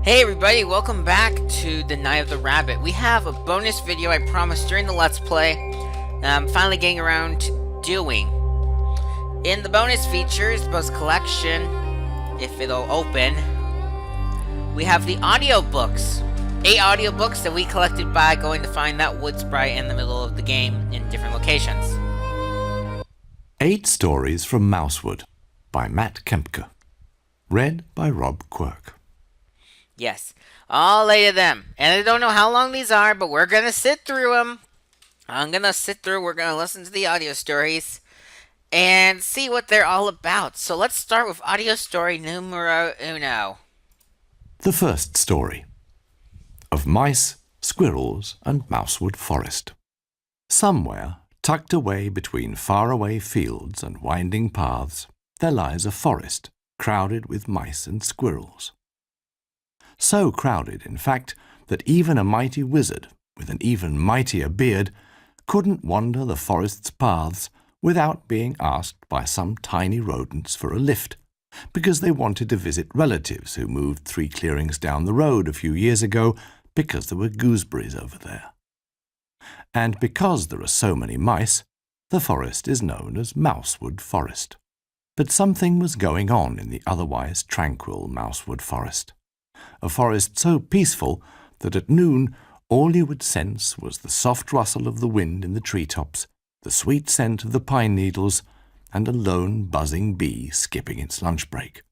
Hey everybody, welcome back to the Night of the Rabbit. We have a bonus video I promised during the Let's Play that I'm finally getting around to doing. In the bonus features, bonus collection, if it'll open, we have the audiobooks. 8 audiobooks that we collected by going to find that wood sprite in the middle of the game in different locations. 8 Stories from Mousewood by Matt Kempke. Read by Rob Quirk. Yes, all 8 of them. And I don't know how long these are, but we're going to sit through them. We're going to listen to the audio stories and see what they're all about. So let's start with audio story numero uno. The first story. Of mice, squirrels, and Mousewood Forest. Somewhere, tucked away between faraway fields and winding paths, there lies a forest crowded with mice and squirrels. So crowded, in fact, that even a mighty wizard with an even mightier beard couldn't wander the forest's paths without being asked by some tiny rodents for a lift, because they wanted to visit relatives who moved 3 clearings down the road a few years ago because there were gooseberries over there. And because there are so many mice, the forest is known as Mousewood Forest. But something was going on in the otherwise tranquil Mousewood Forest. A forest so peaceful that at noon all you would sense was the soft rustle of the wind in the treetops, the sweet scent of the pine needles, and a lone buzzing bee skipping its lunch break.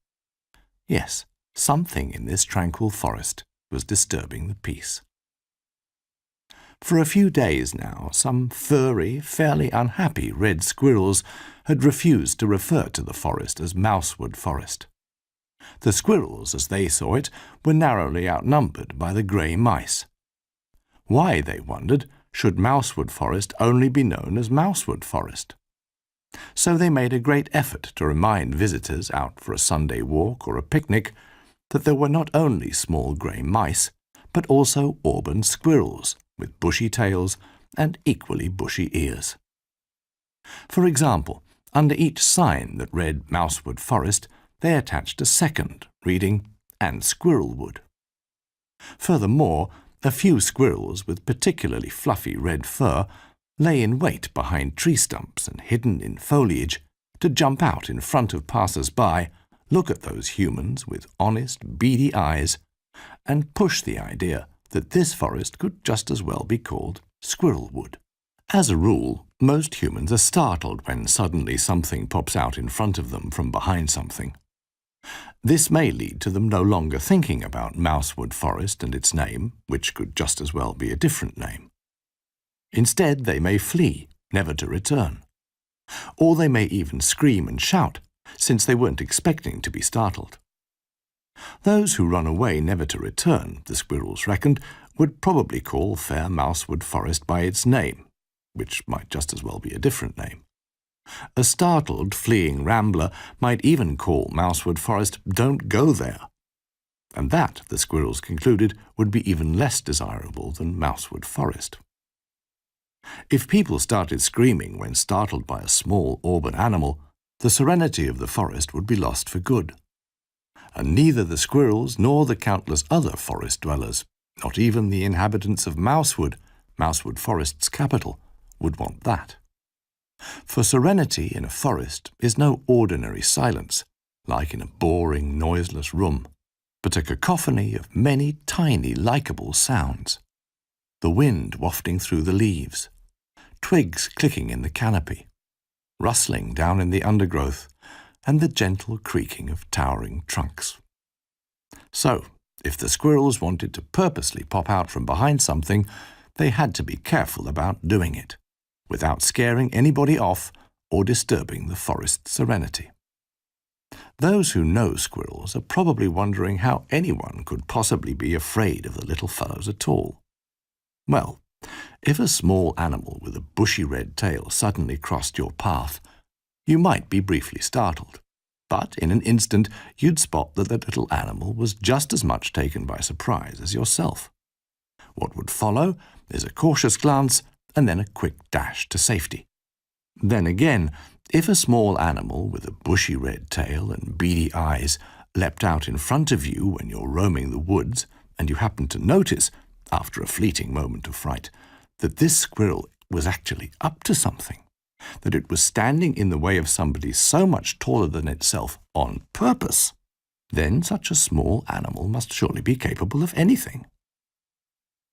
Yes, something in this tranquil forest was disturbing the peace. For a few days now, some furry, fairly unhappy red squirrels had refused to refer to the forest as Mousewood Forest. The squirrels, as they saw it, were narrowly outnumbered by the grey mice. Why, they wondered, should Mousewood Forest only be known as Mousewood Forest? So they made a great effort to remind visitors out for a Sunday walk or a picnic that there were not only small grey mice, but also auburn squirrels with bushy tails and equally bushy ears. For example, under each sign that read Mousewood Forest, they attached a second, reading, and Squirrelwood. Furthermore, a few squirrels with particularly fluffy red fur lay in wait behind tree stumps and hidden in foliage to jump out in front of passers-by, look at those humans with honest, beady eyes, and push the idea that this forest could just as well be called Squirrelwood. As a rule, most humans are startled when suddenly something pops out in front of them from behind something. This may lead to them no longer thinking about Mousewood Forest and its name, which could just as well be a different name. Instead, they may flee, never to return. Or they may even scream and shout, since they weren't expecting to be startled. Those who run away never to return, the squirrels reckoned, would probably call fair Mousewood Forest by its name, which might just as well be a different name. A startled, fleeing rambler might even call Mousewood Forest Don't Go There. And that, the squirrels concluded, would be even less desirable than Mousewood Forest. If people started screaming when startled by a small auburn animal, the serenity of the forest would be lost for good. And neither the squirrels nor the countless other forest dwellers, not even the inhabitants of Mousewood, Mousewood Forest's capital, would want that. For serenity in a forest is no ordinary silence, like in a boring, noiseless room, but a cacophony of many tiny, likeable sounds. The wind wafting through the leaves, twigs clicking in the canopy, rustling down in the undergrowth, and the gentle creaking of towering trunks. So, if the squirrels wanted to purposely pop out from behind something, they had to be careful about doing it, without scaring anybody off or disturbing the forest's serenity. Those who know squirrels are probably wondering how anyone could possibly be afraid of the little fellows at all. Well, if a small animal with a bushy red tail suddenly crossed your path, you might be briefly startled, but in an instant you'd spot that the little animal was just as much taken by surprise as yourself. What would follow is a cautious glance and then a quick dash to safety. Then again, if a small animal with a bushy red tail and beady eyes leapt out in front of you when you're roaming the woods, and you happened to notice, after a fleeting moment of fright, that this squirrel was actually up to something, that it was standing in the way of somebody so much taller than itself on purpose, then such a small animal must surely be capable of anything.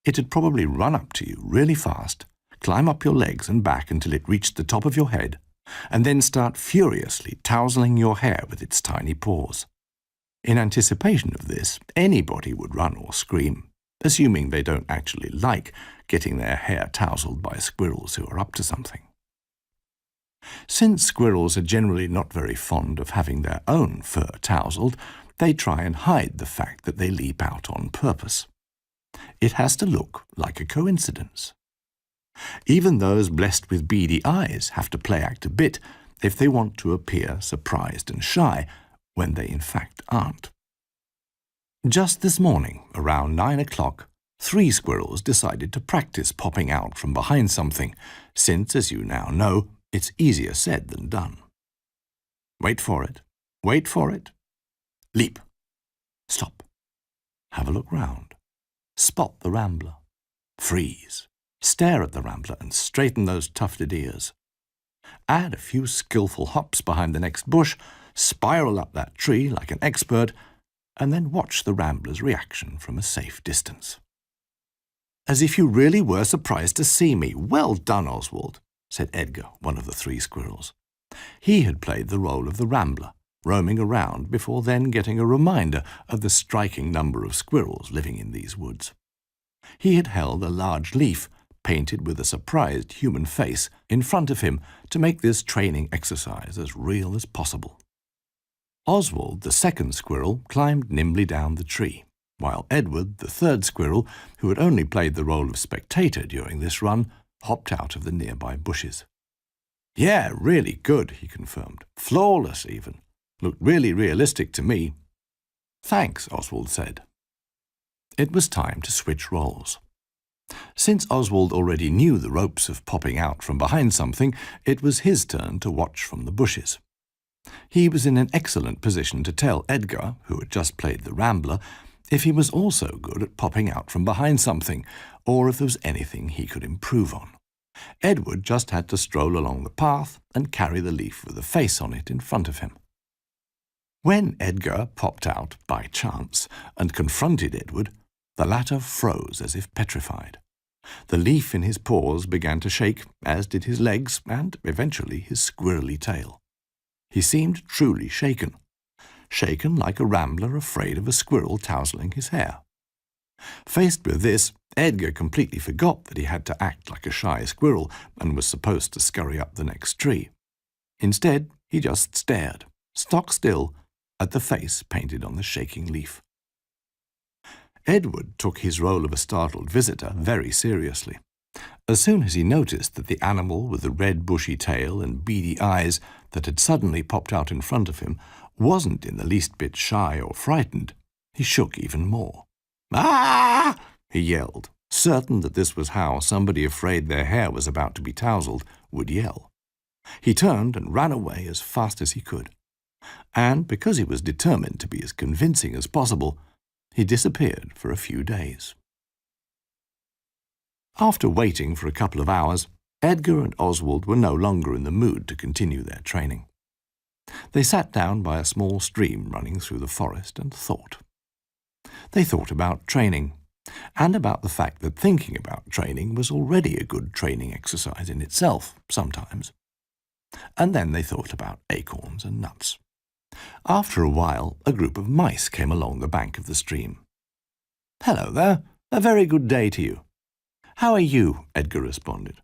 It had probably run up to you really fast, climb up your legs and back until it reached the top of your head, and then start furiously tousling your hair with its tiny paws. In anticipation of this, anybody would run or scream, assuming they don't actually like getting their hair tousled by squirrels who are up to something. Since squirrels are generally not very fond of having their own fur tousled, they try and hide the fact that they leap out on purpose. It has to look like a coincidence. Even those blessed with beady eyes have to play act a bit if they want to appear surprised and shy when they in fact aren't. Just this morning, around 9 o'clock, 3 squirrels decided to practice popping out from behind something, since, as you now know, it's easier said than done. Wait for it. Wait for it. Leap. Stop. Have a look round. Spot the rambler. Freeze. Stare at the rambler and straighten those tufted ears. Add a few skillful hops behind the next bush, spiral up that tree like an expert, and then watch the rambler's reaction from a safe distance. As if you really were surprised to see me. Well done, Oswald, said Edgar, one of the 3 squirrels. He had played the role of the rambler, roaming around before then getting a reminder of the striking number of squirrels living in these woods. He had held a large leaf, painted with a surprised human face, in front of him to make this training exercise as real as possible. Oswald, the 2nd squirrel, climbed nimbly down the tree, while Edward, the 3rd squirrel, who had only played the role of spectator during this run, hopped out of the nearby bushes. Yeah, really good, he confirmed. Flawless, even. Looked really realistic to me. Thanks, Oswald said. It was time to switch roles. Since Oswald already knew the ropes of popping out from behind something, it was his turn to watch from the bushes. He was in an excellent position to tell Edgar, who had just played the rambler, if he was also good at popping out from behind something, or if there was anything he could improve on. Edward just had to stroll along the path and carry the leaf with a face on it in front of him. When Edgar popped out by chance and confronted Edward, the latter froze as if petrified. The leaf in his paws began to shake, as did his legs and, eventually, his squirrely tail. He seemed truly shaken. Shaken like a rambler afraid of a squirrel tousling his hair. Faced with this, Edgar completely forgot that he had to act like a shy squirrel and was supposed to scurry up the next tree. Instead, he just stared, stock still, at the face painted on the shaking leaf. Edward took his role of a startled visitor very seriously. As soon as he noticed that the animal with the red bushy tail and beady eyes that had suddenly popped out in front of him wasn't in the least bit shy or frightened, he shook even more. "Ah!" he yelled, certain that this was how somebody afraid their hair was about to be tousled would yell. He turned and ran away as fast as he could. And because he was determined to be as convincing as possible, he disappeared for a few days. After waiting for a couple of hours, Edgar and Oswald were no longer in the mood to continue their training. They sat down by a small stream running through the forest and thought. They thought about training, and about the fact that thinking about training was already a good training exercise in itself, sometimes. And then they thought about acorns and nuts. After a while, a group of mice came along the bank of the stream. "Hello there. A very good day to you." "How are you?" Edgar responded.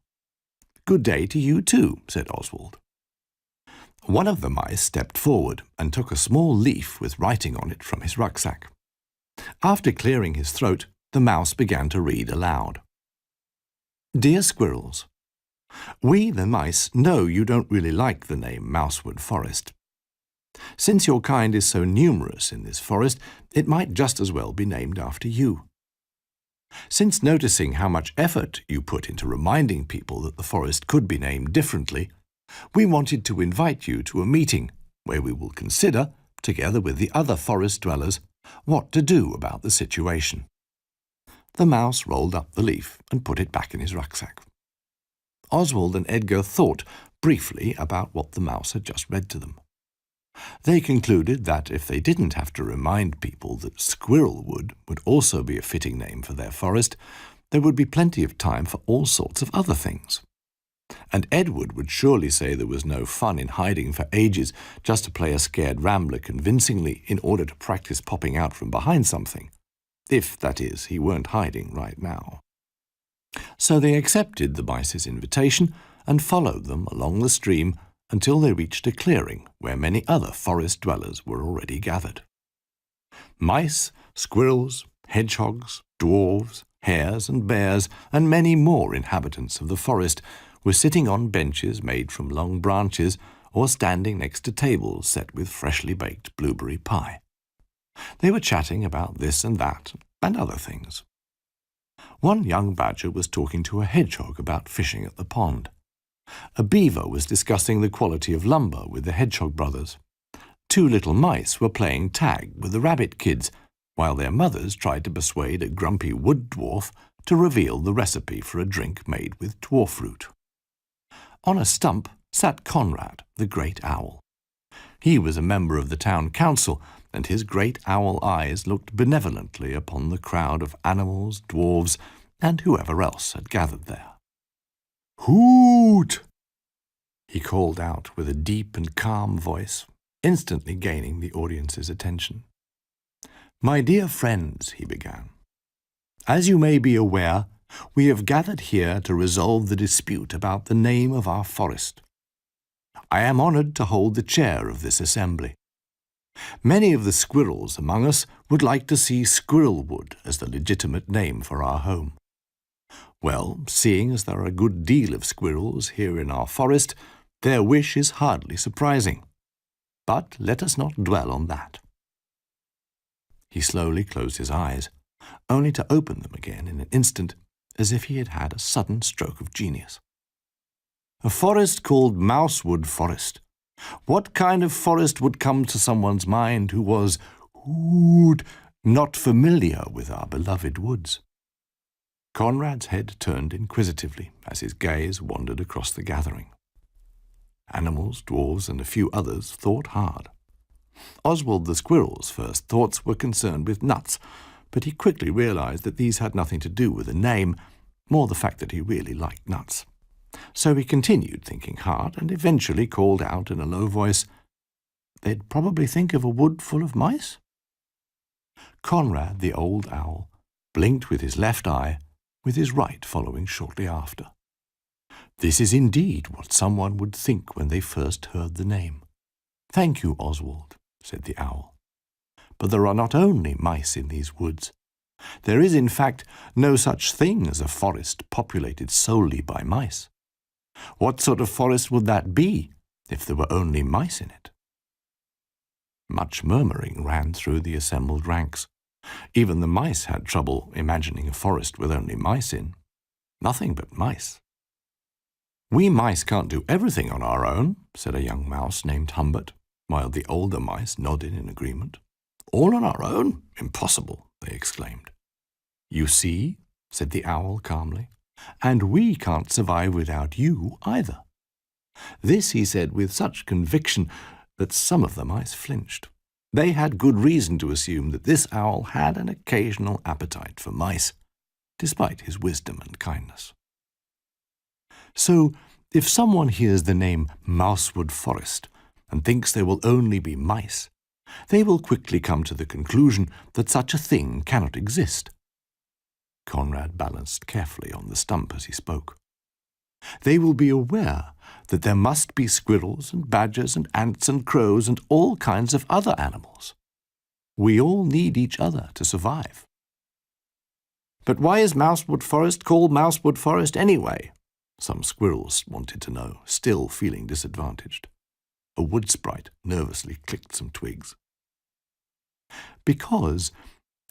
"Good day to you too," said Oswald. One of the mice stepped forward and took a small leaf with writing on it from his rucksack. After clearing his throat, the mouse began to read aloud. "Dear Squirrels, we, the mice, know you don't really like the name Mousewood Forest. Since your kind is so numerous in this forest, it might just as well be named after you. Since noticing how much effort you put into reminding people that the forest could be named differently, we wanted to invite you to a meeting where we will consider, together with the other forest dwellers, what to do about the situation. The mouse rolled up the leaf and put it back in his rucksack. Oswald and Edgar thought briefly about what the mouse had just read to them. They concluded that if they didn't have to remind people that Squirrelwood would also be a fitting name for their forest, there would be plenty of time for all sorts of other things. And Edward would surely say there was no fun in hiding for ages just to play a scared rambler convincingly in order to practice popping out from behind something, if, that is, he weren't hiding right now. So they accepted the mice's invitation and followed them along the stream until they reached a clearing where many other forest dwellers were already gathered. Mice, squirrels, hedgehogs, dwarves, hares and bears, and many more inhabitants of the forest were sitting on benches made from long branches or standing next to tables set with freshly baked blueberry pie. They were chatting about this and that and other things. One young badger was talking to a hedgehog about fishing at the pond. A beaver was discussing the quality of lumber with the hedgehog brothers. Two little mice were playing tag with the rabbit kids, while their mothers tried to persuade a grumpy wood dwarf to reveal the recipe for a drink made with dwarf root. On a stump sat Conrad the Great Owl. He was a member of the town council, and his great owl eyes looked benevolently upon the crowd of animals, dwarves, and whoever else had gathered there. "Hoot!" he called out with a deep and calm voice, instantly gaining the audience's attention. "My dear friends," he began, "as you may be aware, we have gathered here to resolve the dispute about the name of our forest. I am honored to hold the chair of this assembly. Many of the squirrels among us would like to see Squirrelwood as the legitimate name for our home. Well, seeing as there are a good deal of squirrels here in our forest, their wish is hardly surprising. But let us not dwell on that." He slowly closed his eyes, only to open them again in an instant, as if he had had a sudden stroke of genius. "A forest called Mousewood Forest. What kind of forest would come to someone's mind who was, not familiar with our beloved woods?" Conrad's head turned inquisitively as his gaze wandered across the gathering. Animals, dwarves, and a few others thought hard. Oswald the squirrel's first thoughts were concerned with nuts, but he quickly realized that these had nothing to do with the name, more the fact that he really liked nuts. So he continued thinking hard and eventually called out in a low voice, "They'd probably think of a wood full of mice?" Conrad the old owl blinked with his left eye, with his right following shortly after. "This is indeed what someone would think when they first heard the name. Thank you, Oswald," said the owl. "But there are not only mice in these woods. There is, in fact, no such thing as a forest populated solely by mice. What sort of forest would that be if there were only mice in it?" Much murmuring ran through the assembled ranks. Even the mice had trouble imagining a forest with only mice in. Nothing but mice. "We mice can't do everything on our own," said a young mouse named Humbert, while the older mice nodded in agreement. "All on our own? Impossible," they exclaimed. "You see," said the owl calmly, "and we can't survive without you either." This he said with such conviction that some of the mice flinched. They had good reason to assume that this owl had an occasional appetite for mice, despite his wisdom and kindness. "So, if someone hears the name Mousewood Forest and thinks there will only be mice, they will quickly come to the conclusion that such a thing cannot exist." Conrad balanced carefully on the stump as he spoke. "They will be aware that there must be squirrels and badgers and ants and crows and all kinds of other animals. We all need each other to survive." "But why is Mousewood Forest called Mousewood Forest anyway?" some squirrels wanted to know, still feeling disadvantaged. A wood sprite nervously clicked some twigs. "Because,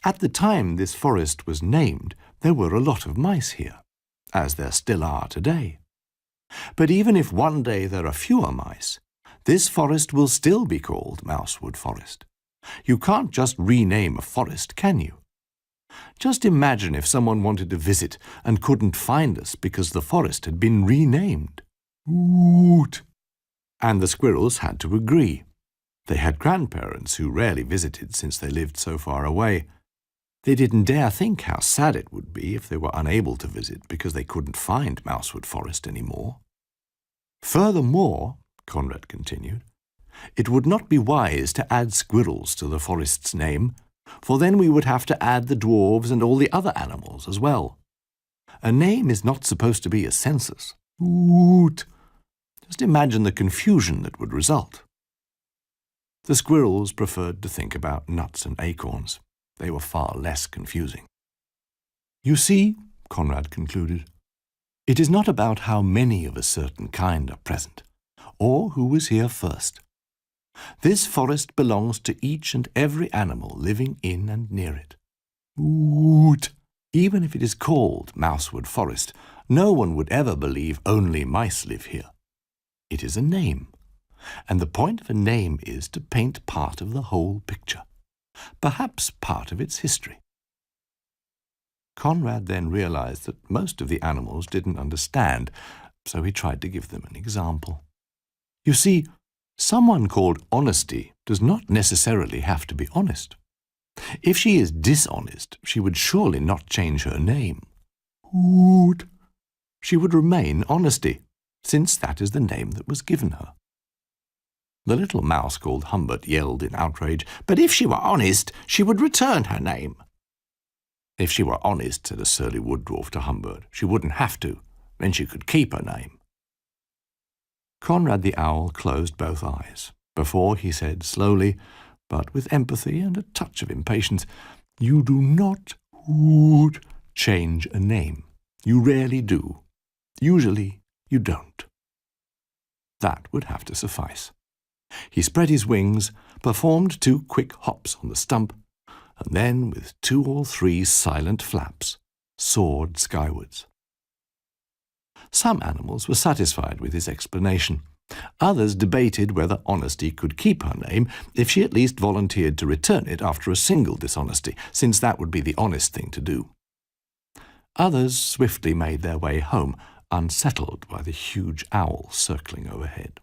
at the time this forest was named, there were a lot of mice here, as there still are today. But even if one day there are fewer mice, This forest will still be called Mousewood Forest. You can't just rename a forest, can you? Just imagine if someone wanted to visit and couldn't find us because the forest had been renamed. Woot! And the squirrels had to agree. They had grandparents who rarely visited since they lived so far away. They didn't dare think how sad it would be if they were unable to visit because they couldn't find Mousewood Forest anymore. Furthermore, Conrad continued, it would not be wise to add squirrels to the forest's name, for then we would have to add the dwarves and all the other animals as well. A name is not supposed to be a census. Woot! Just imagine the confusion that would result. The squirrels preferred to think about nuts and acorns. They were far less confusing. You see, Conrad concluded, it is not about how many of a certain kind are present, or who was here first. This forest belongs to each and every animal living in and near it. Woot! Even if it is called Mousewood Forest, no one would ever believe only mice live here. It is a name, and the point of a name is to paint part of the whole picture, perhaps part of its history. Conrad then realized that most of the animals didn't understand, so he tried to give them an example. You see, someone called Honesty does not necessarily have to be honest. If she is dishonest, she would surely not change her name. Woot! She would remain Honesty, since that is the name that was given her. The little mouse called Humbert yelled in outrage, but if she were honest, she would return her name. If she were honest, said a surly wood dwarf to Humbert, she wouldn't have to. Then she could keep her name. Conrad the owl closed both eyes before he said slowly, but with empathy and a touch of impatience, you do not woot change a name. You rarely do. Usually you don't. That would have to suffice. He spread his wings, performed 2 quick hops on the stump, and then, with 2 or 3 silent flaps, soared skywards. Some animals were satisfied with his explanation. Others debated whether Honesty could keep her name if she at least volunteered to return it after a single dishonesty, since that would be the honest thing to do. Others swiftly made their way home, unsettled by the huge owl circling overhead.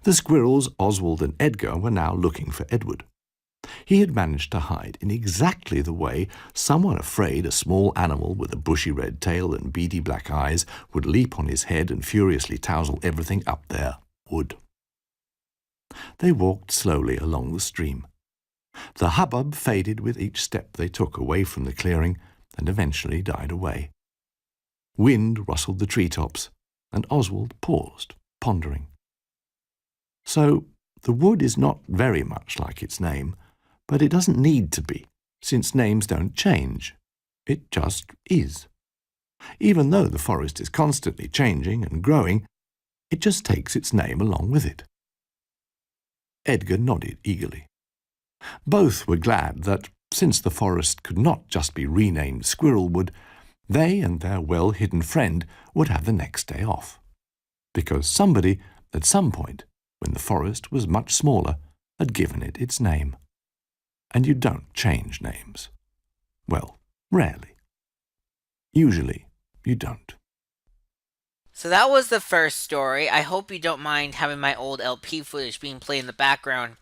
The squirrels, Oswald and Edgar, were now looking for Edward. He had managed to hide in exactly the way someone afraid a small animal with a bushy red tail and beady black eyes would leap on his head and furiously tousle everything up there would. They walked slowly along the stream. The hubbub faded with each step they took away from the clearing and eventually died away. Wind rustled the treetops, and Oswald paused, pondering. So, the wood is not very much like its name, but it doesn't need to be, since names don't change. It just is. Even though the forest is constantly changing and growing, it just takes its name along with it. Edgar nodded eagerly. Both were glad that, since the forest could not just be renamed Squirrelwood, they and their well-hidden friend would have the next day off. Because somebody, at some point, when the forest was much smaller, had given it its name. And you don't change names. Well, rarely. Usually, you don't. So that was the first story. I hope you don't mind having my old LP footage being played in the background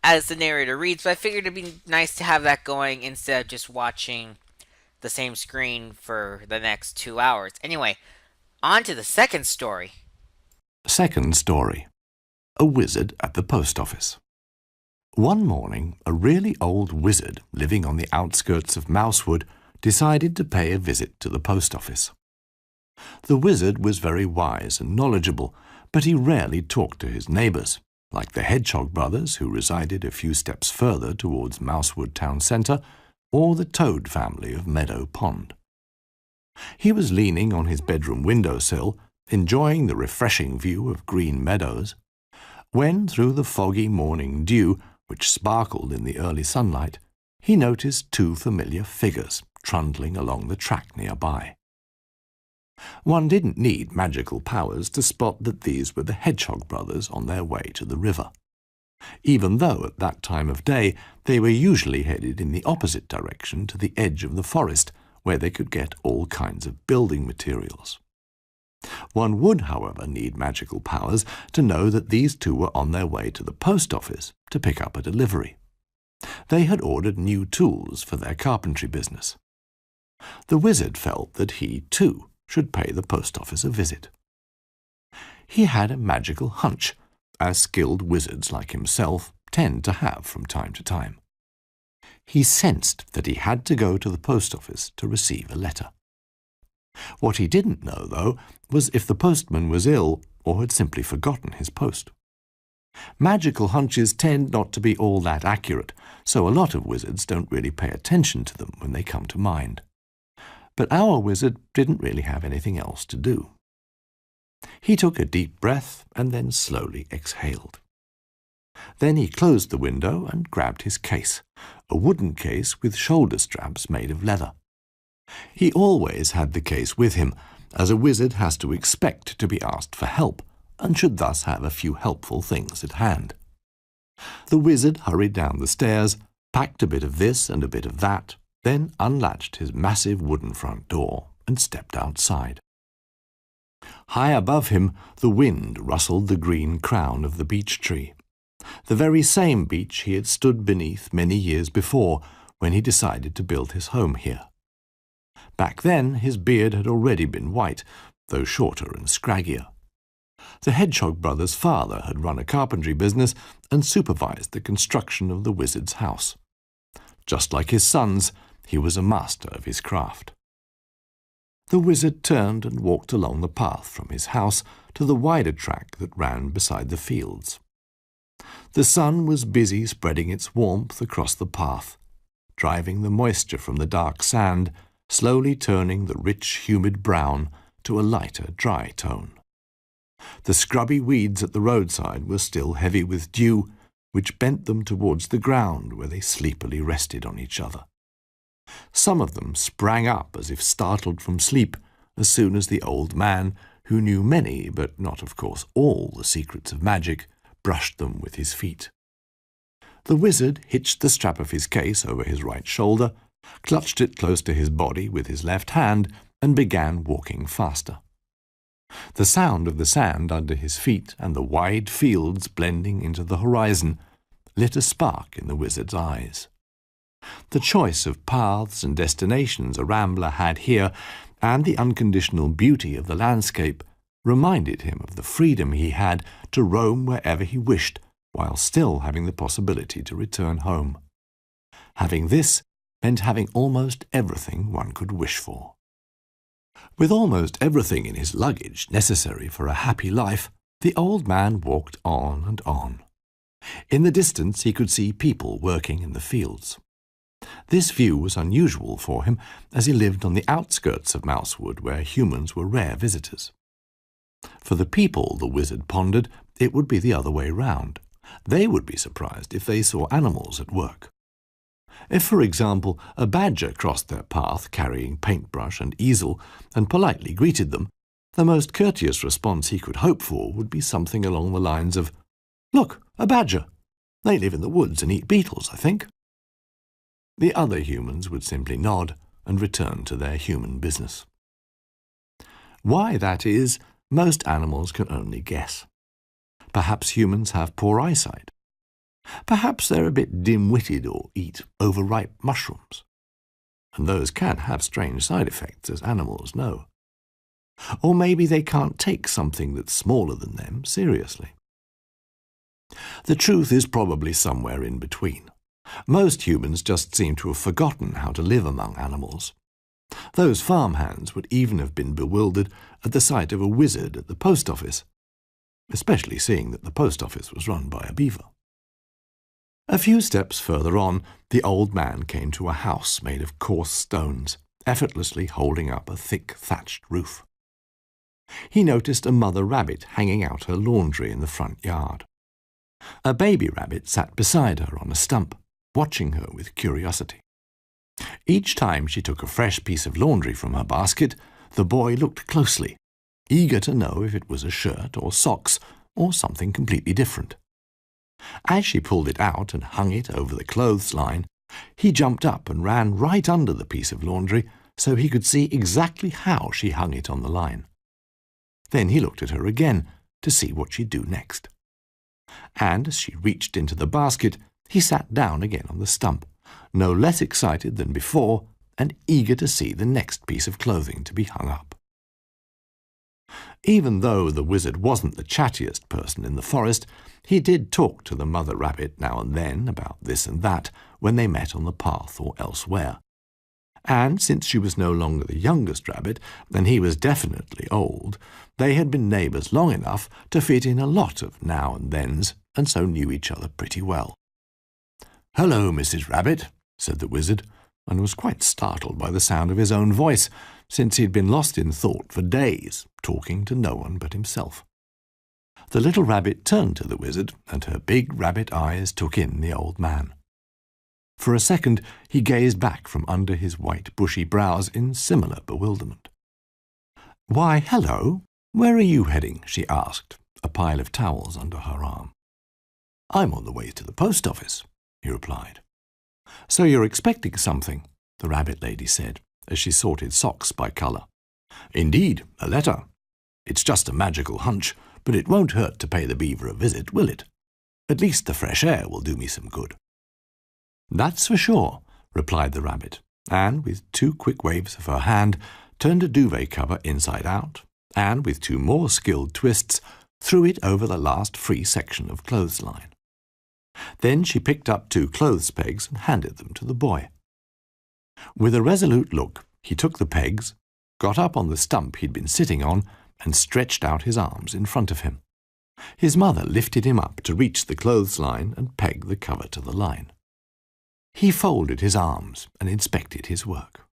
as the narrator reads, but I figured it'd be nice to have that going instead of just watching the same screen for the next 2 hours. Anyway, on to the second story. Second story. A wizard at the post office. One morning, a really old wizard living on the outskirts of Mousewood decided to pay a visit to the post office. The wizard was very wise and knowledgeable, but he rarely talked to his neighbors, like the Hedgehog brothers who resided a few steps further towards Mousewood town centre, or the Toad family of Meadow Pond. He was leaning on his bedroom windowsill, enjoying the refreshing view of green meadows, when through the foggy morning dew, which sparkled in the early sunlight, he noticed 2 familiar figures trundling along the track nearby. One didn't need magical powers to spot that these were the Hedgehog brothers on their way to the river, even though at that time of day they were usually headed in the opposite direction to the edge of the forest, where they could get all kinds of building materials. One would, however, need magical powers to know that these two were on their way to the post office to pick up a delivery. They had ordered new tools for their carpentry business. The wizard felt that he, too, should pay the post office a visit. He had a magical hunch, as skilled wizards like himself tend to have from time to time. He sensed that he had to go to the post office to receive a letter. What he didn't know, though, was if the postman was ill or had simply forgotten his post. Magical hunches tend not to be all that accurate, so a lot of wizards don't really pay attention to them when they come to mind. But our wizard didn't really have anything else to do. He took a deep breath and then slowly exhaled. Then he closed the window and grabbed his case, a wooden case with shoulder straps made of leather. He always had the case with him, as a wizard has to expect to be asked for help, and should thus have a few helpful things at hand. The wizard hurried down the stairs, packed a bit of this and a bit of that, then unlatched his massive wooden front door and stepped outside. High above him, the wind rustled the green crown of the beech tree, the very same beech he had stood beneath many years before when he decided to build his home here. Back then, his beard had already been white, though shorter and scraggier. The Hedgehog brothers' father had run a carpentry business and supervised the construction of the wizard's house. Just like his sons, he was a master of his craft. The wizard turned and walked along the path from his house to the wider track that ran beside the fields. The sun was busy spreading its warmth across the path, driving the moisture from the dark sand, slowly turning the rich, humid brown to a lighter, dry tone. The scrubby weeds at the roadside were still heavy with dew, which bent them towards the ground where they sleepily rested on each other. Some of them sprang up as if startled from sleep as soon as the old man, who knew many, but not, of course, all the secrets of magic, brushed them with his feet. The wizard hitched the strap of his case over his right shoulder, clutched it close to his body with his left hand, and began walking faster. The sound of the sand under his feet and the wide fields blending into the horizon lit a spark in the wizard's eyes. The choice of paths and destinations a rambler had here, and the unconditional beauty of the landscape, reminded him of the freedom he had to roam wherever he wished, while still having the possibility to return home. Having this meant having almost everything one could wish for. With almost everything in his luggage necessary for a happy life, the old man walked on and on. In the distance he could see people working in the fields. This view was unusual for him, as he lived on the outskirts of Mousewood, where humans were rare visitors. For the people, the wizard pondered, it would be the other way round. They would be surprised if they saw animals at work. If, for example, a badger crossed their path carrying paintbrush and easel and politely greeted them, the most courteous response he could hope for would be something along the lines of, "Look, a badger! They live in the woods and eat beetles, I think." The other humans would simply nod and return to their human business. Why that is, most animals can only guess. Perhaps humans have poor eyesight. Perhaps they're a bit dim-witted or eat overripe mushrooms. And those can have strange side effects, as animals know. Or maybe they can't take something that's smaller than them seriously. The truth is probably somewhere in between. Most humans just seem to have forgotten how to live among animals. Those farmhands would even have been bewildered at the sight of a wizard at the post office, especially seeing that the post office was run by a beaver. A few steps further on, the old man came to a house made of coarse stones, effortlessly holding up a thick thatched roof. He noticed a mother rabbit hanging out her laundry in the front yard. A baby rabbit sat beside her on a stump, watching her with curiosity. Each time she took a fresh piece of laundry from her basket, The boy looked closely, eager to know if it was a shirt or socks or something completely different. As she pulled it out and hung it over the clothesline, he jumped up and ran right under the piece of laundry so he could see exactly how she hung it on the line. Then he looked at her again to see what she'd do next. And as she reached into the basket, he sat down again on the stump, no less excited than before and eager to see the next piece of clothing to be hung up. Even though the wizard wasn't the chattiest person in the forest, he did talk to the mother rabbit now and then about this and that when they met on the path or elsewhere. And since she was no longer the youngest rabbit, and he was definitely old, they had been neighbours long enough to fit in a lot of now and thens, and so knew each other pretty well. "Hello, Mrs. Rabbit," said the wizard, and was quite startled by the sound of his own voice, since he had been lost in thought for days, talking to no one but himself. The little rabbit turned to the wizard, and her big rabbit eyes took in the old man. For a second he gazed back from under his white bushy brows in similar bewilderment. "Why, hello, where are you heading?" she asked, a pile of towels under her arm. "I'm on the way to the post office," he replied. "So you're expecting something," the rabbit lady said, as she sorted socks by colour. "Indeed, a letter. It's just a magical hunch, but it won't hurt to pay the beaver a visit, will it? At least the fresh air will do me some good." "That's for sure," replied the rabbit, and with 2 quick waves of her hand, turned a duvet cover inside out, and with 2 more skilled twists, threw it over the last free section of clothesline. Then she picked up 2 clothes pegs and handed them to the boy. With a resolute look, he took the pegs, got up on the stump he'd been sitting on, and stretched out his arms in front of him. His mother lifted him up to reach the clothesline and peg the cover to the line. He folded his arms and inspected his work.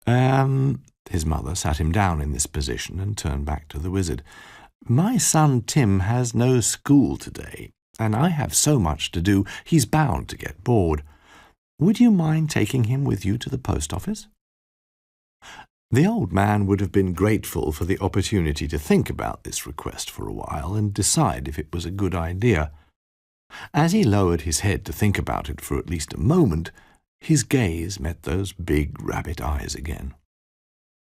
His mother sat him down in this position and turned back to the wizard. "My son Tim has no school today, and I have so much to do, he's bound to get bored. Would you mind taking him with you to the post office?" The old man would have been grateful for the opportunity to think about this request for a while and decide if it was a good idea. As he lowered his head to think about it for at least a moment, his gaze met those big rabbit eyes again.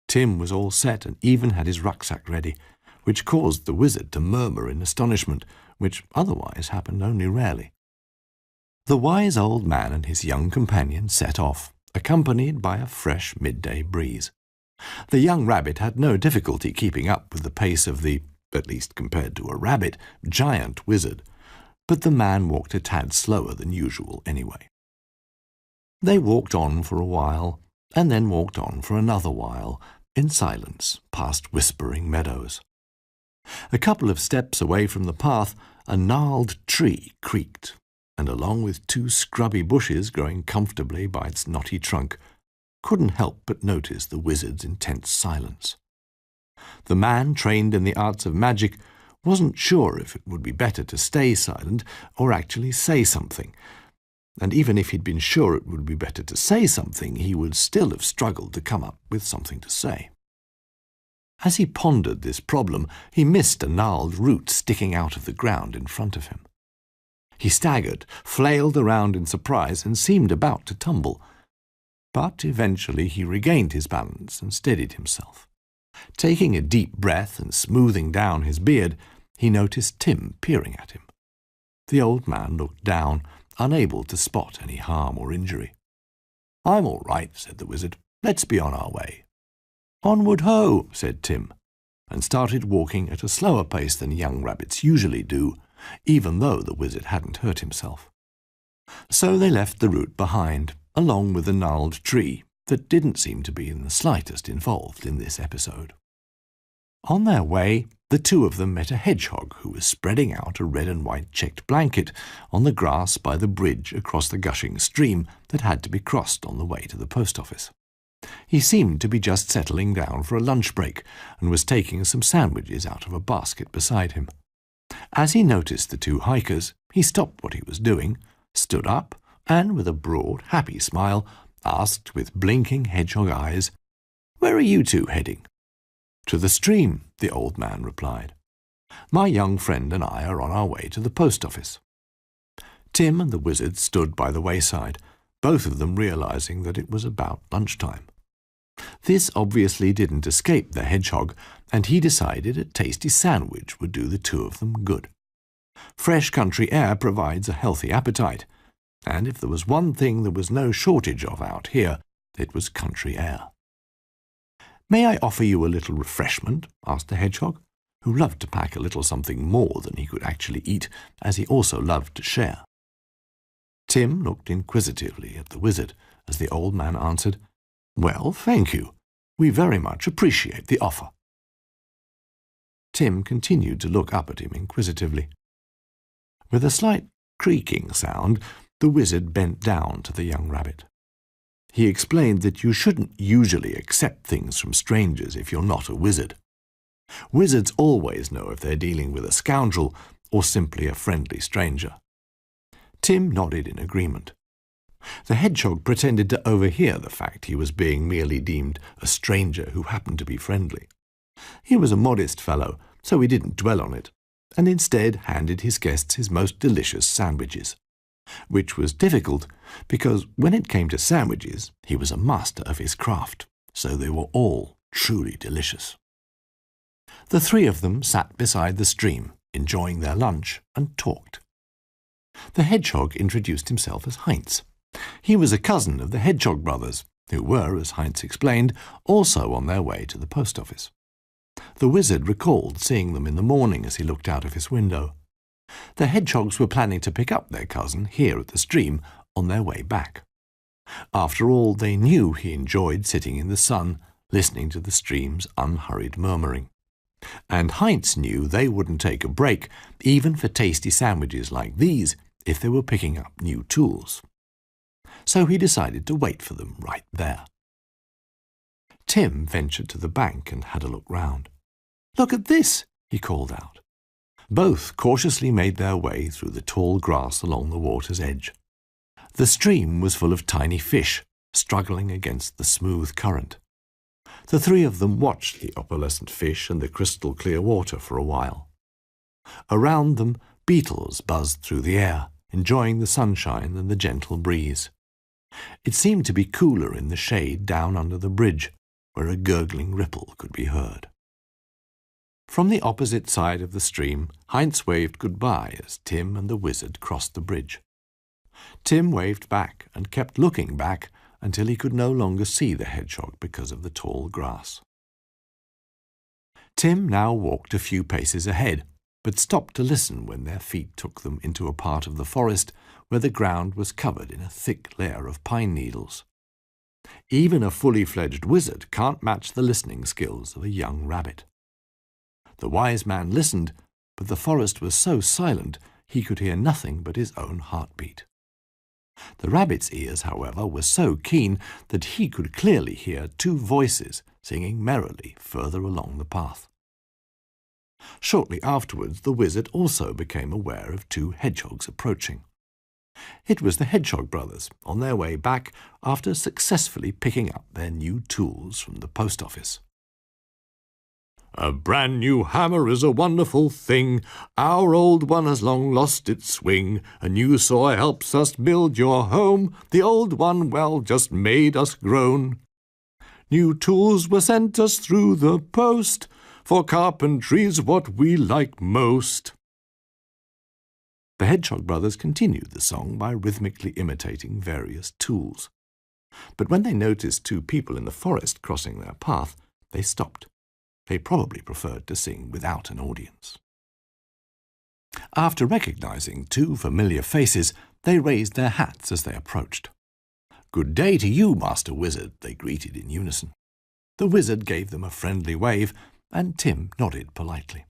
Tim was all set and even had his rucksack ready, which caused the wizard to murmur in astonishment, which otherwise happened only rarely. The wise old man and his young companion set off, accompanied by a fresh midday breeze. The young rabbit had no difficulty keeping up with the pace of the, at least compared to a rabbit, giant wizard, but the man walked a tad slower than usual anyway. They walked on for a while, and then walked on for another while, in silence, past whispering meadows. A couple of steps away from the path, a gnarled tree creaked, and along with 2 scrubby bushes growing comfortably by its knotty trunk, couldn't help but notice the wizard's intense silence. The man, trained in the arts of magic, wasn't sure if it would be better to stay silent or actually say something, and even if he'd been sure it would be better to say something, he would still have struggled to come up with something to say. As he pondered this problem, he missed a gnarled root sticking out of the ground in front of him. He staggered, flailed around in surprise, and seemed about to tumble. But eventually he regained his balance and steadied himself. Taking a deep breath and smoothing down his beard, he noticed Tim peering at him. The old man looked down, unable to spot any harm or injury. "I'm all right," said the wizard. "Let's be on our way." "Onward ho!" said Tim, and started walking at a slower pace than young rabbits usually do, even though the wizard hadn't hurt himself. So they left the root behind, along with the gnarled tree that didn't seem to be in the slightest involved in this episode. On their way, the 2 of them met a hedgehog who was spreading out a red and white checked blanket on the grass by the bridge across the gushing stream that had to be crossed on the way to the post office. He seemed to be just settling down for a lunch break and was taking some sandwiches out of a basket beside him. As he noticed the 2 hikers, he stopped what he was doing, stood up, and with a broad, happy smile, asked with blinking hedgehog eyes, Where are you two heading?" "To the stream," the old man replied. "My young friend and I are on our way to the post office." Tim and the wizard stood by the wayside, both of them realizing that it was about lunchtime. This obviously didn't escape the hedgehog, and he decided a tasty sandwich would do the two of them good. Fresh country air provides a healthy appetite, and if there was one thing there was no shortage of out here, it was country air. "May I offer you a little refreshment?" asked the hedgehog, who loved to pack a little something more than he could actually eat, as he also loved to share. Tim looked inquisitively at the wizard as the old man answered, "Well, thank you. We very much appreciate the offer." Tim continued to look up at him inquisitively. With a slight creaking sound, the wizard bent down to the young rabbit. He explained that you shouldn't usually accept things from strangers if you're not a wizard. Wizards always know if they're dealing with a scoundrel or simply a friendly stranger. Tim nodded in agreement. The hedgehog pretended to overhear the fact he was being merely deemed a stranger who happened to be friendly. He was a modest fellow, so he didn't dwell on it, and instead handed his guests his most delicious sandwiches, which was difficult because when it came to sandwiches, he was a master of his craft, so they were all truly delicious. The three of them sat beside the stream, enjoying their lunch, and talked. The hedgehog introduced himself as Heinz. He was a cousin of the Hedgehog brothers, who were, as Heinz explained, also on their way to the post office. The wizard recalled seeing them in the morning as he looked out of his window. The hedgehogs were planning to pick up their cousin here at the stream on their way back. After all, they knew he enjoyed sitting in the sun, listening to the stream's unhurried murmuring. And Heinz knew they wouldn't take a break, even for tasty sandwiches like these, if they were picking up new tools. So he decided to wait for them right there. Tim ventured to the bank and had a look round. "Look at this!" he called out. Both cautiously made their way through the tall grass along the water's edge. The stream was full of tiny fish, struggling against the smooth current. The three of them watched the opalescent fish and the crystal-clear water for a while. Around them, beetles buzzed through the air, enjoying the sunshine and the gentle breeze. It seemed to be cooler in the shade down under the bridge, where a gurgling ripple could be heard. From the opposite side of the stream, Heinz waved goodbye as Tim and the wizard crossed the bridge. Tim waved back and kept looking back until he could no longer see the hedgehog because of the tall grass. Tim now walked a few paces ahead, but stopped to listen when their feet took them into a part of the forest where the ground was covered in a thick layer of pine needles. Even a fully fledged wizard can't match the listening skills of a young rabbit. The wise man listened, but the forest was so silent he could hear nothing but his own heartbeat. The rabbit's ears, however, were so keen that he could clearly hear two voices singing merrily further along the path. Shortly afterwards, the wizard also became aware of two hedgehogs approaching. It was the Hedgehog brothers, on their way back after successfully picking up their new tools from the post office. "A brand new hammer is a wonderful thing. Our old one has long lost its swing. A new saw helps us build your home. The old one, well, just made us groan. New tools were sent us through the post, for carpentry's what we like most." The Hedgehog brothers continued the song by rhythmically imitating various tools. But when they noticed two people in the forest crossing their path, they stopped. They probably preferred to sing without an audience. After recognizing two familiar faces, they raised their hats as they approached. "Good day to you, Master Wizard," they greeted in unison. The wizard gave them a friendly wave, and Tim nodded politely.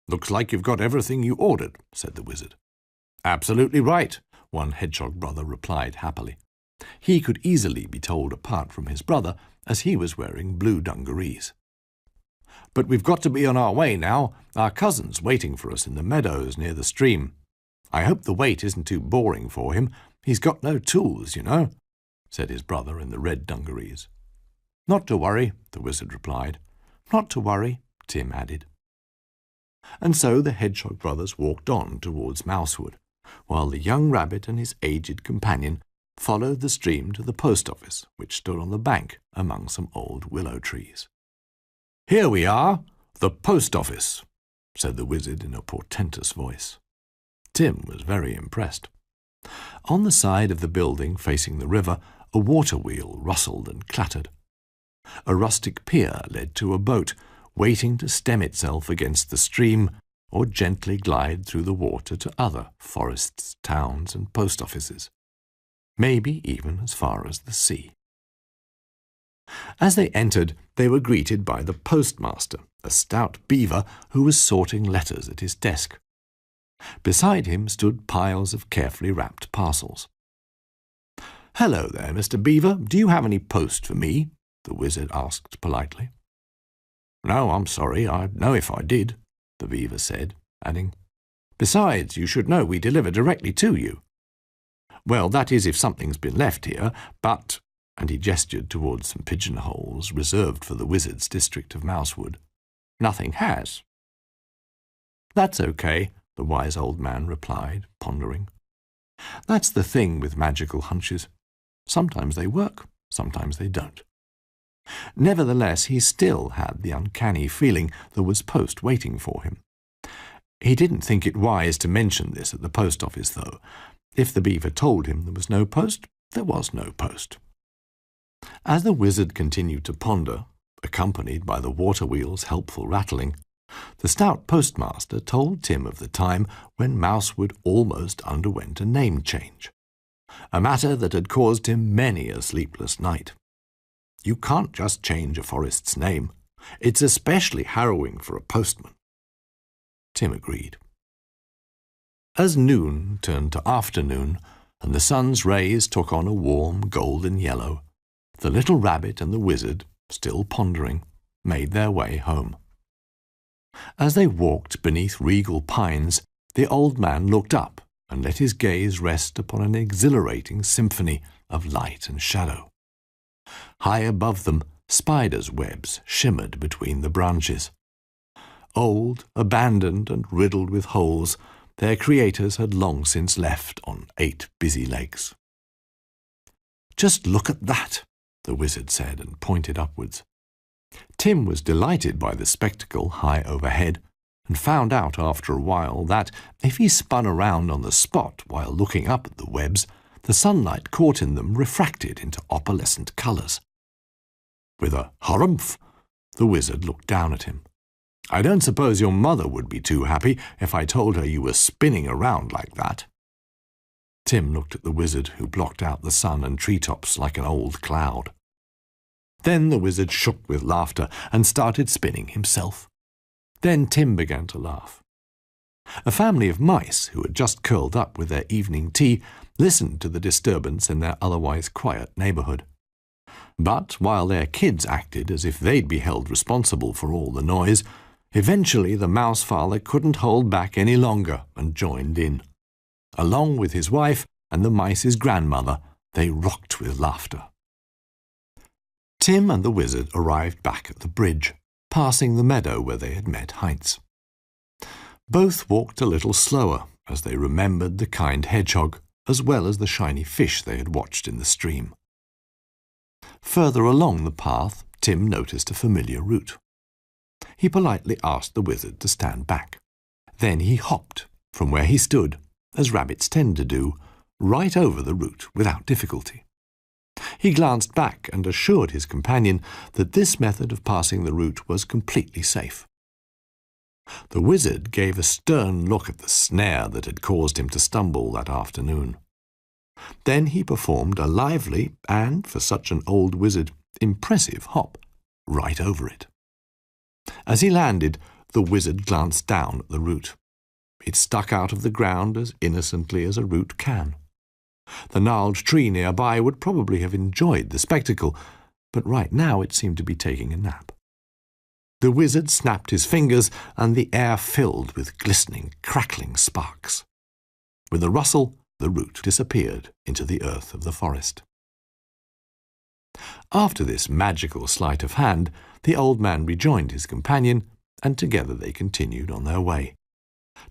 "Looks like you've got everything you ordered," said the wizard. "Absolutely right," one hedgehog brother replied happily. He could easily be told apart from his brother, as he was wearing blue dungarees. "But we've got to be on our way now. Our cousin's waiting for us in the meadows near the stream. I hope the wait isn't too boring for him. He's got no tools, you know," said his brother in the red dungarees. "Not to worry," the wizard replied. "Not to worry," Tim added. And so the Hedgehog brothers walked on towards Mousewood, while the young rabbit and his aged companion followed the stream to the post office, which stood on the bank among some old willow trees. "Here we are, the post office," said the wizard in a portentous voice. Tim was very impressed. On the side of the building facing the river, a water wheel rustled and clattered. A rustic pier led to a boat, waiting to stem itself against the stream or gently glide through the water to other forests, towns, and post offices, maybe even as far as the sea. As they entered, they were greeted by the postmaster, a stout beaver who was sorting letters at his desk. Beside him stood piles of carefully wrapped parcels. "Hello there, Mr. Beaver. Do you have any post for me?" the wizard asked politely. "No, I'm sorry. I'd know if I did," the beaver said, adding, "Besides, you should know we deliver directly to you." "Well, that is if something's been left here, but—" and he gestured towards some pigeonholes reserved for the wizard's district of Mousewood. "Nothing has." "That's okay," the wise old man replied, pondering. "That's the thing with magical hunches. Sometimes they work, sometimes they don't." Nevertheless, he still had the uncanny feeling there was post waiting for him. He didn't think it wise to mention this at the post office, though. If the beaver told him there was no post, there was no post. As the wizard continued to ponder, accompanied by the water wheel's helpful rattling, the stout postmaster told Tim of the time when Mousewood almost underwent a name change, a matter that had caused him many a sleepless night. You can't just change a forest's name. It's especially harrowing for a postman. Tim agreed. As noon turned to afternoon, and the sun's rays took on a warm golden yellow, the little rabbit and the wizard, still pondering, made their way home. As they walked beneath regal pines, the old man looked up and let his gaze rest upon an exhilarating symphony of light and shadow. High above them, spiders' webs shimmered between the branches. Old, abandoned, and riddled with holes, their creators had long since left on 8 busy legs. "Just look at that," the wizard said, and pointed upwards. Tim was delighted by the spectacle high overhead, and found out after a while that, if he spun around on the spot while looking up at the webs, the sunlight caught in them refracted into opalescent colours. With a harumph, the wizard looked down at him. "I don't suppose your mother would be too happy if I told her you were spinning around like that." Tim looked at the wizard, who blocked out the sun and treetops like an old cloud. Then the wizard shook with laughter and started spinning himself. Then Tim began to laugh. A family of mice, who had just curled up with their evening tea, listened to the disturbance in their otherwise quiet neighbourhood. But while their kids acted as if they'd be held responsible for all the noise, eventually the mouse father couldn't hold back any longer and joined in. Along with his wife and the mice's grandmother, they rocked with laughter. Tim and the wizard arrived back at the bridge, passing the meadow where they had met Heinz. Both walked a little slower as they remembered the kind hedgehog, as well as the shiny fish they had watched in the stream. Further along the path, Tim noticed a familiar root. He politely asked the wizard to stand back. Then he hopped from where he stood, as rabbits tend to do, right over the root without difficulty. He glanced back and assured his companion that this method of passing the root was completely safe. The wizard gave a stern look at the snare that had caused him to stumble that afternoon. Then he performed a lively and, for such an old wizard, impressive hop right over it. As he landed, the wizard glanced down at the root. It stuck out of the ground as innocently as a root can. The gnarled tree nearby would probably have enjoyed the spectacle, but right now it seemed to be taking a nap. The wizard snapped his fingers, and the air filled with glistening, crackling sparks. With a rustle, the root disappeared into the earth of the forest. After this magical sleight of hand, the old man rejoined his companion, and together they continued on their way,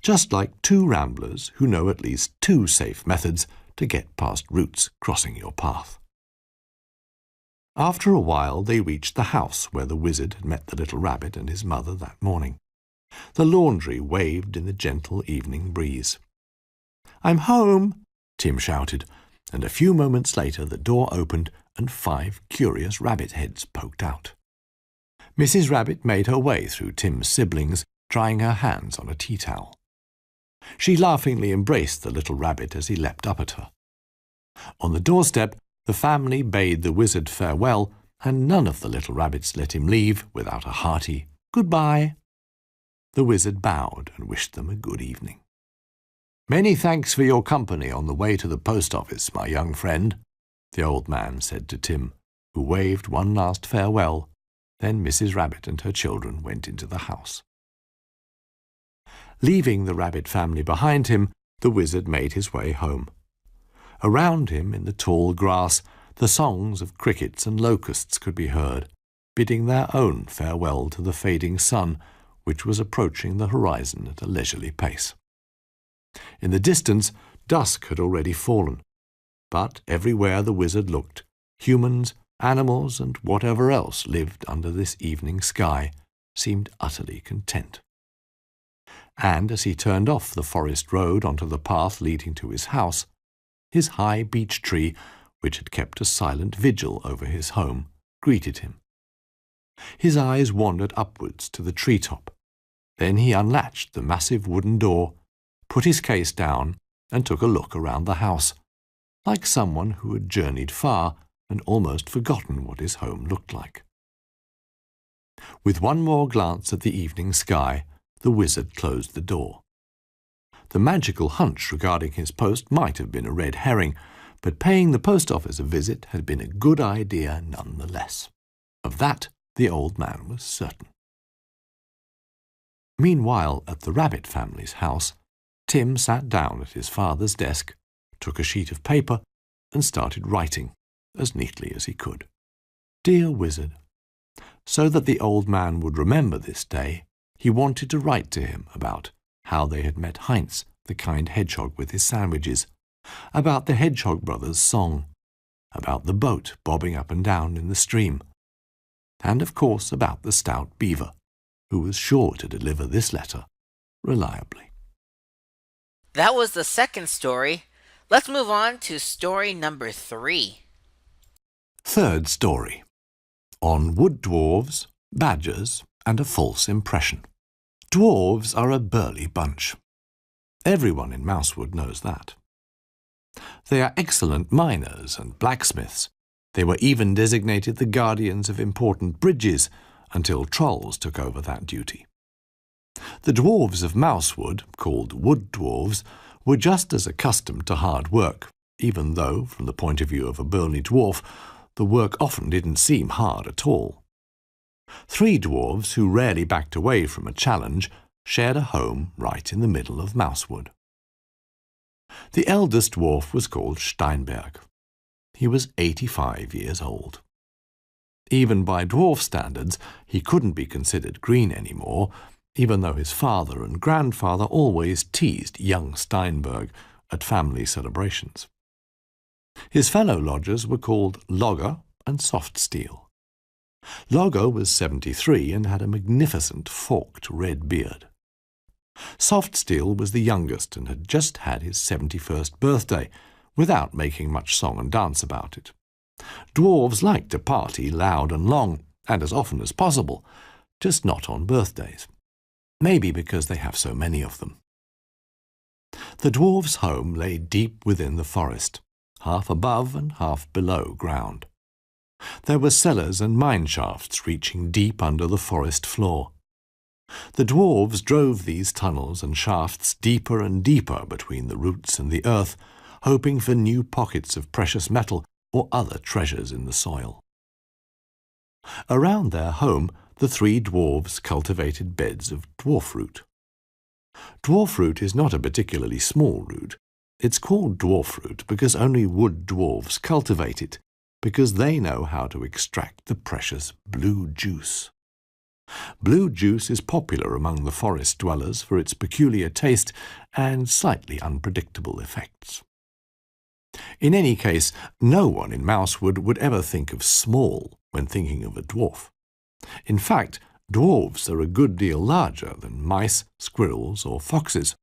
just like two ramblers who know at least two safe methods to get past roots crossing your path. After a while they reached the house where the wizard had met the little rabbit and his mother that morning. The laundry waved in the gentle evening breeze. "I'm home," Tim shouted, and a few moments later the door opened and 5 curious rabbit heads poked out. Mrs. Rabbit made her way through Tim's siblings, drying her hands on a tea towel. She laughingly embraced the little rabbit as he leapt up at her. On the doorstep, the family bade the wizard farewell, and none of the little rabbits let him leave without a hearty "Goodbye." The wizard bowed and wished them a good evening. "Many thanks for your company on the way to the post office, my young friend," the old man said to Tim, who waved one last farewell. Then Mrs. Rabbit and her children went into the house. Leaving the rabbit family behind him, the wizard made his way home. Around him, in the tall grass, the songs of crickets and locusts could be heard, bidding their own farewell to the fading sun, which was approaching the horizon at a leisurely pace. In the distance, dusk had already fallen, but everywhere the wizard looked, humans, animals, and whatever else lived under this evening sky seemed utterly content. And as he turned off the forest road onto the path leading to his house, his high beech tree, which had kept a silent vigil over his home, greeted him. His eyes wandered upwards to the treetop. Then he unlatched the massive wooden door, put his case down, and took a look around the house, like someone who had journeyed far and almost forgotten what his home looked like. With one more glance at the evening sky, the wizard closed the door. The magical hunch regarding his post might have been a red herring, but paying the post office a visit had been a good idea nonetheless. Of that the old man was certain. Meanwhile, at the rabbit family's house, Tim sat down at his father's desk, took a sheet of paper, and started writing, as neatly as he could. "Dear wizard," so that the old man would remember this day, he wanted to write to him about how they had met Heinz, the kind hedgehog with his sandwiches, about the Hedgehog brothers' song, about the boat bobbing up and down in the stream, and of course about the stout beaver, who was sure to deliver this letter reliably. That was the second story. Let's move on to story number 3. Third story. On Wood Dwarves, Badgers, and a False Impression. Dwarves are a burly bunch. Everyone in Mousewood knows that. They are excellent miners and blacksmiths. They were even designated the guardians of important bridges until trolls took over that duty. The dwarves of Mousewood, called Wood Dwarves, were just as accustomed to hard work, even though, from the point of view of a burly dwarf, the work often didn't seem hard at all. 3 dwarves who rarely backed away from a challenge shared a home right in the middle of Mousewood. The eldest dwarf was called Steinberg. He was 85 years old. Even by dwarf standards, he couldn't be considered green anymore, even though his father and grandfather always teased young Steinberg at family celebrations. His fellow lodgers were called Logger and Soft Steel. Logger was 73 and had a magnificent forked red beard. Soft Steel was the youngest and had just had his 71st birthday, without making much song and dance about it. Dwarves like to party loud and long, and as often as possible, just not on birthdays. Maybe because they have so many of them. The dwarves' home lay deep within the forest, half above and half below ground. There were cellars and mine shafts reaching deep under the forest floor. The dwarves drove these tunnels and shafts deeper and deeper between the roots and the earth, hoping for new pockets of precious metal or other treasures in the soil. Around their home, the 3 dwarves cultivated beds of dwarf root. Dwarf root is not a particularly small root. It's called dwarf root because only wood dwarves cultivate it, because they know how to extract the precious blue juice. Blue juice is popular among the forest dwellers for its peculiar taste and slightly unpredictable effects. In any case, no one in Mousewood would ever think of small when thinking of a dwarf. In fact, dwarves are a good deal larger than mice, squirrels, or foxes.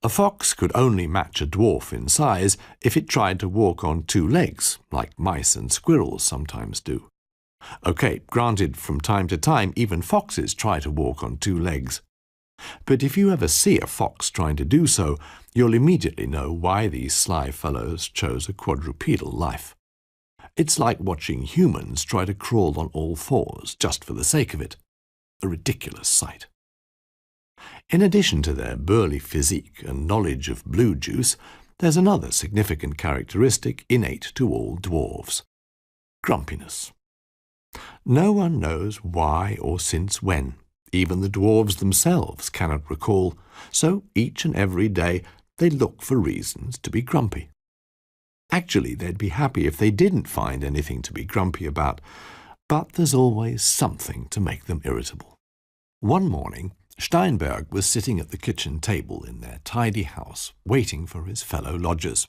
A fox could only match a dwarf in size if it tried to walk on two legs, like mice and squirrels sometimes do. OK, granted, from time to time, even foxes try to walk on two legs. But if you ever see a fox trying to do so, you'll immediately know why these sly fellows chose a quadrupedal life. It's like watching humans try to crawl on all fours just for the sake of it. A ridiculous sight. In addition to their burly physique and knowledge of blue juice, there's another significant characteristic innate to all dwarves: grumpiness. No one knows why or since when. Even the dwarves themselves cannot recall, so each and every day they look for reasons to be grumpy. Actually, they'd be happy if they didn't find anything to be grumpy about, but there's always something to make them irritable. One morning, Steinberg was sitting at the kitchen table in their tidy house, waiting for his fellow lodgers.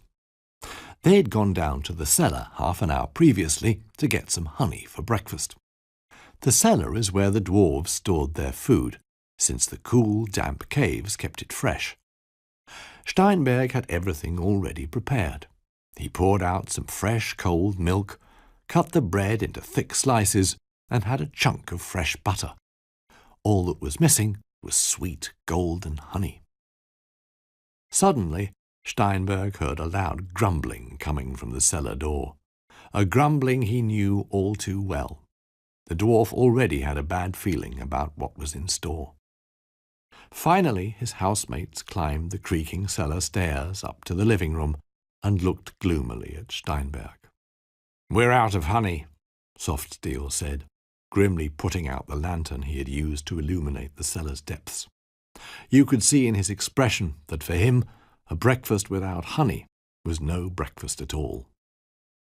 They had gone down to the cellar half an hour previously to get some honey for breakfast. The cellar is where the dwarves stored their food, since the cool, damp caves kept it fresh. Steinberg had everything already prepared. He poured out some fresh, cold milk, cut the bread into thick slices, and had a chunk of fresh butter. All that was missing was sweet, golden honey. Suddenly, Steinberg heard a loud grumbling coming from the cellar door, a grumbling he knew all too well. The dwarf already had a bad feeling about what was in store. Finally, his housemates climbed the creaking cellar stairs up to the living room and looked gloomily at Steinberg. "We're out of honey," Softsteel said, grimly putting out the lantern he had used to illuminate the cellar's depths. You could see in his expression that for him, a breakfast without honey was no breakfast at all.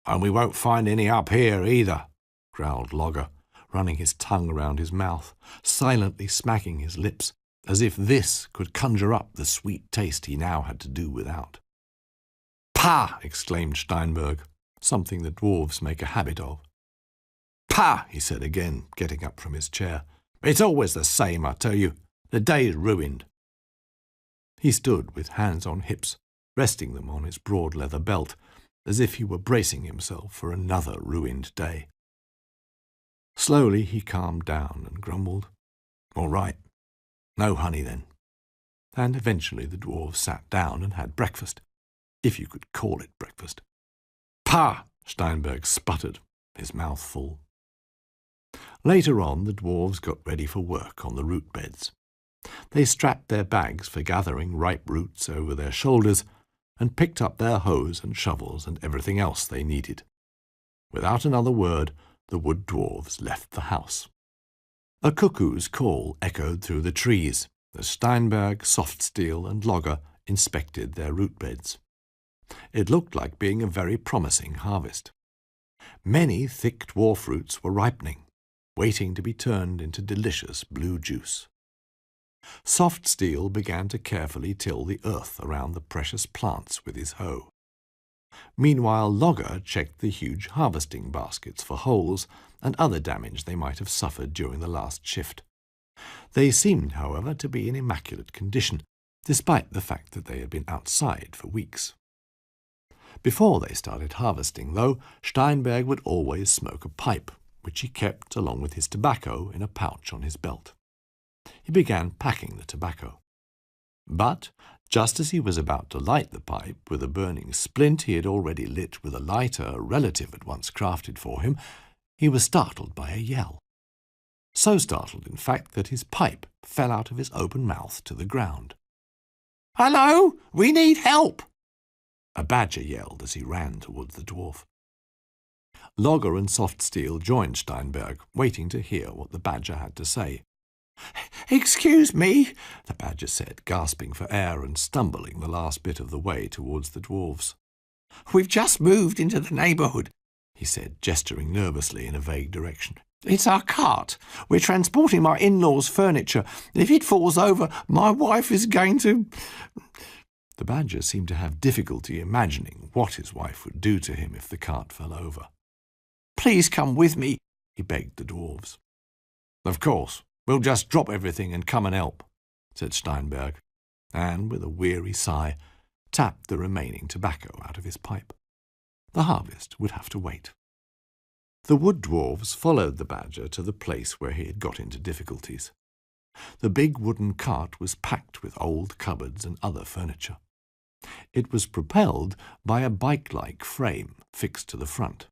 "And we won't find any up here either," growled Logger, running his tongue around his mouth, silently smacking his lips, as if this could conjure up the sweet taste he now had to do without. "Pah!" exclaimed Steinberg, something the dwarves make a habit of. "Pah!" he said again, getting up from his chair. "It's always the same, I tell you. The day's ruined." He stood with hands on hips, resting them on his broad leather belt, as if he were bracing himself for another ruined day. Slowly he calmed down and grumbled, "All right, no honey then." And eventually the dwarves sat down and had breakfast, if you could call it breakfast. "Pah!" Steinberg sputtered, his mouth full. Later on, the dwarves got ready for work on the root beds. They strapped their bags for gathering ripe roots over their shoulders and picked up their hoes and shovels and everything else they needed. Without another word, the wood dwarves left the house. A cuckoo's call echoed through the trees as Steinberg, Softsteel, and Logger inspected their root beds. It looked like being a very promising harvest. Many thick dwarf roots were ripening, waiting to be turned into delicious blue juice. Softsteel began to carefully till the earth around the precious plants with his hoe. Meanwhile, Logger checked the huge harvesting baskets for holes and other damage they might have suffered during the last shift. They seemed, however, to be in immaculate condition, despite the fact that they had been outside for weeks. Before they started harvesting, though, Steinberg would always smoke a pipe, which he kept along with his tobacco in a pouch on his belt. He began packing the tobacco. But, just as he was about to light the pipe with a burning splint he had already lit with a lighter a relative had once crafted for him, he was startled by a yell. So startled, in fact, that his pipe fell out of his open mouth to the ground. "Hello! We need help!" a badger yelled as he ran towards the dwarf. Logger and Softsteel joined Steinberg, waiting to hear what the badger had to say. "Excuse me," the badger said, gasping for air and stumbling the last bit of the way towards the dwarves. "We've just moved into the neighbourhood. he said, gesturing nervously in a vague direction. "It's our cart. We're transporting my in-laws' furniture. If it falls over, my wife is going to—" The badger seemed to have difficulty imagining what his wife would do to him if the cart fell over. "Please come with me," he begged the dwarves. "Of course. We'll just drop everything and come and help," said Steinberg, and, with a weary sigh, tapped the remaining tobacco out of his pipe. The harvest would have to wait. The Wood Dwarves followed the badger to the place where he had got into difficulties. The big wooden cart was packed with old cupboards and other furniture. It was propelled by a bike-like frame fixed to the front.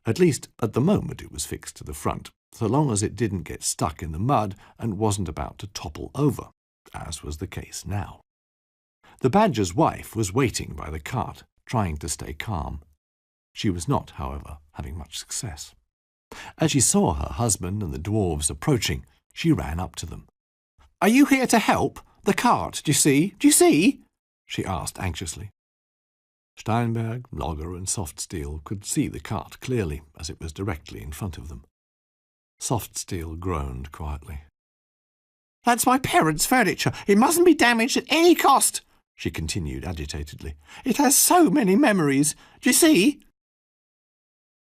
At least, at the moment it was fixed to the front, so long as it didn't get stuck in the mud and wasn't about to topple over, as was the case now. The badger's wife was waiting by the cart, trying to stay calm. She was not, however, having much success. As she saw her husband and the dwarves approaching, she ran up to them. "Are you here to help? The cart, do you see? Do you see?" she asked anxiously. Steinberg, Logger and Softsteel could see the cart clearly, as it was directly in front of them. Softsteel groaned quietly. "That's my parents' furniture. It mustn't be damaged at any cost," she continued agitatedly. "It has so many memories. Do you see?"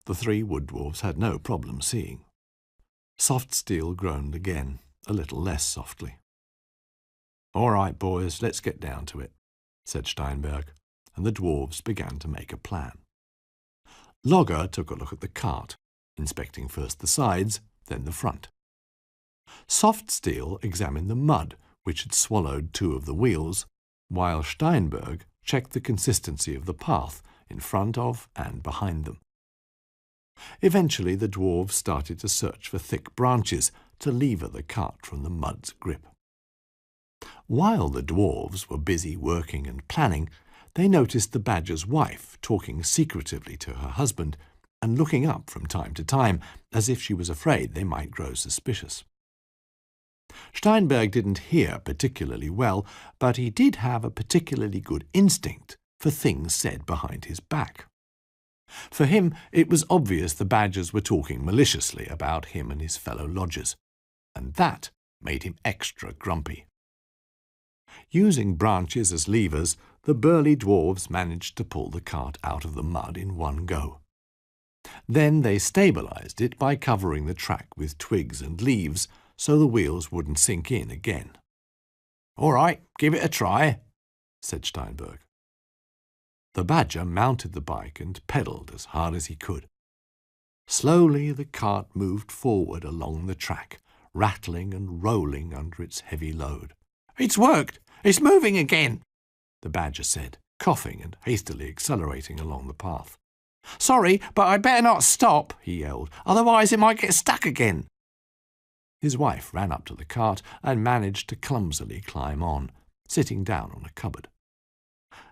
The three Wood Dwarves had no problem seeing. Softsteel groaned again, a little less softly. "All right, boys, let's get down to it," said Steinberg, and the dwarves began to make a plan. Logger took a look at the cart, inspecting first the sides, then the front. Softsteel examined the mud, which had swallowed two of the wheels, while Steinberg checked the consistency of the path in front of and behind them. Eventually the dwarves started to search for thick branches to lever the cart from the mud's grip. While the dwarves were busy working and planning, they noticed the badger's wife talking secretively to her husband and looking up from time to time, as if she was afraid they might grow suspicious. Steinberg didn't hear particularly well, but he did have a particularly good instinct for things said behind his back. For him, it was obvious the badgers were talking maliciously about him and his fellow lodgers, and that made him extra grumpy. Using branches as levers, the burly dwarves managed to pull the cart out of the mud in one go. Then they stabilized it by covering the track with twigs and leaves so the wheels wouldn't sink in again. "All right, give it a try," said Steinberg. The badger mounted the bike and pedalled as hard as he could. Slowly the cart moved forward along the track, rattling and rolling under its heavy load. "It's worked! It's moving again!" the badger said, coughing and hastily accelerating along the path. "Sorry, but I'd better not stop," he yelled, "otherwise it might get stuck again." His wife ran up to the cart and managed to clumsily climb on, sitting down on a cupboard.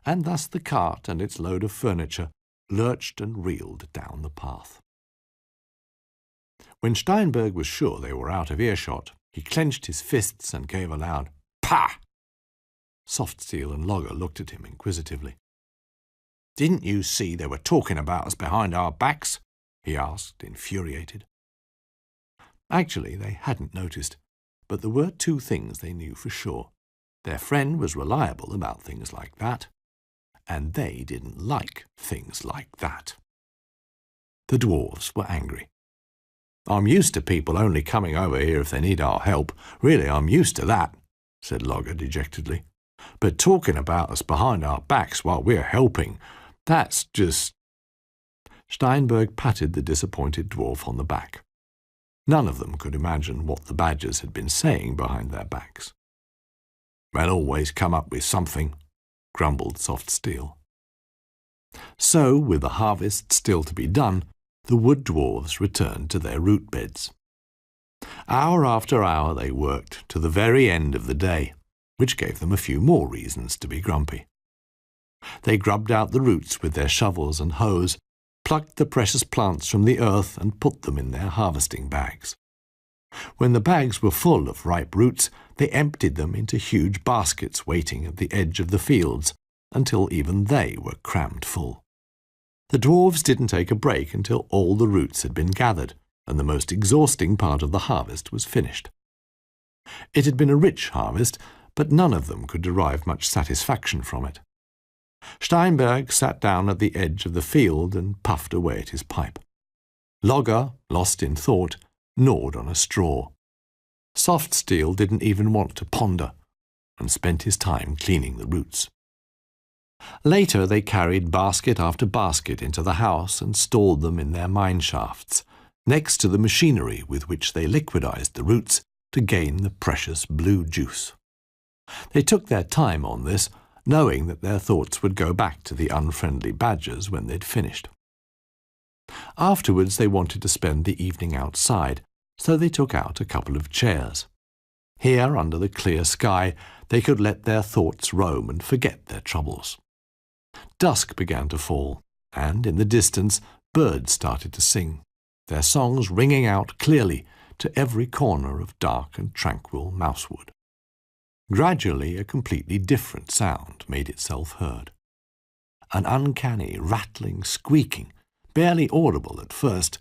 And thus the cart and its load of furniture lurched and reeled down the path. When Steinberg was sure they were out of earshot, he clenched his fists and gave a loud "Pah!" Softsteel and Logger looked at him inquisitively. "Didn't you see they were talking about us behind our backs?" he asked, infuriated. Actually, they hadn't noticed, but there were two things they knew for sure. Their friend was reliable about things like that, and they didn't like things like that. The dwarves were angry. "I'm used to people only coming over here if they need our help. Really, I'm used to that," said Logger dejectedly. "But talking about us behind our backs while we're helping, that's just—" Steinberg patted the disappointed dwarf on the back. None of them could imagine what the badgers had been saying behind their backs. "They'll always come up with something," grumbled Softsteel. So, with the harvest still to be done, the Wood Dwarves returned to their root beds. Hour after hour they worked to the very end of the day, which gave them a few more reasons to be grumpy. They grubbed out the roots with their shovels and hoes, plucked the precious plants from the earth and put them in their harvesting bags. When the bags were full of ripe roots, they emptied them into huge baskets waiting at the edge of the fields until even they were crammed full. The dwarves didn't take a break until all the roots had been gathered, and the most exhausting part of the harvest was finished. It had been a rich harvest, but none of them could derive much satisfaction from it. Steinberg sat down at the edge of the field and puffed away at his pipe. Logger, lost in thought, gnawed on a straw. Soft Steel didn't even want to ponder, and spent his time cleaning the roots. Later they carried basket after basket into the house and stored them in their mine shafts, next to the machinery with which they liquidized the roots to gain the precious blue juice. They took their time on this, knowing that their thoughts would go back to the unfriendly badgers when they'd finished. Afterwards they wanted to spend the evening outside, so they took out a couple of chairs. Here, under the clear sky, they could let their thoughts roam and forget their troubles. Dusk began to fall, and in the distance birds started to sing, their songs ringing out clearly to every corner of dark and tranquil Mousewood. Gradually a completely different sound made itself heard. An uncanny, rattling, squeaking, barely audible at first,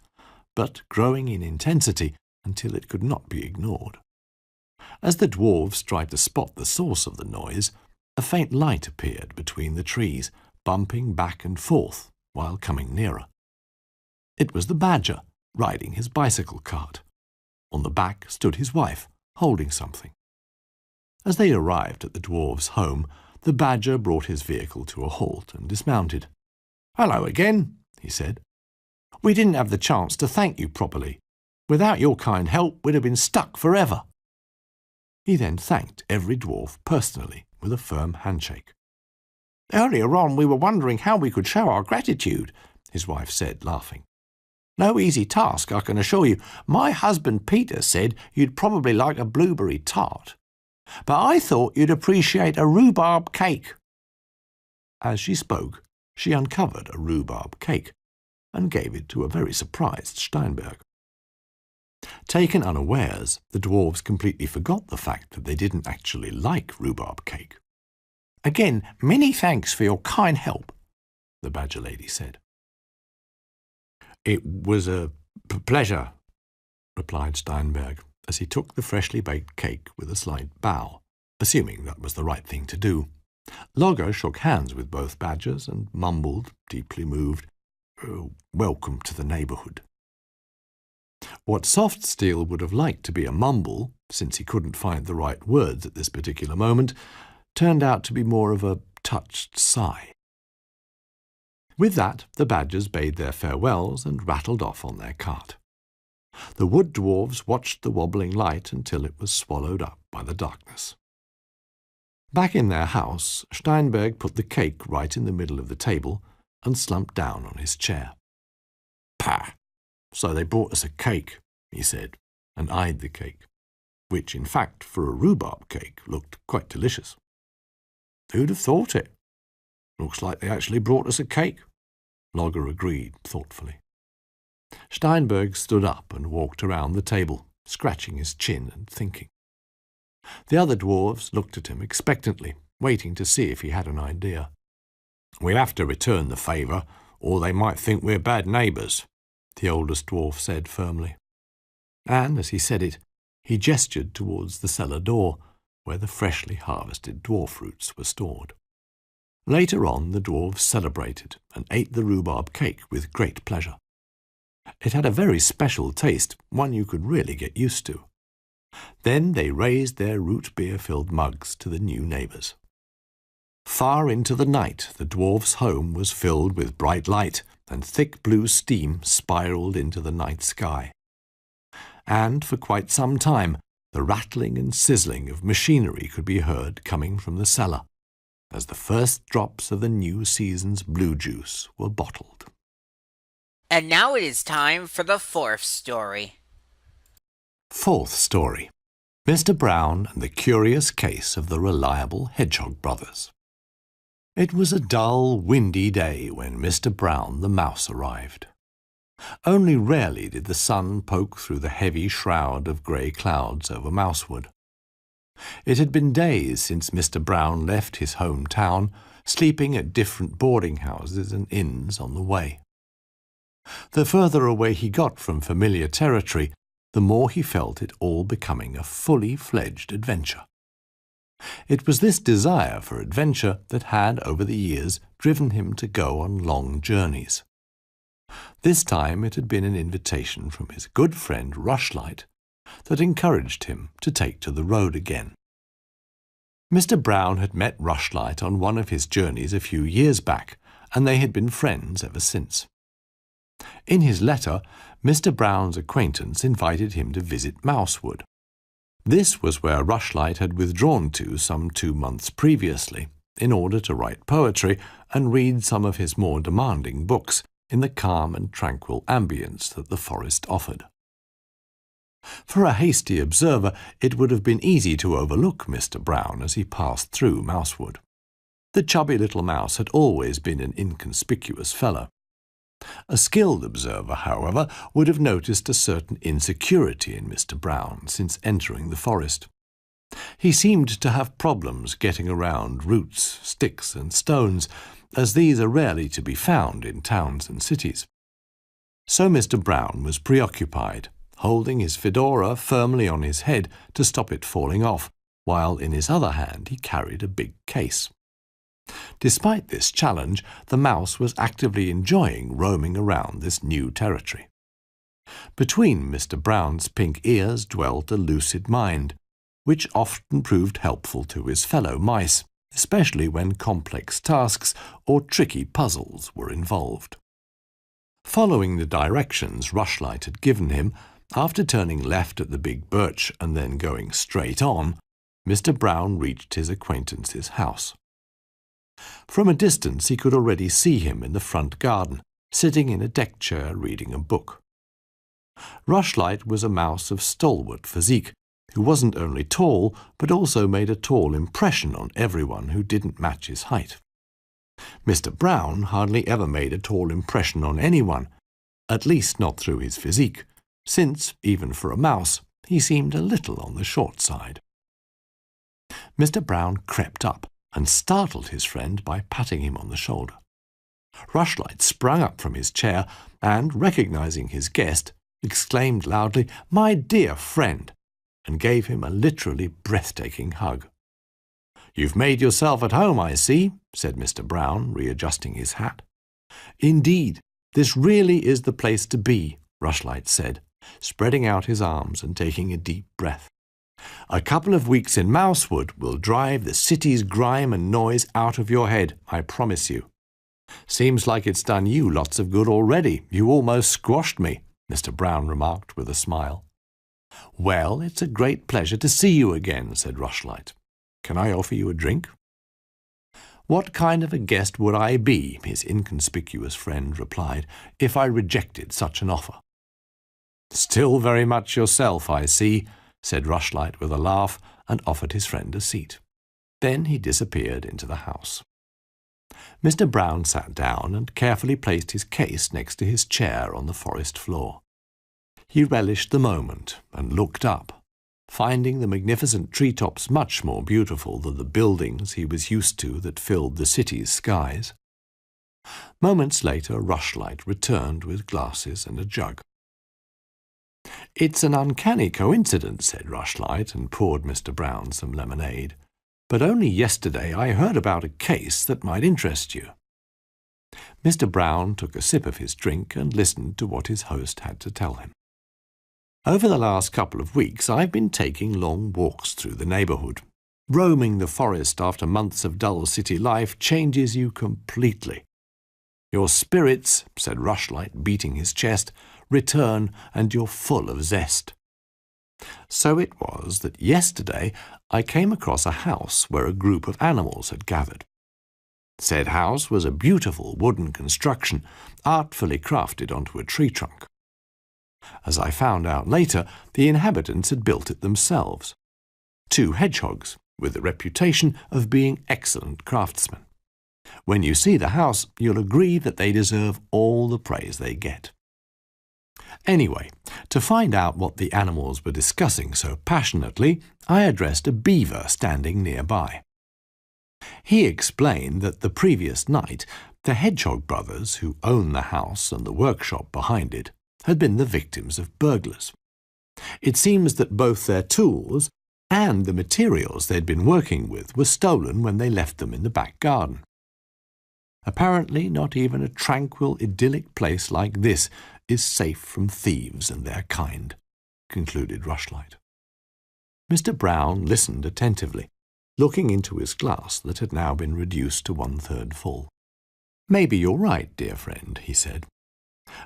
but growing in intensity until it could not be ignored. As the dwarves tried to spot the source of the noise, a faint light appeared between the trees, bumping back and forth while coming nearer. It was the badger, riding his bicycle cart. On the back stood his wife, holding something. As they arrived at the dwarves' home, the badger brought his vehicle to a halt and dismounted. "Hello again," he said. "We didn't have the chance to thank you properly. Without your kind help, we'd have been stuck forever." He then thanked every dwarf personally with a firm handshake. "Earlier on we were wondering how we could show our gratitude," his wife said, laughing. "No easy task, I can assure you. My husband Peter said you'd probably like a blueberry tart. But I thought you'd appreciate a rhubarb cake." As she spoke, she uncovered a rhubarb cake and gave it to a very surprised Steinberg. Taken unawares, the dwarves completely forgot the fact that they didn't actually like rhubarb cake. "Again, many thanks for your kind help," the badger lady said. "It was a pleasure," replied Steinberg, as he took the freshly baked cake with a slight bow, assuming that was the right thing to do. Logger shook hands with both badgers and mumbled, deeply moved, "Welcome to the neighbourhood." What Soft Steel would have liked to be a mumble, since he couldn't find the right words at this particular moment, turned out to be more of a touched sigh. With that, the badgers bade their farewells and rattled off on their cart. The Wood Dwarves watched the wobbling light until it was swallowed up by the darkness. Back in their house, Steinberg put the cake right in the middle of the table and slumped down on his chair. "Pah! So they brought us a cake," he said, and eyed the cake, which, in fact, for a rhubarb cake, looked quite delicious. "Who'd have thought it? Looks like they actually brought us a cake," Logger agreed thoughtfully. Steinberg stood up and walked around the table, scratching his chin and thinking. The other dwarves looked at him expectantly, waiting to see if he had an idea. "We'll have to return the favour, or they might think we're bad neighbours," the oldest dwarf said firmly. And as he said it, he gestured towards the cellar door, where the freshly harvested dwarf roots were stored. Later on, the dwarves celebrated and ate the rhubarb cake with great pleasure. It had a very special taste, one you could really get used to. Then they raised their root beer-filled mugs to the new neighbours. Far into the night, the dwarfs' home was filled with bright light, and thick blue steam spiralled into the night sky. And for quite some time, the rattling and sizzling of machinery could be heard coming from the cellar, as the first drops of the new season's blue juice were bottled. And now it is time for the fourth story. Fourth story: Mr. Brown and the Curious Case of the Reliable Hedgehog Brothers. It was a dull, windy day when Mr. Brown the mouse arrived. Only rarely did the sun poke through the heavy shroud of grey clouds over Mousewood. It had been days since Mr. Brown left his home town, sleeping at different boarding houses and inns on the way. The further away he got from familiar territory, the more he felt it all becoming a fully fledged adventure. It was this desire for adventure that had, over the years, driven him to go on long journeys. This time it had been an invitation from his good friend Rushlight that encouraged him to take to the road again. Mr. Brown had met Rushlight on one of his journeys a few years back, and they had been friends ever since. In his letter, Mr. Brown's acquaintance invited him to visit Mousewood. This was where Rushlight had withdrawn to some 2 months previously, in order to write poetry and read some of his more demanding books in the calm and tranquil ambience that the forest offered. For a hasty observer, it would have been easy to overlook Mr. Brown as he passed through Mousewood. The chubby little mouse had always been an inconspicuous fellow. A skilled observer, however, would have noticed a certain insecurity in Mr. Brown since entering the forest. He seemed to have problems getting around roots, sticks, and stones, as these are rarely to be found in towns and cities. So Mr. Brown was preoccupied, holding his fedora firmly on his head to stop it falling off, while in his other hand he carried a big case. Despite this challenge, the mouse was actively enjoying roaming around this new territory. Between Mr. Brown's pink ears dwelt a lucid mind, which often proved helpful to his fellow mice, especially when complex tasks or tricky puzzles were involved. Following the directions Rushlight had given him, after turning left at the big birch and then going straight on, Mr. Brown reached his acquaintance's house. From a distance he could already see him in the front garden, sitting in a deck chair reading a book. Rushlight was a mouse of stalwart physique, who wasn't only tall, but also made a tall impression on everyone who didn't match his height. Mr. Brown hardly ever made a tall impression on anyone, at least not through his physique, since, even for a mouse, he seemed a little on the short side. Mr. Brown crept up and startled his friend by patting him on the shoulder. Rushlight sprang up from his chair and, recognizing his guest, exclaimed loudly, "My dear friend," and gave him a literally breathtaking hug. "You've made yourself at home, I see," said Mr. Brown, readjusting his hat. "Indeed, this really is the place to be," Rushlight said, spreading out his arms and taking a deep breath. "A couple of weeks in Mousewood will drive the city's grime and noise out of your head, I promise you. Seems like it's done you lots of good already. You almost squashed me," Mr. Brown remarked with a smile. "Well, it's a great pleasure to see you again," said Rushlight. "Can I offer you a drink?" "What kind of a guest would I be," his inconspicuous friend replied, "if I rejected such an offer?" "Still very much yourself, I see," said Rushlight with a laugh, and offered his friend a seat. Then he disappeared into the house. Mr. Brown sat down and carefully placed his case next to his chair on the forest floor. He relished the moment and looked up, finding the magnificent treetops much more beautiful than the buildings he was used to that filled the city's skies. Moments later, Rushlight returned with glasses and a jug. "It's an uncanny coincidence," said Rushlight, and poured Mr. Brown some lemonade. "But only yesterday I heard about a case that might interest you." Mr. Brown took a sip of his drink and listened to what his host had to tell him. "Over the last couple of weeks I've been taking long walks through the neighborhood. Roaming the forest after months of dull city life changes you completely. Your spirits," said Rushlight, beating his chest, "return, and you're full of zest. So it was that yesterday I came across a house where a group of animals had gathered. Said house was a beautiful wooden construction, artfully crafted onto a tree trunk. As I found out later, the inhabitants had built it themselves. 2 hedgehogs, with the reputation of being excellent craftsmen. When you see the house, you'll agree that they deserve all the praise they get. Anyway, to find out what the animals were discussing so passionately, I addressed a beaver standing nearby. He explained that the previous night the Hedgehog brothers, who owned the house and the workshop behind it, had been the victims of burglars. It seems that both their tools and the materials they'd been working with were stolen when they left them in the back garden. Apparently not even a tranquil, idyllic place like this is safe from thieves and their kind, concluded Rushlight. Mr. Brown listened attentively, looking into his glass that had now been reduced to 1/3 full. "Maybe you're right, dear friend," he said,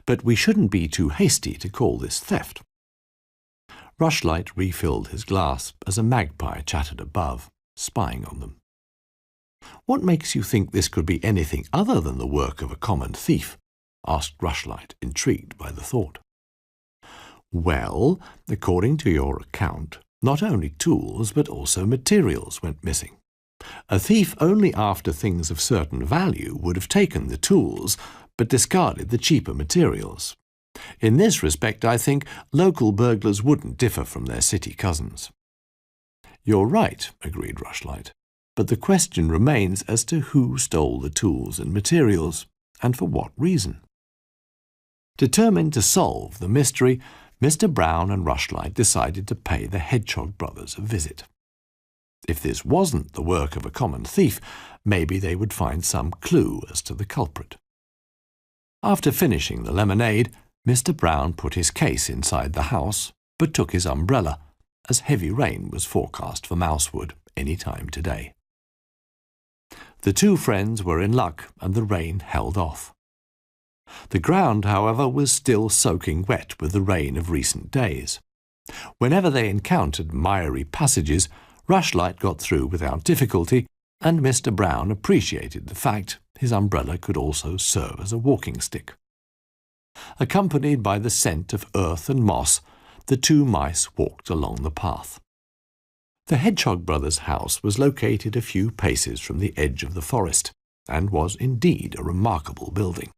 "but we shouldn't be too hasty to call this theft." Rushlight refilled his glass as a magpie chattered above, spying on them. "What makes you think this could be anything other than the work of a common thief?" asked Rushlight, intrigued by the thought. "Well, according to your account, not only tools but also materials went missing. A thief only after things of certain value would have taken the tools but discarded the cheaper materials. In this respect, I think local burglars wouldn't differ from their city cousins." "You're right," agreed Rushlight, "but the question remains as to who stole the tools and materials, and for what reason." Determined to solve the mystery, Mr. Brown and Rushlight decided to pay the Hedgehog brothers a visit. If this wasn't the work of a common thief, maybe they would find some clue as to the culprit. After finishing the lemonade, Mr. Brown put his case inside the house, but took his umbrella, as heavy rain was forecast for Mousewood any time today. The two friends were in luck, and the rain held off. The ground, however, was still soaking wet with the rain of recent days. Whenever they encountered miry passages, Rushlight got through without difficulty, and Mr. Brown appreciated the fact his umbrella could also serve as a walking stick. Accompanied by the scent of earth and moss, the two mice walked along the path. The Hedgehog brothers' house was located a few paces from the edge of the forest, and was indeed a remarkable building.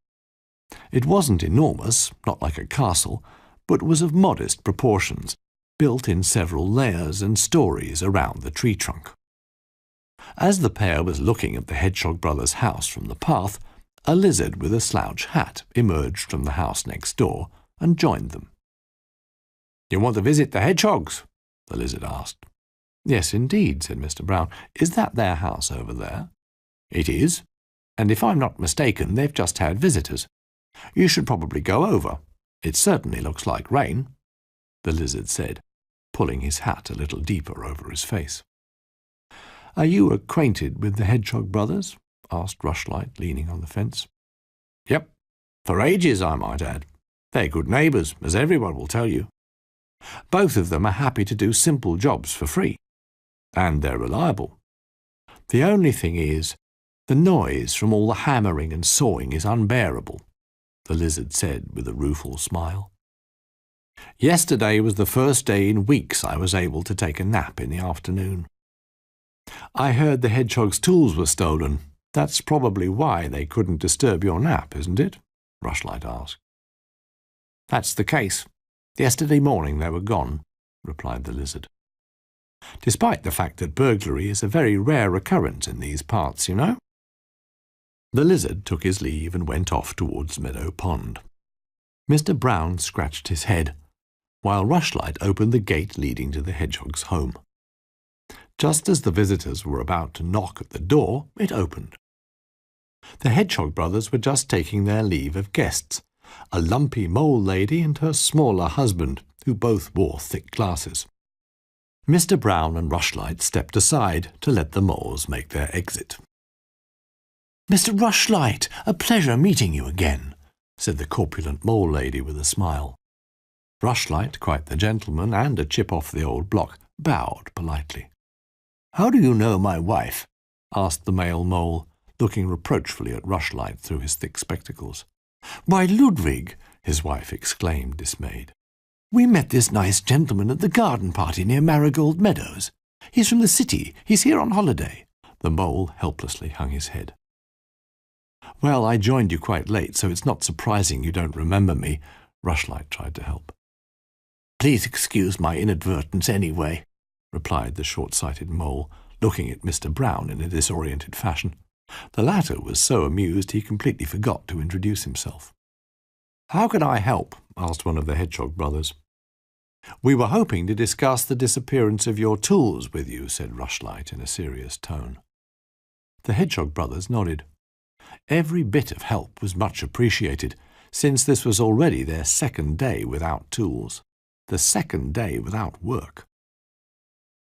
It wasn't enormous, not like a castle, but was of modest proportions, built in several layers and stories around the tree trunk. As the pair was looking at the Hedgehog brothers' house from the path, a lizard with a slouch hat emerged from the house next door and joined them. "You want to visit the Hedgehogs?" the lizard asked. "Yes, indeed," said Mr. Brown. "Is that their house over there?" "It is, and if I'm not mistaken, they've just had visitors. You should probably go over. It certainly looks like rain," the lizard said, pulling his hat a little deeper over his face. "Are you acquainted with the Hedgehog brothers?" asked Rushlight, leaning on the fence. "Yep, for ages, I might add. They're good neighbours, as everyone will tell you. Both of them are happy to do simple jobs for free, and they're reliable. The only thing is, the noise from all the hammering and sawing is unbearable," the lizard said with a rueful smile. "Yesterday was the first day in weeks I was able to take a nap in the afternoon." "I heard the Hedgehog's tools were stolen. That's probably why they couldn't disturb your nap, isn't it?" Rushlight asked. "That's the case. Yesterday morning they were gone," replied the lizard. "Despite the fact that burglary is a very rare occurrence in these parts, you know." The lizard took his leave and went off towards Meadow Pond. Mr. Brown scratched his head, while Rushlight opened the gate leading to the Hedgehog's home. Just as the visitors were about to knock at the door, it opened. The Hedgehog brothers were just taking their leave of guests, a lumpy mole lady and her smaller husband, who both wore thick glasses. Mr. Brown and Rushlight stepped aside to let the moles make their exit. "Mr. Rushlight, a pleasure meeting you again," said the corpulent mole lady with a smile. Rushlight, quite the gentleman and a chip off the old block, bowed politely. "How do you know my wife?" asked the male mole, looking reproachfully at Rushlight through his thick spectacles. "Why, Ludwig," his wife exclaimed, dismayed. "We met this nice gentleman at the garden party near Marigold Meadows. He's from the city. He's here on holiday." The mole helplessly hung his head. "Well, I joined you quite late, so it's not surprising you don't remember me," Rushlight tried to help. "Please excuse my inadvertence anyway," replied the short-sighted mole, looking at Mr. Brown in a disoriented fashion. The latter was so amused he completely forgot to introduce himself. "How can I help?" asked one of the Hedgehog brothers. "We were hoping to discuss the disappearance of your tools with you," said Rushlight in a serious tone. The Hedgehog brothers nodded. Every bit of help was much appreciated, since this was already their second day without tools, the second day without work.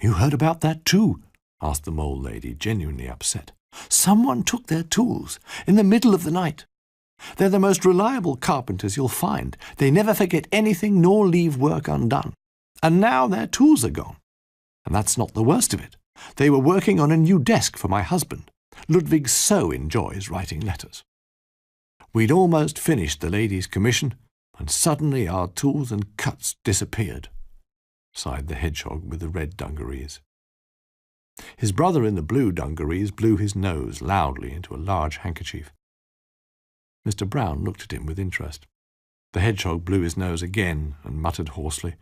"You heard about that too?" asked the Mole Lady, genuinely upset. "Someone took their tools in the middle of the night. They're the most reliable carpenters you'll find. They never forget anything nor leave work undone. And now their tools are gone. And that's not the worst of it. They were working on a new desk for my husband. Ludwig so enjoys writing letters. We'd almost finished the lady's commission, and suddenly our tools and cuts disappeared," sighed the Hedgehog with the red dungarees. His brother in the blue dungarees blew his nose loudly into a large handkerchief. Mr. Brown looked at him with interest. The Hedgehog blew his nose again and muttered hoarsely,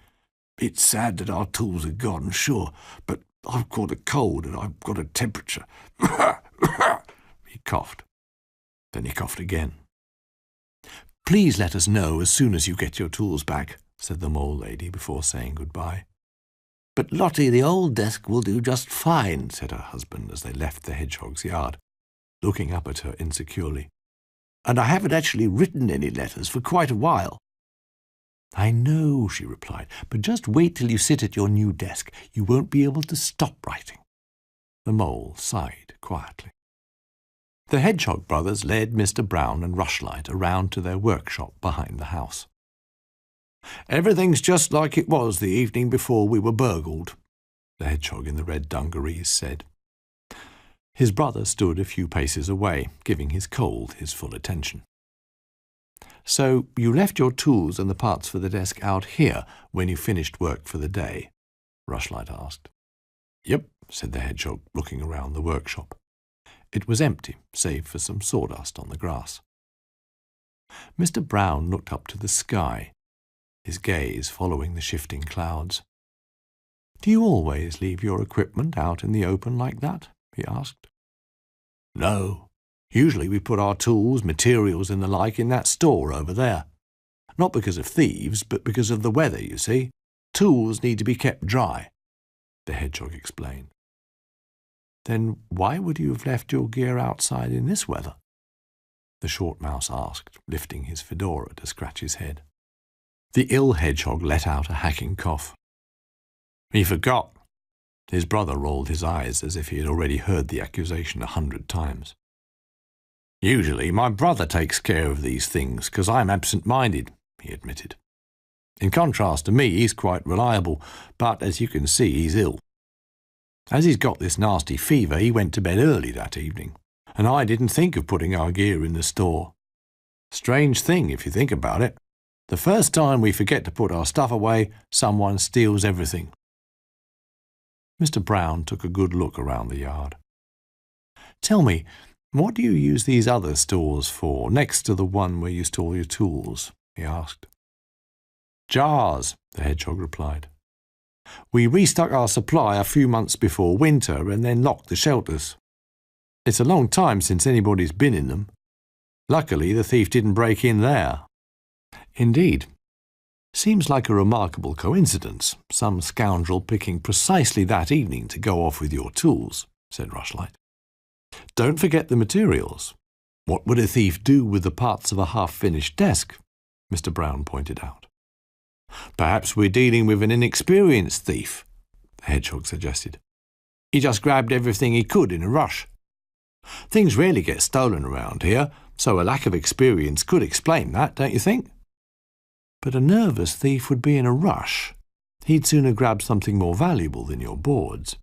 "It's sad that our tools are gone, sure, but I've caught a cold and I've got a temperature." He coughed. Then he coughed again. "Please let us know as soon as you get your tools back," said the Mole Lady before saying goodbye. "But Lottie, the old desk will do just fine," said her husband as they left the Hedgehog's yard, looking up at her insecurely. "And I haven't actually written any letters for quite a while." "I know," she replied, "but just wait till you sit at your new desk. You won't be able to stop writing." The Mole sighed quietly. The Hedgehog brothers led Mr. Brown and Rushlight around to their workshop behind the house. "Everything's just like it was the evening before we were burgled," the Hedgehog in the red dungarees said. His brother stood a few paces away, giving his cold his full attention. "So you left your tools and the parts for the desk out here when you finished work for the day?" Rushlight asked. "Yep," said the Hedgehog, looking around the workshop. It was empty, save for some sawdust on the grass. Mr. Brown looked up to the sky, his gaze following the shifting clouds. "Do you always leave your equipment out in the open like that?" he asked. "No. Usually we put our tools, materials and the like in that store over there. Not because of thieves, but because of the weather, you see. Tools need to be kept dry," the Hedgehog explained. "Then why would you have left your gear outside in this weather?" the short mouse asked, lifting his fedora to scratch his head. The ill Hedgehog let out a hacking cough. "He forgot." His brother rolled his eyes as if he had already heard the accusation 100 times. "Usually my brother takes care of these things because I'm absent-minded," he admitted. "In contrast to me, he's quite reliable, but as you can see, he's ill. As he's got this nasty fever, he went to bed early that evening, and I didn't think of putting our gear in the store. Strange thing if you think about it. The first time we forget to put our stuff away, someone steals everything." Mr. Brown took a good look around the yard. "Tell me, what do you use these other stores for, next to the one where you store your tools?" he asked. "Jars," the Hedgehog replied. "We restock our supply a few months before winter and then lock the shelters. It's a long time since anybody's been in them. Luckily, the thief didn't break in there." "Indeed. Seems like a remarkable coincidence, some scoundrel picking precisely that evening to go off with your tools," said Rushlight. "Don't forget the materials. What would a thief do with the parts of a half-finished desk?" Mr. Brown pointed out. "Perhaps we're dealing with an inexperienced thief," the Hedgehog suggested. "He just grabbed everything he could in a rush. Things rarely get stolen around here, so a lack of experience could explain that, don't you think?" "But a nervous thief would be in a rush. He'd sooner grab something more valuable than your boards.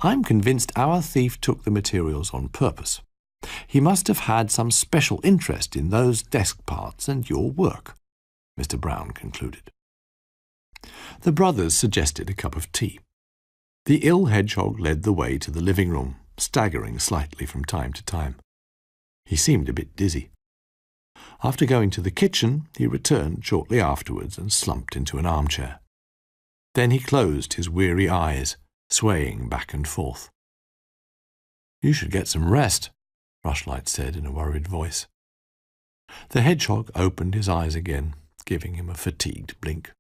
I'm convinced our thief took the materials on purpose. He must have had some special interest in those desk parts and your work," Mr. Brown concluded. The brothers suggested a cup of tea. The ill Hedgehog led the way to the living room, staggering slightly from time to time. He seemed a bit dizzy. After going to the kitchen, he returned shortly afterwards and slumped into an armchair. Then he closed his weary eyes, swaying back and forth. "You should get some rest," Rushlight said in a worried voice. The hedgehog opened his eyes again, giving him a fatigued blink.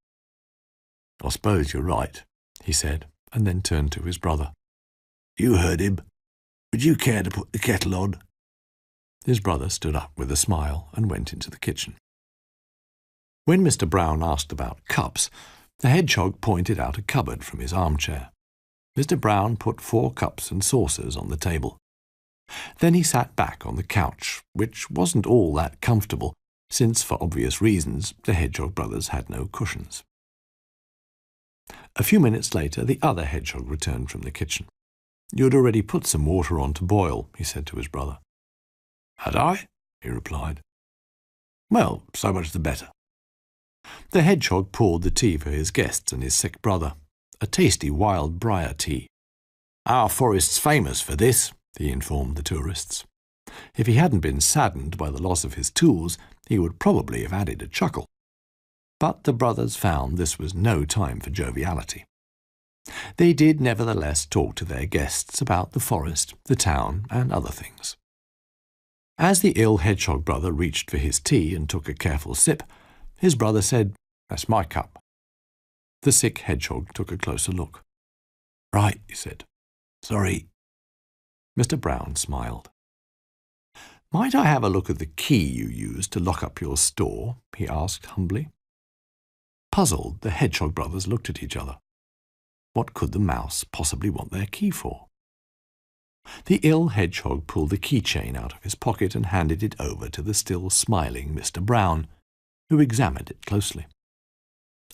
"I suppose you're right," he said, and then turned to his brother. "You heard him. Would you care to put the kettle on?" His brother stood up with a smile and went into the kitchen. When Mr. Brown asked about cups, the hedgehog pointed out a cupboard from his armchair. Mr. Brown put 4 cups and saucers on the table. Then he sat back on the couch, which wasn't all that comfortable, since, for obvious reasons, the Hedgehog brothers had no cushions. A few minutes later, the other hedgehog returned from the kitchen. "You'd already put some water on to boil," he said to his brother. "Had I?" he replied. "Well, so much the better." The hedgehog poured the tea for his guests and his sick brother, a tasty wild briar tea. "Our forest's famous for this," he informed the tourists. If he hadn't been saddened by the loss of his tools, he would probably have added a chuckle. But the brothers found this was no time for joviality. They did nevertheless talk to their guests about the forest, the town, and other things. As the ill hedgehog brother reached for his tea and took a careful sip, his brother said, "That's my cup." The sick hedgehog took a closer look. "Right," he said. "Sorry." Mr. Brown smiled. "Might I have a look at the key you used to lock up your store?" he asked humbly. Puzzled, the hedgehog brothers looked at each other. What could the mouse possibly want their key for? The ill hedgehog pulled the keychain out of his pocket and handed it over to the still smiling Mr. Brown, who examined it closely.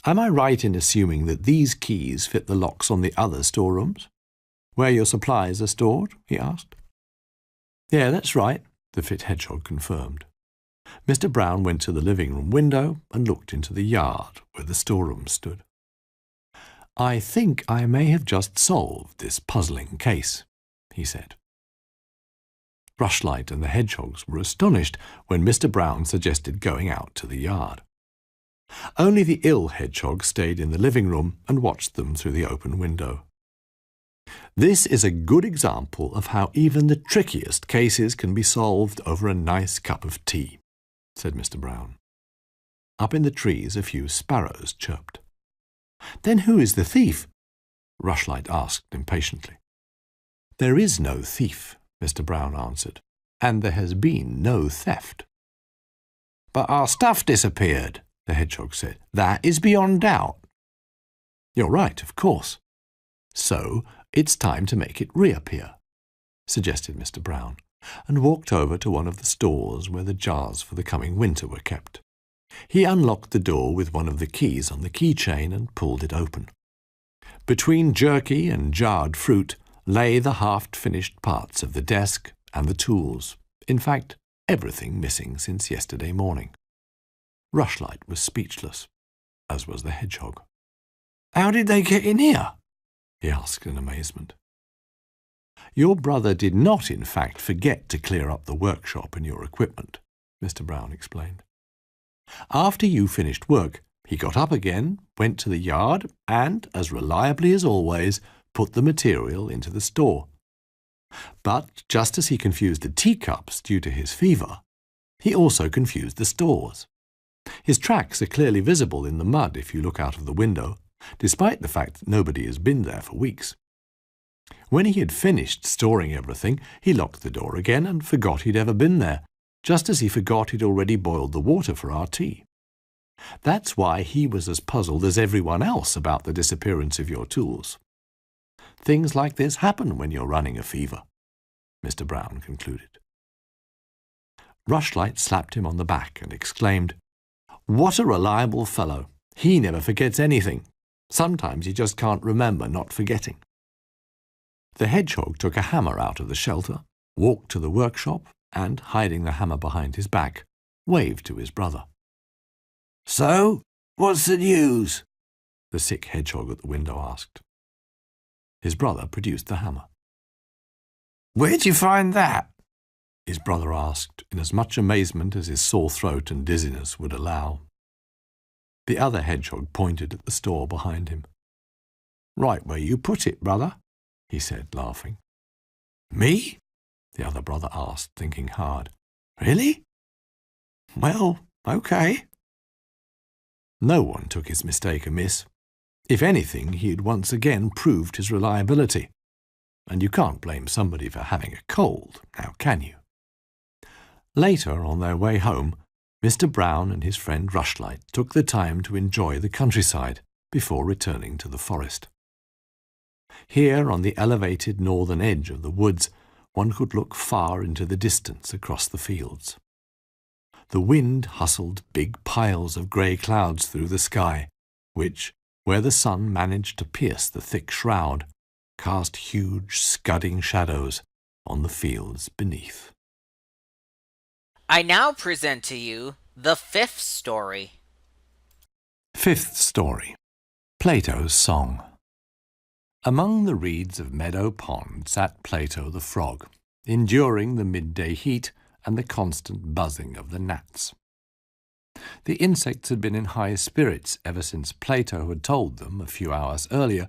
"Am I right in assuming that these keys fit the locks on the other storerooms, where your supplies are stored?" he asked. "Yeah, that's right," the fit hedgehog confirmed. Mr. Brown went to the living room window and looked into the yard where the storerooms stood. "I think I may have just solved this puzzling case," he said. Rushlight and the hedgehogs were astonished when Mr. Brown suggested going out to the yard. Only the ill hedgehog stayed in the living room and watched them through the open window. "This is a good example of how even the trickiest cases can be solved over a nice cup of tea," said Mr. Brown. Up in the trees a few sparrows chirped. "Then who is the thief?" Rushlight asked impatiently. "There is no thief," Mr. Brown answered, "and there has been no theft." "But our stuff disappeared," the hedgehog said. "That is beyond doubt." "You're right, of course. So it's time to make it reappear," suggested Mr. Brown, and walked over to one of the stores where the jars for the coming winter were kept. He unlocked the door with one of the keys on the keychain and pulled it open. Between jerky and jarred fruit lay the half-finished parts of the desk and the tools, in fact, everything missing since yesterday morning. Rushlight was speechless, as was the hedgehog. "How did they get in here?" he asked in amazement. "Your brother did not, in fact, forget to clear up the workshop and your equipment," Mr. Brown explained. "After you finished work, he got up again, went to the yard, and, as reliably as always, put the material into the store. But just as he confused the teacups due to his fever, he also confused the stores. His tracks are clearly visible in the mud if you look out of the window, despite the fact that nobody has been there for weeks. When he had finished storing everything, he locked the door again and forgot he'd ever been there, just as he forgot he'd already boiled the water for our tea. That's why he was as puzzled as everyone else about the disappearance of your tools. Things like this happen when you're running a fever," Mr. Brown concluded. Rushlight slapped him on the back and exclaimed, "What a reliable fellow! He never forgets anything. Sometimes he just can't remember not forgetting." The hedgehog took a hammer out of the shelter, walked to the workshop, and, hiding the hammer behind his back, waved to his brother. "So, what's the news?" the sick hedgehog at the window asked. His brother produced the hammer. "Where'd you find that?" his brother asked, in as much amazement as his sore throat and dizziness would allow. The other hedgehog pointed at the store behind him. "Right where you put it, brother," he said, laughing. "Me? the other brother asked, thinking hard. Really? Well, okay. No one took his mistake amiss. If anything, he had once again proved his reliability. And you can't blame somebody for having a cold, now can you? Later, on their way home, Mr. Brown and his friend Rushlight took the time to enjoy the countryside before returning to the forest. Here, on the elevated northern edge of the woods, one could look far into the distance across the fields. The wind hustled big piles of grey clouds through the sky, which, where the sun managed to pierce the thick shroud, cast huge scudding shadows on the fields beneath. I now present to you the fifth story. Fifth story, Plato's Song. Among the reeds of Meadow Pond sat Plato the frog, enduring the midday heat and the constant buzzing of the gnats. The insects had been in high spirits ever since Plato had told them a few hours earlier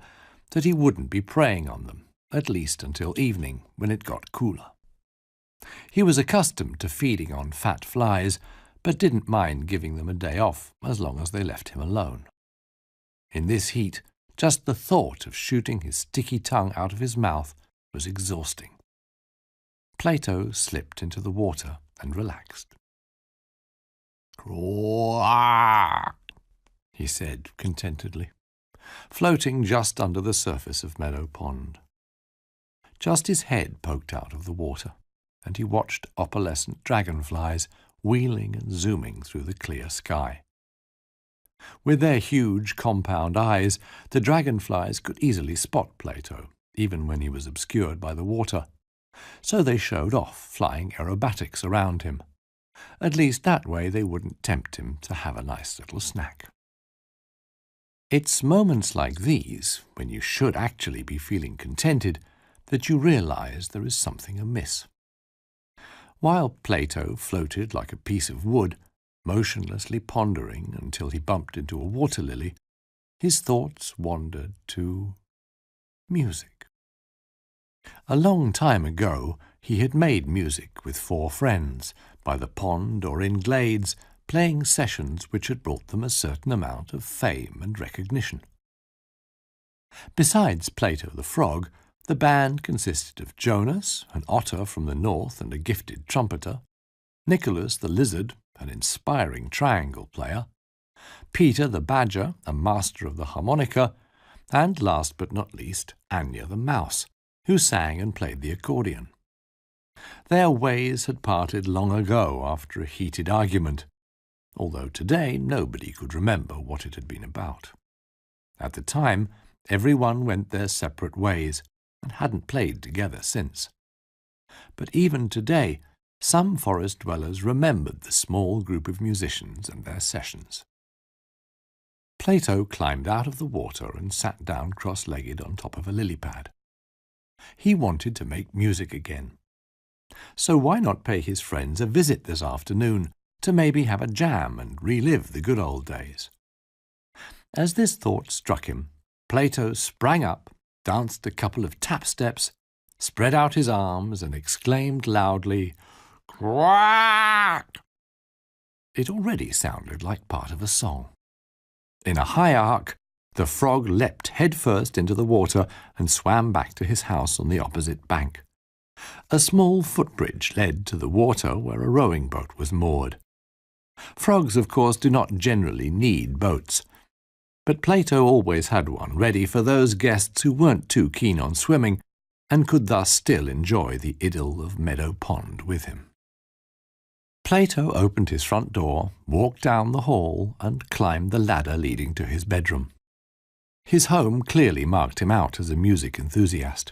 that he wouldn't be preying on them, at least until evening, when it got cooler. He was accustomed to feeding on fat flies, but didn't mind giving them a day off as long as they left him alone. In this heat, just the thought of shooting his sticky tongue out of his mouth was exhausting. Plato slipped into the water and relaxed. "Quack," he said contentedly, floating just under the surface of Meadow Pond. Just his head poked out of the water, and he watched opalescent dragonflies wheeling and zooming through the clear sky. With their huge compound eyes, the dragonflies could easily spot Plato, even when he was obscured by the water, so they showed off, flying aerobatics around him. At least that way they wouldn't tempt him to have a nice little snack. It's moments like these, when you should actually be feeling contented, that you realize there is something amiss. While Plato floated like a piece of wood, motionlessly pondering until he bumped into a water lily, his thoughts wandered to music. A long time ago, he had made music with 4 friends, by the pond or in glades, playing sessions which had brought them a certain amount of fame and recognition. Besides Plato the frog, the band consisted of Jonas, an otter from the north and a gifted trumpeter, Nicholas the lizard, an inspiring triangle player, Peter the badger, a master of the harmonica, and last but not least, Anya the mouse, who sang and played the accordion. Their ways had parted long ago after a heated argument, although today nobody could remember what it had been about. At the time, everyone went their separate ways and hadn't played together since. But even today, some forest dwellers remembered the small group of musicians and their sessions. Plato climbed out of the water and sat down cross-legged on top of a lily pad. He wanted to make music again. So why not pay his friends a visit this afternoon to maybe have a jam and relive the good old days? As this thought struck him, Plato sprang up, danced a couple of tap steps, spread out his arms and exclaimed loudly, "Quack!" It already sounded like part of a song. In a high arc, the frog leapt headfirst into the water and swam back to his house on the opposite bank. A small footbridge led to the water where a rowing boat was moored. Frogs, of course, do not generally need boats, but Plato always had one ready for those guests who weren't too keen on swimming and could thus still enjoy the idyll of Meadow Pond with him. Plato opened his front door, walked down the hall, and climbed the ladder leading to his bedroom. His home clearly marked him out as a music enthusiast.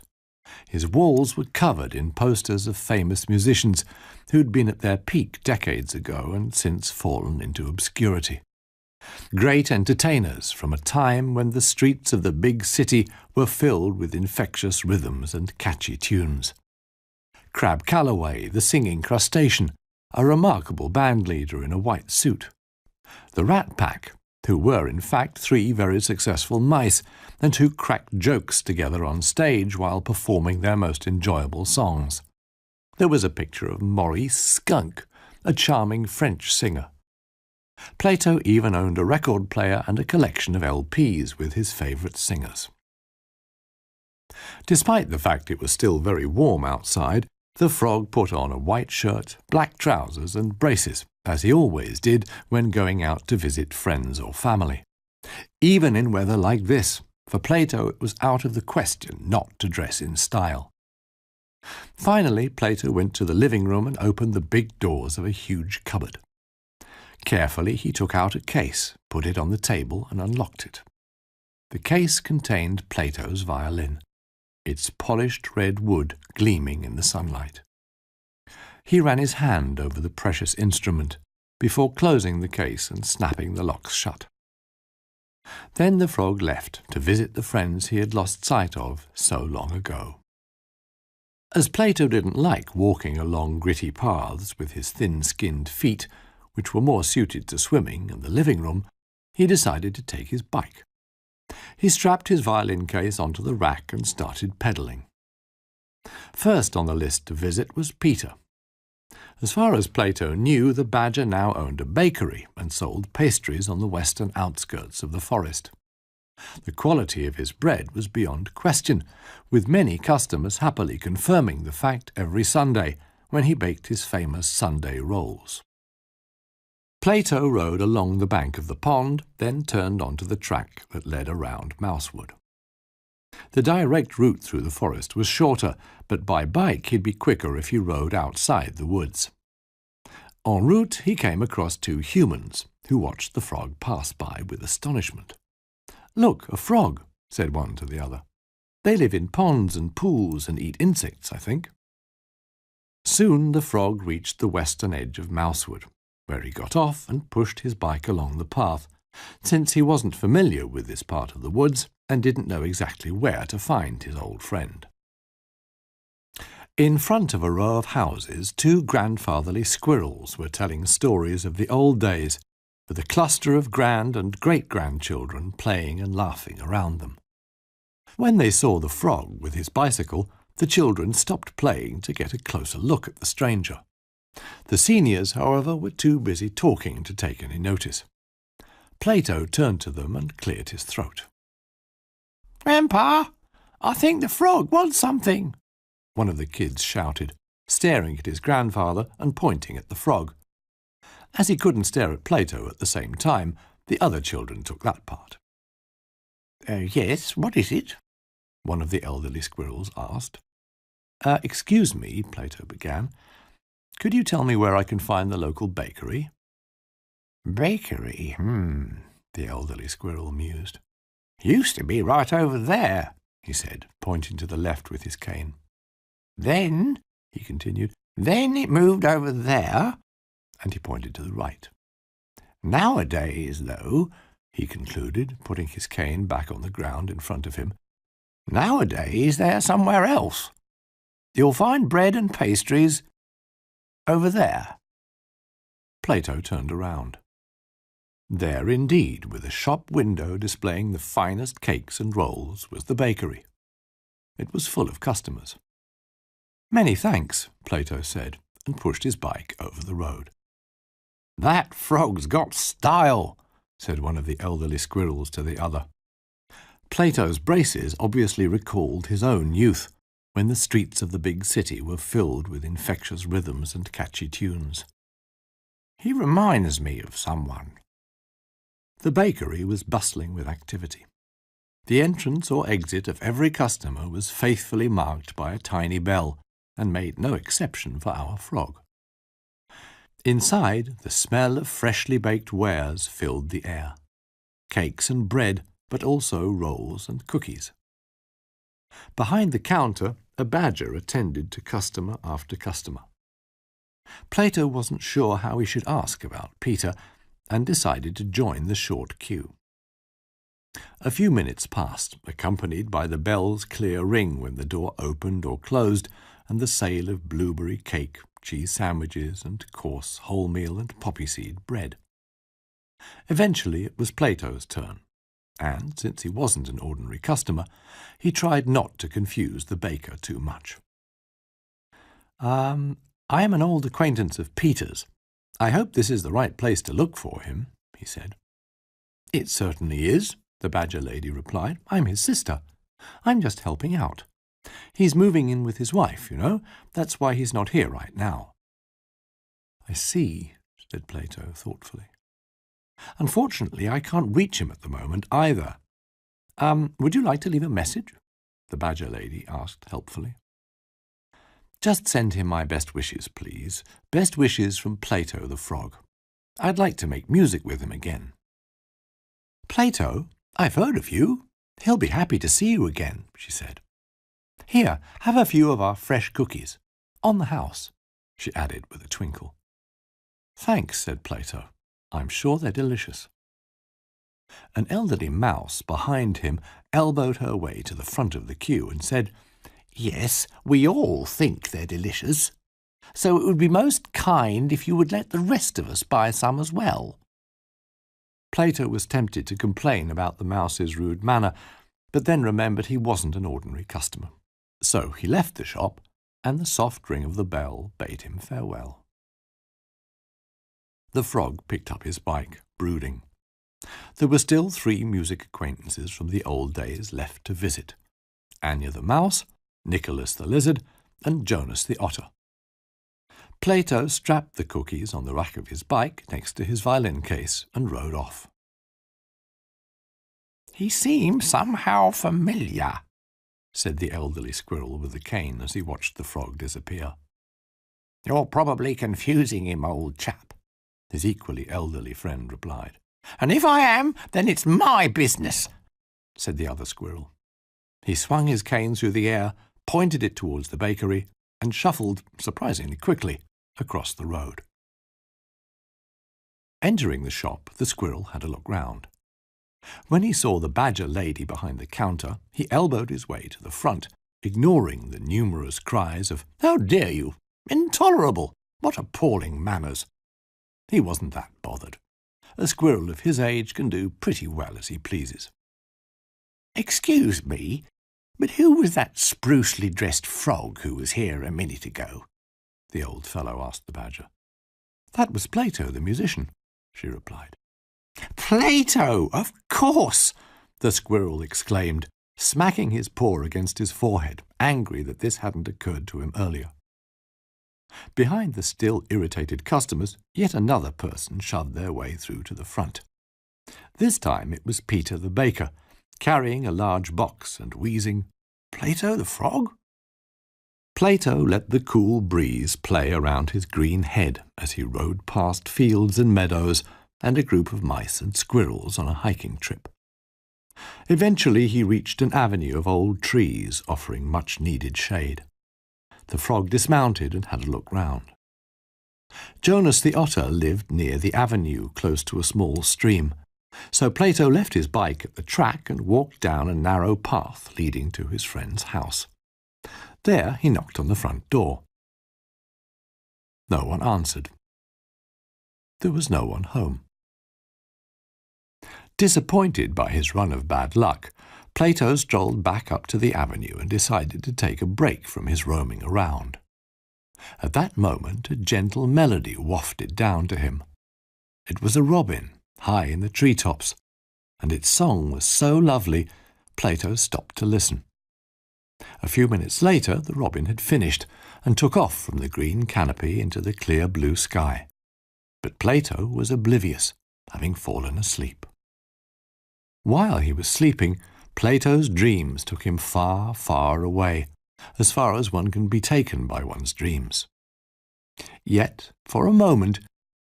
His walls were covered in posters of famous musicians who'd been at their peak decades ago and since fallen into obscurity. Great entertainers from a time when the streets of the big city were filled with infectious rhythms and catchy tunes. Crab Calloway, the singing crustacean, a remarkable band leader in a white suit. The Rat Pack, who were in fact 3 very successful mice and who cracked jokes together on stage while performing their most enjoyable songs. There was a picture of Maurice Skunk, a charming French singer. Plato even owned a record player and a collection of LPs with his favourite singers. Despite the fact it was still very warm outside, the frog put on a white shirt, black trousers and braces, as he always did when going out to visit friends or family. Even in weather like this, for Plato it was out of the question not to dress in style. Finally, Plato went to the living room and opened the big doors of a huge cupboard. Carefully he took out a case, put it on the table and unlocked it. The case contained Plato's violin, its polished red wood gleaming in the sunlight. He ran his hand over the precious instrument before closing the case and snapping the locks shut. Then the frog left to visit the friends he had lost sight of so long ago. As Plato didn't like walking along gritty paths with his thin-skinned feet, which were more suited to swimming and the living room, he decided to take his bike. He strapped his violin case onto the rack and started pedalling. First on the list to visit was Peter. As far as Plato knew, the badger now owned a bakery and sold pastries on the western outskirts of the forest. The quality of his bread was beyond question, with many customers happily confirming the fact every Sunday when he baked his famous Sunday rolls. Plato rode along the bank of the pond, then turned onto the track that led around Mousewood. The direct route through the forest was shorter, but by bike he'd be quicker if he rode outside the woods. En route he came across two humans, who watched the frog pass by with astonishment. "Look, a frog," said one to the other. "They live in ponds and pools and eat insects, I think." Soon the frog reached the western edge of Mousewood, where he got off and pushed his bike along the path, since he wasn't familiar with this part of the woods and didn't know exactly where to find his old friend. In front of a row of houses, two grandfatherly squirrels were telling stories of the old days, with a cluster of grand and great-grandchildren playing and laughing around them. When they saw the frog with his bicycle, the children stopped playing to get a closer look at the stranger. The seniors, however, were too busy talking to take any notice. Plato turned to them and cleared his throat. "Grandpa, I think the frog wants something," one of the kids shouted, staring at his grandfather and pointing at the frog. As he couldn't stare at Plato at the same time, the other children took that part. "Yes, what is it?" one of the elderly squirrels asked. "Excuse me," Plato began. "Could you tell me where I can find the local bakery?" "Bakery, the elderly squirrel mused. "Used to be right over there," he said, pointing to the left with his cane. "Then," he continued, "then it moved over there," and he pointed to the right. "Nowadays, though," he concluded, putting his cane back on the ground in front of him, "nowadays they're somewhere else. You'll find bread and pastries over there." Plato turned around. There indeed, with a shop window displaying the finest cakes and rolls, was the bakery. It was full of customers. "Many thanks," Plato said, and pushed his bike over the road. "That frog's got style," said one of the elderly squirrels to the other. Plato's braces obviously recalled his own youth, when the streets of the big city were filled with infectious rhythms and catchy tunes. "He reminds me of someone." The bakery was bustling with activity. The entrance or exit of every customer was faithfully marked by a tiny bell, and made no exception for our frog. Inside, the smell of freshly baked wares filled the air. Cakes and bread, but also rolls and cookies. Behind the counter, a badger attended to customer after customer. Plato wasn't sure how he should ask about Peter, and decided to join the short queue. A few minutes passed, accompanied by the bell's clear ring when the door opened or closed, and the sale of blueberry cake, cheese sandwiches, and coarse wholemeal and poppy seed bread. Eventually it was Plato's turn, and, since he wasn't an ordinary customer, he tried not to confuse the baker too much. I am an old acquaintance of Peter's. I hope this is the right place to look for him, he said. It certainly is, the badger lady replied. I'm his sister. I'm just helping out. He's moving in with his wife, you know. That's why he's not here right now. I see, said Plato thoughtfully. Unfortunately, I can't reach him at the moment either. Would you like to leave a message? The badger lady asked helpfully. Just send him my best wishes, please. Best wishes from Plato the frog. I'd like to make music with him again. Plato, I've heard of you. He'll be happy to see you again, she said. Here, have a few of our fresh cookies. On the house, she added with a twinkle. Thanks, said Plato. I'm sure they're delicious. An elderly mouse behind him elbowed her way to the front of the queue and said, Yes, we all think they're delicious. So it would be most kind if you would let the rest of us buy some as well. Plato was tempted to complain about the mouse's rude manner, but then remembered he wasn't an ordinary customer. So he left the shop, and the soft ring of the bell bade him farewell. The frog picked up his bike, brooding. There were still 3 music acquaintances from the old days left to visit: Anya the mouse, Nicholas the lizard, and Jonas the otter. Plato strapped the cookies on the rack of his bike next to his violin case and rode off. He seems somehow familiar, said the elderly squirrel with the cane as he watched the frog disappear. You're probably confusing him, old chap, his equally elderly friend replied. And if I am, then it's my business, said the other squirrel. He swung his cane through the air, pointed it towards the bakery, and shuffled, surprisingly quickly, across the road. Entering the shop, the squirrel had a look round. When he saw the badger lady behind the counter, he elbowed his way to the front, ignoring the numerous cries of, How dare you! Intolerable! What appalling manners! He wasn't that bothered. A squirrel of his age can do pretty well as he pleases. Excuse me, but who was that sprucely dressed frog who was here a minute ago? The old fellow asked the badger. That was Plato the musician, she replied. Plato, of course, the squirrel exclaimed, smacking his paw against his forehead, angry that this hadn't occurred to him earlier. Behind the still irritated customers, yet another person shoved their way through to the front. This time it was Peter the baker, carrying a large box and wheezing, Plato the frog? Plato let the cool breeze play around his green head as he rode past fields and meadows and a group of mice and squirrels on a hiking trip. Eventually he reached an avenue of old trees offering much-needed shade. The frog dismounted and had a look round. Jonas the otter lived near the avenue, close to a small stream, so Plato left his bike at the track and walked down a narrow path leading to his friend's house. There he knocked on the front door. No one answered. There was no one home. Disappointed by his run of bad luck, Plato strolled back up to the avenue and decided to take a break from his roaming around. At that moment a gentle melody wafted down to him. It was a robin, high in the treetops, and its song was so lovely, Plato stopped to listen. A few minutes later the robin had finished and took off from the green canopy into the clear blue sky. But Plato was oblivious, having fallen asleep. While he was sleeping, Plato's dreams took him far, far away, as far as one can be taken by one's dreams. Yet, for a moment,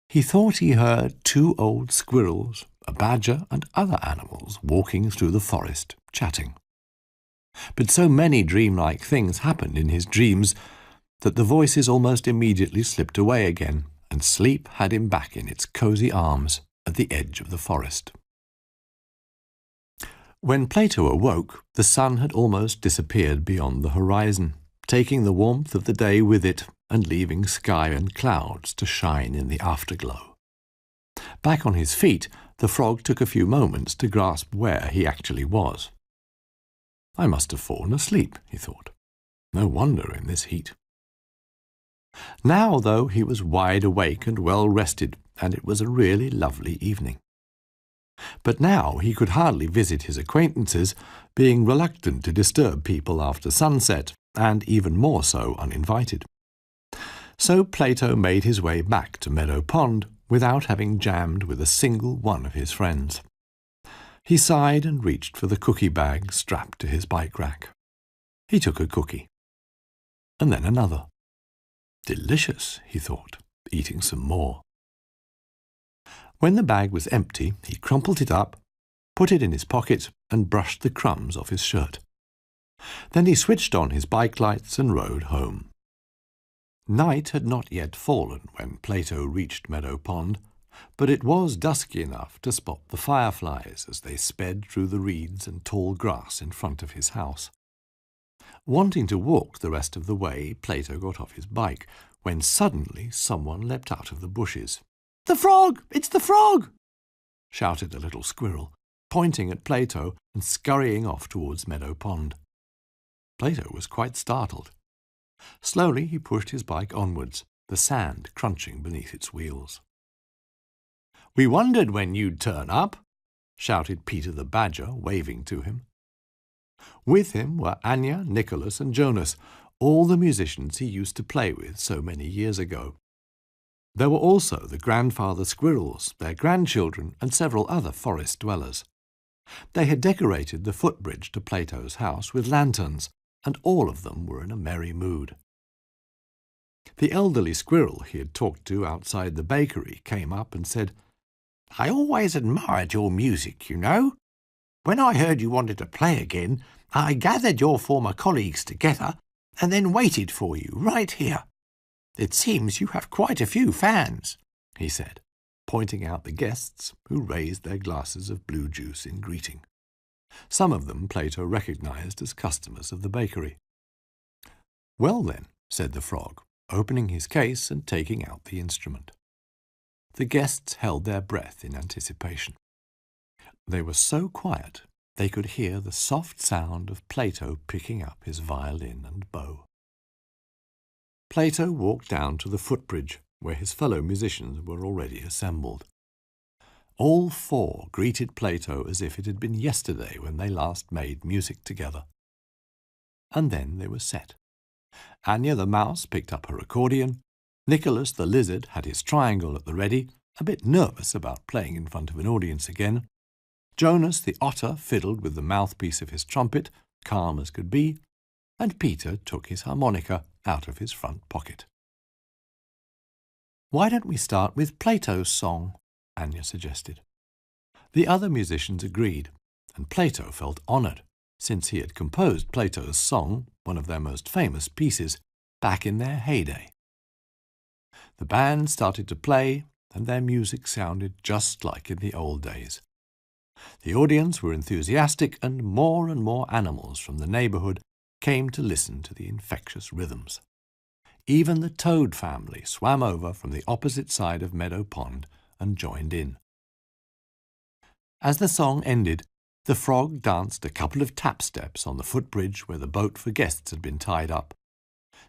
he thought he heard 2 old squirrels, a badger and other animals walking through the forest, chatting. But so many dreamlike things happened in his dreams that the voices almost immediately slipped away again, and sleep had him back in its cosy arms at the edge of the forest. When Plato awoke, the sun had almost disappeared beyond the horizon, taking the warmth of the day with it and leaving sky and clouds to shine in the afterglow. Back on his feet, the frog took a few moments to grasp where he actually was. I must have fallen asleep, he thought. No wonder in this heat. Now, though, he was wide awake and well rested, and it was a really lovely evening. But now he could hardly visit his acquaintances, being reluctant to disturb people after sunset, and even more so uninvited. So Plato made his way back to Meadow Pond without having jammed with a single one of his friends. He sighed and reached for the cookie bag strapped to his bike rack. He took a cookie, and then another. Delicious, he thought, eating some more. When the bag was empty, he crumpled it up, put it in his pocket, and brushed the crumbs off his shirt. Then he switched on his bike lights and rode home. Night had not yet fallen when Plato reached Meadow Pond, but it was dusky enough to spot the fireflies as they sped through the reeds and tall grass in front of his house. Wanting to walk the rest of the way, Plato got off his bike, when suddenly someone leapt out of the bushes. "The frog! It's the frog!" shouted a little squirrel, pointing at Plato and scurrying off towards Meadow Pond. Plato was quite startled. Slowly he pushed his bike onwards, the sand crunching beneath its wheels. "We wondered when you'd turn up," shouted Peter the Badger, waving to him. With him were Anya, Nicholas, and Jonas, all the musicians he used to play with so many years ago. There were also the grandfather squirrels, their grandchildren, and several other forest dwellers. They had decorated the footbridge to Plato's house with lanterns, and all of them were in a merry mood. The elderly squirrel he had talked to outside the bakery came up and said, "I always admired your music, you know. When I heard you wanted to play again, I gathered your former colleagues together and then waited for you right here. It seems you have quite a few fans," he said, pointing out the guests who raised their glasses of blue juice in greeting. Some of them Plato recognized as customers of the bakery. "Well then," said the frog, opening his case and taking out the instrument. The guests held their breath in anticipation. They were so quiet they could hear the soft sound of Plato picking up his violin and bow. Plato walked down to the footbridge, where his fellow musicians were already assembled. All four greeted Plato as if it had been yesterday when they last made music together. And then they were set. Anya the mouse picked up her accordion. Nicholas the lizard had his triangle at the ready, a bit nervous about playing in front of an audience again. Jonas the otter fiddled with the mouthpiece of his trumpet, calm as could be, and Peter took his harmonica out of his front pocket. "Why don't we start with Plato's song?" Anya suggested. The other musicians agreed, and Plato felt honoured, since he had composed Plato's song, one of their most famous pieces, back in their heyday. The band started to play, and their music sounded just like in the old days. The audience were enthusiastic, and more animals from the neighbourhood came to listen to the infectious rhythms. Even the toad family swam over from the opposite side of Meadow Pond and joined in. As the song ended, the frog danced a couple of tap steps on the footbridge where the boat for guests had been tied up,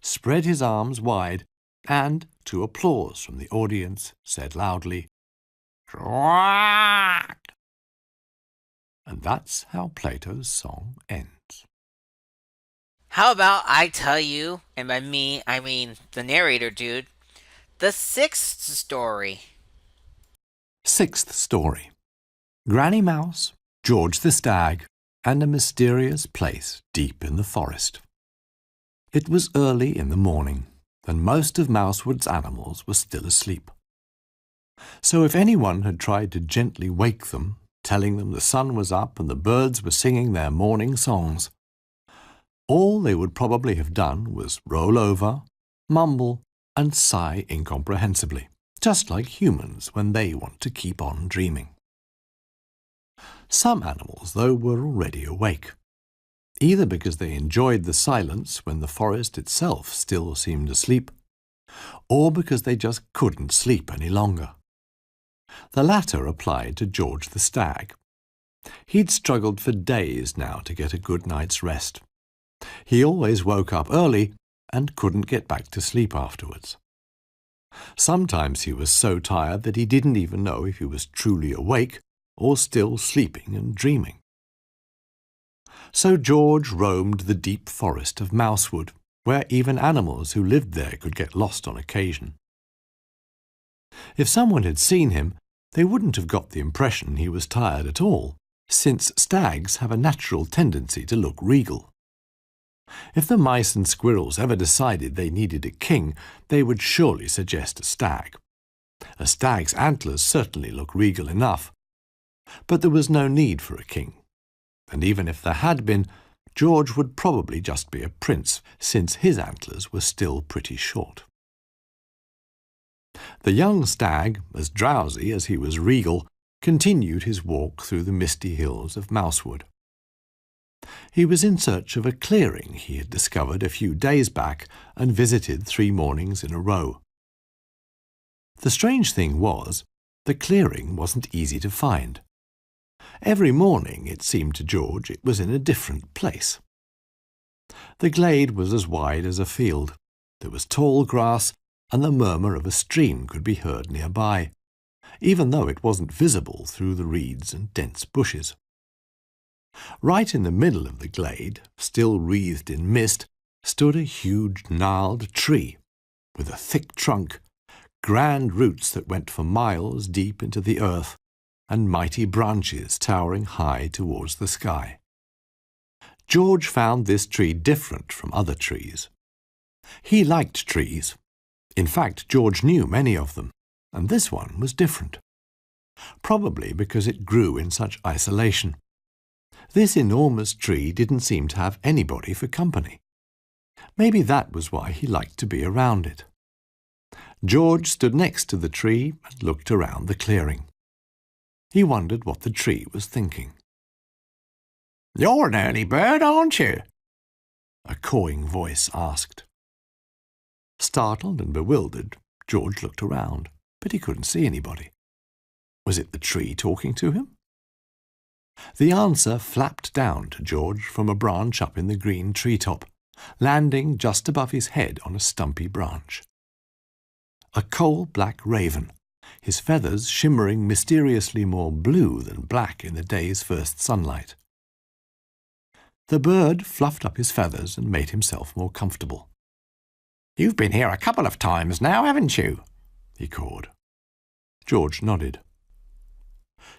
spread his arms wide, and, to applause from the audience, said loudly, "Quack!" And that's how Plato's song ends. How about I tell you, and by me, I mean the narrator dude, the sixth story? Sixth story. Granny Mouse, George the Stag, and a mysterious place deep in the forest. It was early in the morning, and most of Mousewood's animals were still asleep. So if anyone had tried to gently wake them, telling them the sun was up and the birds were singing their morning songs, all they would probably have done was roll over, mumble, and sigh incomprehensibly, just like humans when they want to keep on dreaming. Some animals, though, were already awake, either because they enjoyed the silence when the forest itself still seemed asleep, or because they just couldn't sleep any longer. The latter applied to George the Stag. He'd struggled for days now to get a good night's rest. He always woke up early, and couldn't get back to sleep afterwards. Sometimes he was so tired that he didn't even know if he was truly awake or still sleeping and dreaming. So George roamed the deep forest of Mousewood, where even animals who lived there could get lost on occasion. If someone had seen him, they wouldn't have got the impression he was tired at all, since stags have a natural tendency to look regal. If the mice and squirrels ever decided they needed a king, they would surely suggest a stag. A stag's antlers certainly look regal enough. But there was no need for a king. And even if there had been, George would probably just be a prince, since his antlers were still pretty short. The young stag, as drowsy as he was regal, continued his walk through the misty hills of Mousewood. He was in search of a clearing he had discovered a few days back and visited 3 mornings in a row. The strange thing was, the clearing wasn't easy to find. Every morning, it seemed to George, it was in a different place. The glade was as wide as a field. There was tall grass, and the murmur of a stream could be heard nearby, even though it wasn't visible through the reeds and dense bushes. Right in the middle of the glade, still wreathed in mist, stood a huge gnarled tree, with a thick trunk, grand roots that went for miles deep into the earth, and mighty branches towering high towards the sky. George found this tree different from other trees. He liked trees. In fact, George knew many of them, and this one was different. Probably because it grew in such isolation. This enormous tree didn't seem to have anybody for company. Maybe that was why he liked to be around it. George stood next to the tree and looked around the clearing. He wondered what the tree was thinking. "You're an early bird, aren't you?" a cawing voice asked. Startled and bewildered, George looked around, but he couldn't see anybody. Was it the tree talking to him? The answer flapped down to George from a branch up in the green treetop, landing just above his head on a stumpy branch. A coal-black raven, his feathers shimmering mysteriously more blue than black in the day's first sunlight. The bird fluffed up his feathers and made himself more comfortable. "You've been here a couple of times now, haven't you?" he cawed. George nodded.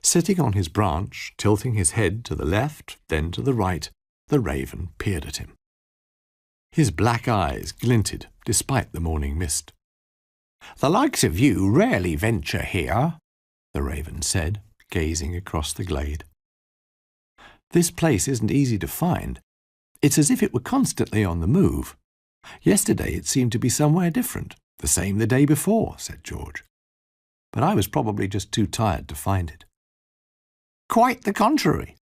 Sitting on his branch, tilting his head to the left, then to the right, the raven peered at him. His black eyes glinted despite the morning mist. "The likes of you rarely venture here," the raven said, gazing across the glade. "This place isn't easy to find. It's as if it were constantly on the move. Yesterday it seemed to be somewhere different, the same the day before," said George. "But I was probably just too tired to find it." "Quite the contrary.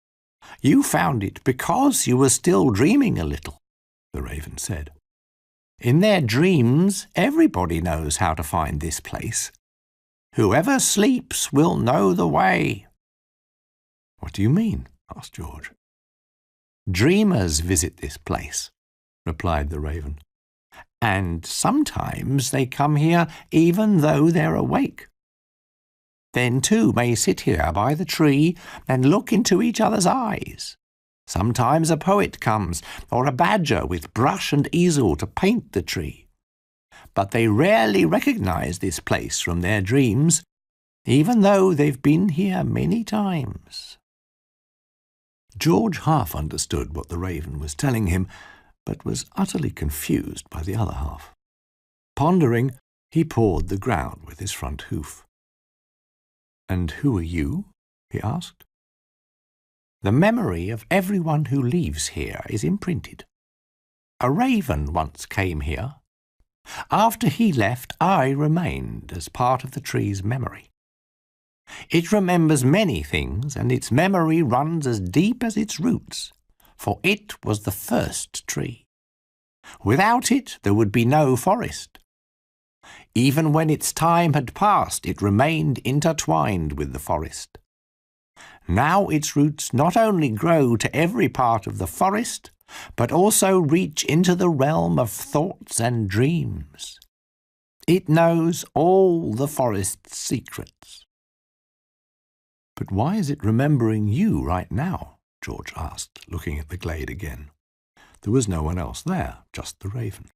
You found it because you were still dreaming a little," the raven said. "In their dreams, everybody knows how to find this place. Whoever sleeps will know the way." "What do you mean?" asked George. "Dreamers visit this place," replied the raven. "And sometimes they come here even though they're awake. Then two may sit here by the tree and look into each other's eyes. Sometimes a poet comes, or a badger with brush and easel to paint the tree. But they rarely recognize this place from their dreams, even though they've been here many times." George half understood what the raven was telling him, but was utterly confused by the other half. Pondering, he pawed the ground with his front hoof. "And who are you?" he asked. "The memory of everyone who leaves here is imprinted. A raven once came here. After he left, I remained as part of the tree's memory. It remembers many things, and its memory runs as deep as its roots, for it was the first tree. Without it, there would be no forest. Even when its time had passed, it remained intertwined with the forest. Now its roots not only grow to every part of the forest, but also reach into the realm of thoughts and dreams. It knows all the forest's secrets." "But why is it remembering you right now?" George asked, looking at the glade again. There was no one else there, just the raven.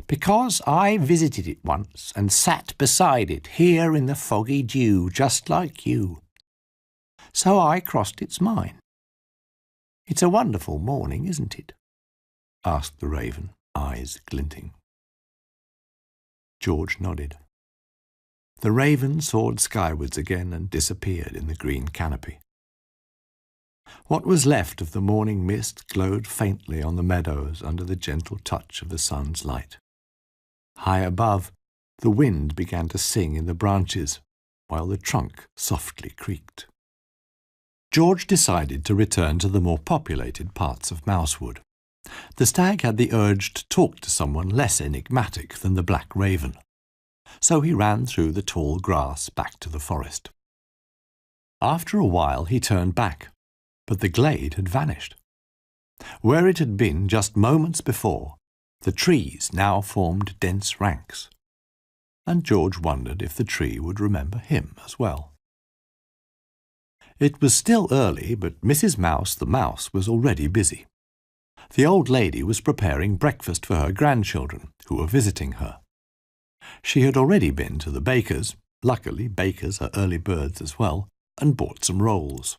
"Because I visited it once and sat beside it here in the foggy dew, just like you. So I crossed its mind. It's a wonderful morning, isn't it?" asked the raven, eyes glinting. George nodded. The raven soared skywards again and disappeared in the green canopy. What was left of the morning mist glowed faintly on the meadows under the gentle touch of the sun's light. High above, the wind began to sing in the branches, while the trunk softly creaked. George decided to return to the more populated parts of Mousewood. The stag had the urge to talk to someone less enigmatic than the black raven, so he ran through the tall grass back to the forest. After a while he turned back, but the glade had vanished. Where it had been just moments before, the trees now formed dense ranks, and George wondered if the tree would remember him as well. It was still early, but Mrs. Mouse the mouse was already busy. The old lady was preparing breakfast for her grandchildren, who were visiting her. She had already been to the baker's, luckily bakers are early birds as well, and bought some rolls.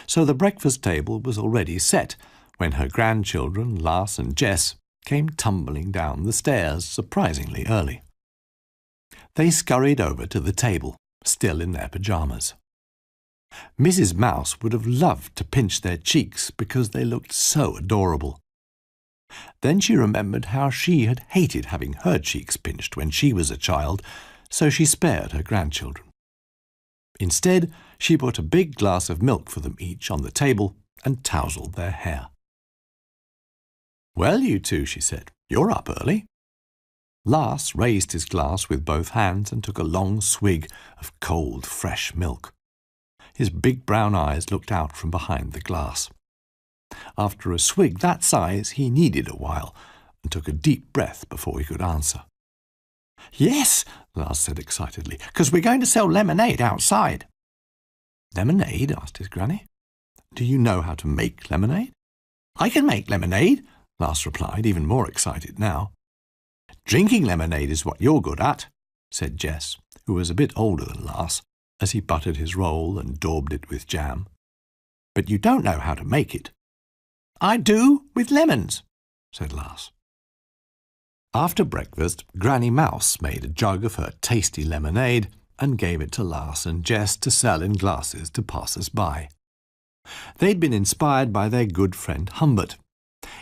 So the breakfast table was already set when her grandchildren, Lars and Jess, came tumbling down the stairs surprisingly early. They scurried over to the table, still in their pyjamas. Mrs. Mouse would have loved to pinch their cheeks because they looked so adorable. Then she remembered how she had hated having her cheeks pinched when she was a child, so she spared her grandchildren. Instead, she put a big glass of milk for them each on the table and tousled their hair. "Well, you two," she said, "you're up early." Lars raised his glass with both hands and took a long swig of cold, fresh milk. His big brown eyes looked out from behind the glass. After a swig that size, he needed a while and took a deep breath before he could answer. "Yes," Lars said excitedly, "'cause we're going to sell lemonade outside." "Lemonade?" asked his granny. "Do you know how to make lemonade?" "I can make lemonade," Lars replied, even more excited now. "Drinking lemonade is what you're good at," said Jess, who was a bit older than Lars, as he buttered his roll and daubed it with jam. "But you don't know how to make it." "I do, with lemons," said Lars. After breakfast, Granny Mouse made a jug of her tasty lemonade and gave it to Lars and Jess to sell in glasses to passers-by. They'd been inspired by their good friend Humbert.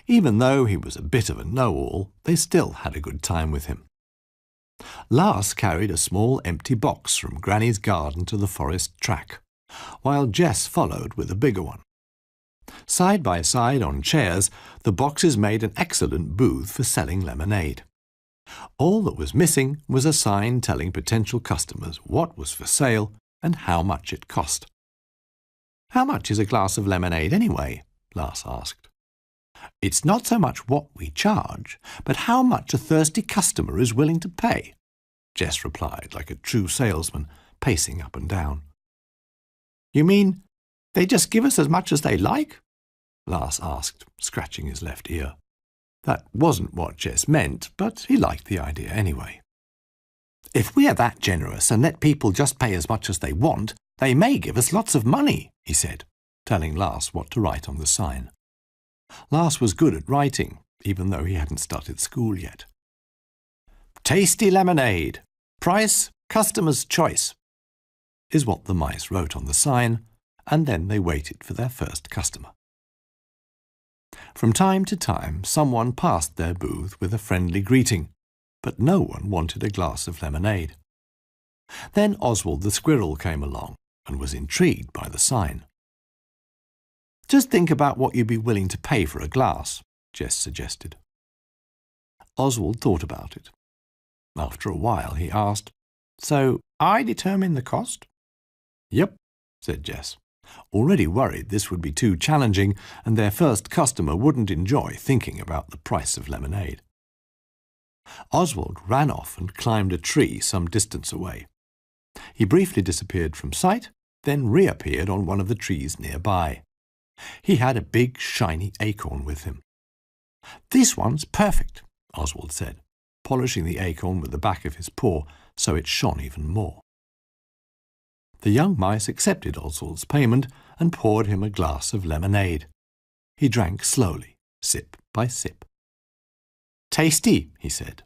Even though he was a bit of a know-all, they still had a good time with him. Lars carried a small empty box from Granny's garden to the forest track, while Jess followed with a bigger one. Side by side on chairs, the boxes made an excellent booth for selling lemonade. All that was missing was a sign telling potential customers what was for sale and how much it cost. "How much is a glass of lemonade anyway?" Lars asked. "It's not so much what we charge, but how much a thirsty customer is willing to pay," Jess replied like a true salesman, pacing up and down. "You mean they just give us as much as they like?" Lars asked, scratching his left ear. That wasn't what Jess meant, but he liked the idea anyway. "If we're that generous and let people just pay as much as they want, they may give us lots of money," he said, telling Lars what to write on the sign. Lars was good at writing, even though he hadn't started school yet. "Tasty lemonade. Price, customer's choice," is what the mice wrote on the sign, and then they waited for their first customer. From time to time, someone passed their booth with a friendly greeting, but no one wanted a glass of lemonade. Then Oswald the squirrel came along and was intrigued by the sign. "Just think about what you'd be willing to pay for a glass," Jess suggested. Oswald thought about it. After a while he asked, "So I determine the cost?" "Yep," said Jess. already worried this would be too challenging and their first customer wouldn't enjoy thinking about the price of lemonade. Oswald ran off and climbed a tree some distance away. He briefly disappeared from sight, then reappeared on one of the trees nearby. He had a big, shiny acorn with him. "This one's perfect," Oswald said, polishing the acorn with the back of his paw so it shone even more. The young mice accepted Oswald's payment and poured him a glass of lemonade. He drank slowly, sip by sip. "Tasty," he said,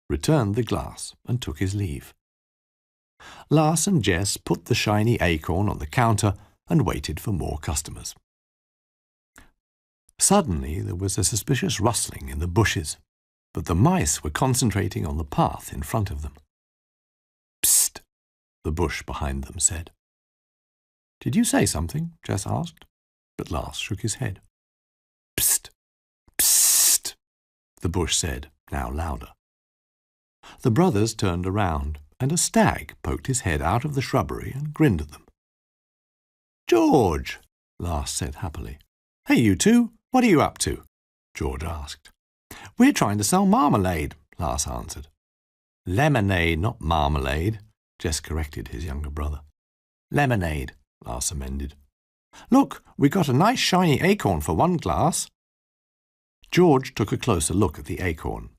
returned the glass and took his leave. Lars and Jess put the shiny acorn on the counter and waited for more customers. Suddenly there was a suspicious rustling in the bushes, but the mice were concentrating on the path in front of them. "Psst," the bush behind them said. "Did you say something?" Jess asked, but Lars shook his head. "Psst, psst," the bush said, now louder. The brothers turned around, and a stag poked his head out of the shrubbery and grinned at them. "George," Lars said happily. "Hey, you two, what are you up to?" George asked. "We're trying to sell marmalade," Lars answered. "Lemonade, not marmalade," Jess corrected his younger brother. "Lemonade," Lars amended. "Look, we got a nice shiny acorn for one glass." George took a closer look at the acorn.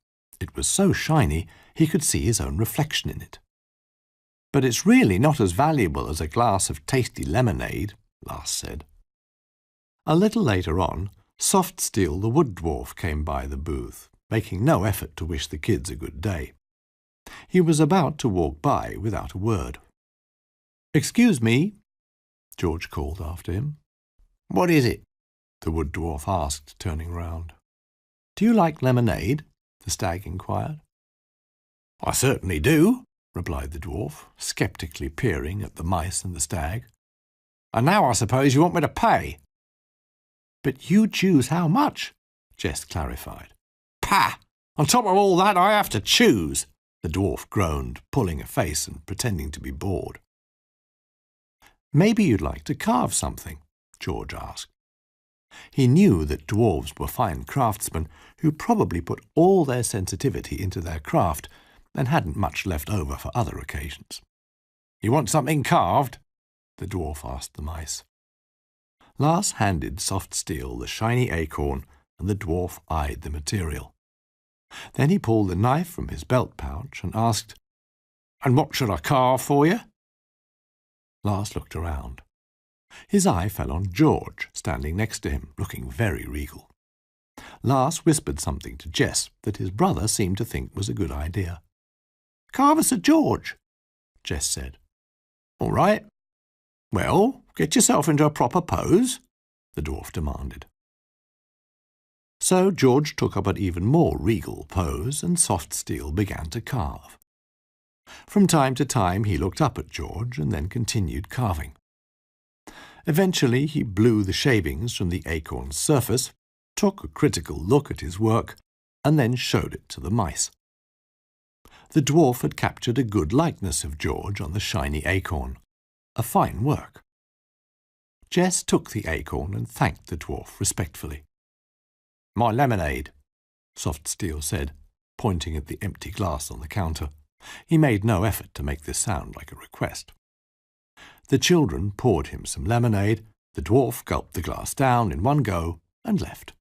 It was so shiny he could see his own reflection in it. "But it's really not as valuable as a glass of tasty lemonade," Lars said. A little later on, Soft Steel the Wood Dwarf came by the booth, making no effort to wish the kids a good day. He was about to walk by without a word. "Excuse me," George called after him. "What is it?" the Wood Dwarf asked, turning round. "Do you like lemonade?" the stag inquired. "I certainly do," replied the dwarf, sceptically peering at the mice and the stag. "And now I suppose you want me to pay." "But you choose how much," Jess clarified. "Pah! On top of all that, I have to choose," the dwarf groaned, pulling a face and pretending to be bored. "Maybe you'd like to carve something?" George asked. He knew that dwarves were fine craftsmen who probably put all their sensitivity into their craft and hadn't much left over for other occasions. "You want something carved?" the dwarf asked the mice. Lars handed Soft Steel the shiny acorn, and the dwarf eyed the material. Then he pulled the knife from his belt pouch and asked, "And what should I carve for you?" Lars looked around. His eye fell on George, standing next to him, looking very regal. Lars whispered something to Jess that his brother seemed to think was a good idea. "Carve us a George," Jess said. "All right. Well, get yourself into a proper pose," the dwarf demanded. So George took up an even more regal pose, and Soft Steel began to carve. From time to time he looked up at George and then continued carving. Eventually he blew the shavings from the acorn's surface, took a critical look at his work, and then showed it to the mice. The dwarf had captured a good likeness of George on the shiny acorn. A fine work. Jess took the acorn and thanked the dwarf respectfully. "My lemonade," Soft Steel said, pointing at the empty glass on the counter. He made no effort to make this sound like a request. The children poured him some lemonade, the dwarf gulped the glass down in one go and left.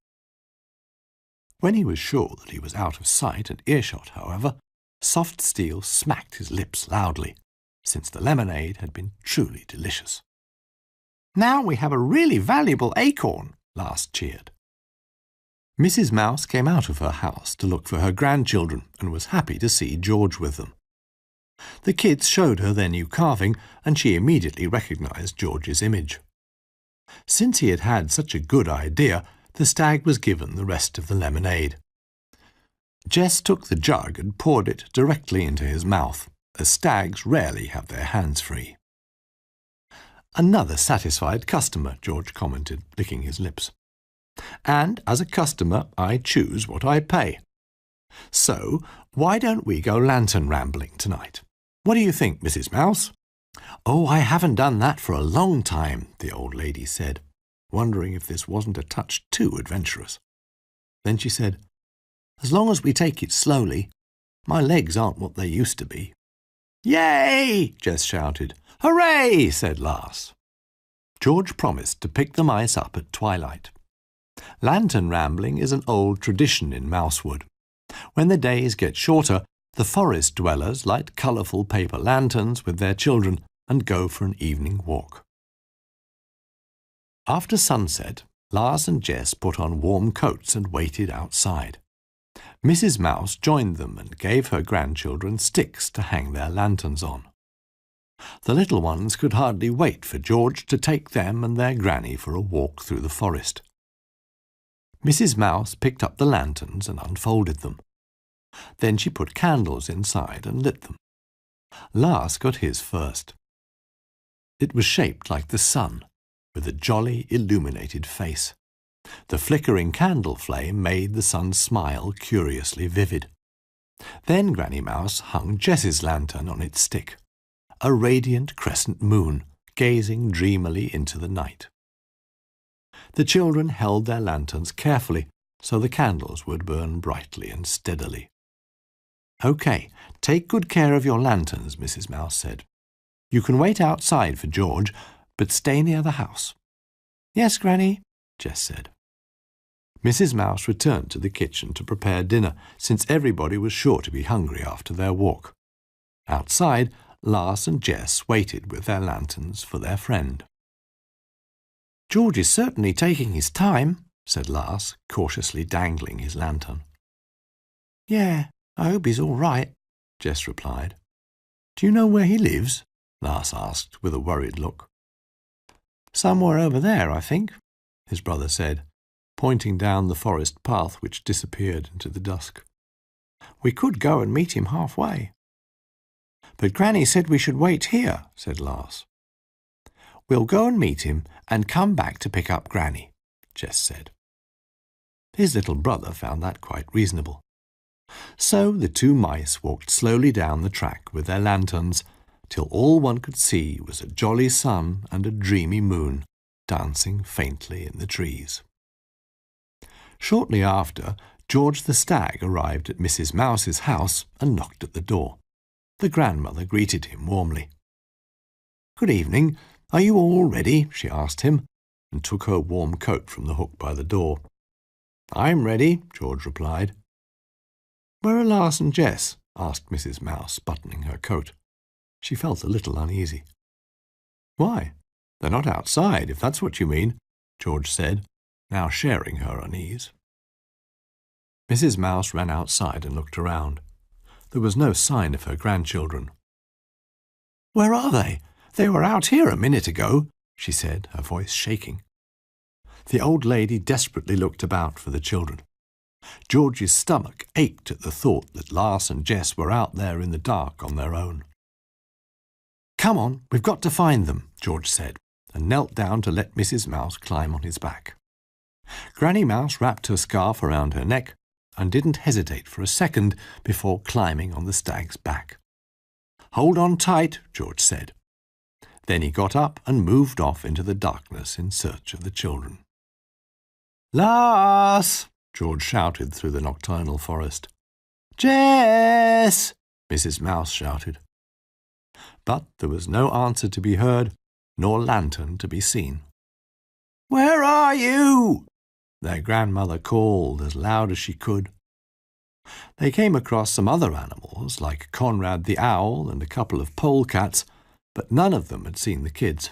When he was sure that he was out of sight and earshot, however, Soft Steel smacked his lips loudly, since the lemonade had been truly delicious. "Now we have a really valuable acorn," Lars cheered. Mrs. Mouse came out of her house to look for her grandchildren and was happy to see George with them. The kids showed her their new carving, and she immediately recognized George's image. Since he had had such a good idea, the stag was given the rest of the lemonade. Jess took the jug and poured it directly into his mouth, as stags rarely have their hands free. "Another satisfied customer," George commented, licking his lips. "And as a customer, I choose what I pay. So, why don't we go lantern rambling tonight? What do you think, Mrs. Mouse?" "Oh, I haven't done that for a long time," the old lady said, wondering if this wasn't a touch too adventurous. Then she said, "As long as we take it slowly, my legs aren't what they used to be." "Yay!" Jess shouted. "Hooray!" said Lars. George promised to pick the mice up at twilight. Lantern rambling is an old tradition in Mousewood. When the days get shorter, the forest dwellers light colourful paper lanterns with their children and go for an evening walk. After sunset, Lars and Jess put on warm coats and waited outside. Mrs. Mouse joined them and gave her grandchildren sticks to hang their lanterns on. The little ones could hardly wait for George to take them and their granny for a walk through the forest. Mrs. Mouse picked up the lanterns and unfolded them. Then she put candles inside and lit them. Lars got his first. It was shaped like the sun, with a jolly, illuminated face. The flickering candle flame made the sun's smile curiously vivid. Then Granny Mouse hung Jess's lantern on its stick, a radiant crescent moon gazing dreamily into the night. The children held their lanterns carefully so the candles would burn brightly and steadily. "Okay, take good care of your lanterns," Mrs. Mouse said. "You can wait outside for George, but stay near the house." "Yes, Granny," Jess said. Mrs. Mouse returned to the kitchen to prepare dinner, since everybody was sure to be hungry after their walk. Outside, Lars and Jess waited with their lanterns for their friend. "George is certainly taking his time," said Lars, cautiously dangling his lantern. "Yeah, I hope he's all right," Jess replied. "Do you know where he lives?" Lars asked with a worried look. "Somewhere over there, I think," his brother said, pointing down the forest path which disappeared into the dusk. "We could go and meet him halfway." "But Granny said we should wait here," said Lars. "We'll go and meet him and come back to pick up Granny," Jess said. His little brother found that quite reasonable. So the two mice walked slowly down the track with their lanterns, till all one could see was a jolly sun and a dreamy moon dancing faintly in the trees. Shortly after, George the Stag arrived at Mrs. Mouse's house and knocked at the door. The grandmother greeted him warmly. "Good evening. Are you all ready?" she asked him, and took her warm coat from the hook by the door. "I'm ready," George replied. "Where are Lars and Jess?" asked Mrs. Mouse, buttoning her coat. She felt a little uneasy. "Why, they're not outside, if that's what you mean," George said, now sharing her unease. Mrs. Mouse ran outside and looked around. There was no sign of her grandchildren. "Where are they? They were out here a minute ago," she said, her voice shaking. The old lady desperately looked about for the children. George's stomach ached at the thought that Lars and Jess were out there in the dark on their own. "Come on, we've got to find them," George said, and knelt down to let Mrs. Mouse climb on his back. Granny Mouse wrapped her scarf around her neck and didn't hesitate for a second before climbing on the stag's back. "Hold on tight," George said. Then he got up and moved off into the darkness in search of the children. "Lars!" George shouted through the nocturnal forest. "Jess!" Mrs. Mouse shouted. But there was no answer to be heard, nor lantern to be seen. "Where are you?" their grandmother called as loud as she could. They came across some other animals, like Conrad the Owl and a couple of polecats, but none of them had seen the kids.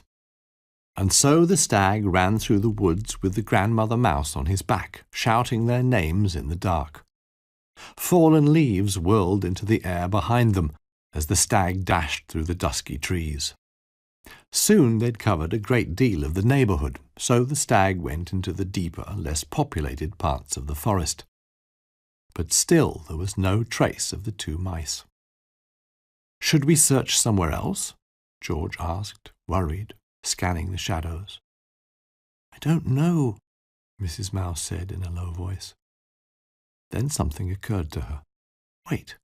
And so the stag ran through the woods with the grandmother mouse on his back, shouting their names in the dark. Fallen leaves whirled into the air behind them as the stag dashed through the dusky trees. Soon they'd covered a great deal of the neighbourhood, so the stag went into the deeper, less populated parts of the forest. But still there was no trace of the two mice. "Should we search somewhere else?" George asked, worried, scanning the shadows. "I don't know," Mrs. Mouse said in a low voice. Then something occurred to her. "Wait,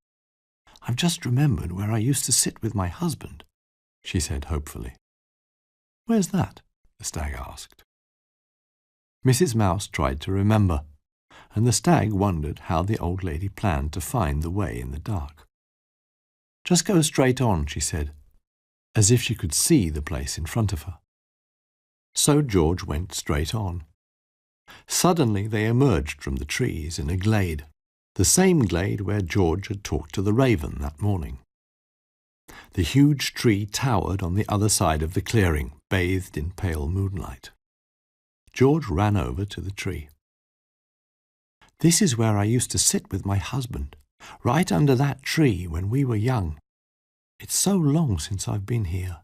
I've just remembered where I used to sit with my husband. she said hopefully. Where's that? The stag asked. Mrs. Mouse tried to remember, and the stag wondered how the old lady planned to find the way in the dark. Just go straight on, she said, as if she could see the place in front of her. So George went straight on. Suddenly they emerged from the trees in a glade, the same glade where George had talked to the raven that morning. The huge tree towered on the other side of the clearing, bathed in pale moonlight. George ran over to the tree. This is where I used to sit with my husband, right under that tree when we were young. It's so long since I've been here.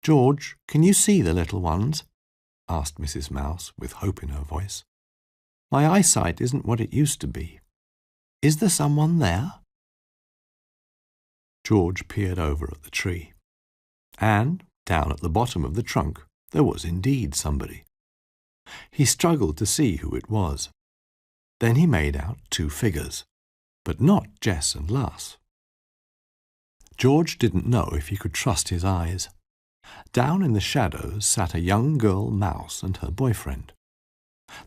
George, can you see the little ones? Asked Mrs. Mouse with hope in her voice. My eyesight isn't what it used to be. Is there someone there? George peered over at the tree, and down at the bottom of the trunk there was indeed somebody. He struggled to see who it was. Then he made out two figures, but not Jess and Lass. George didn't know if he could trust his eyes. Down in the shadows sat a young girl mouse and her boyfriend.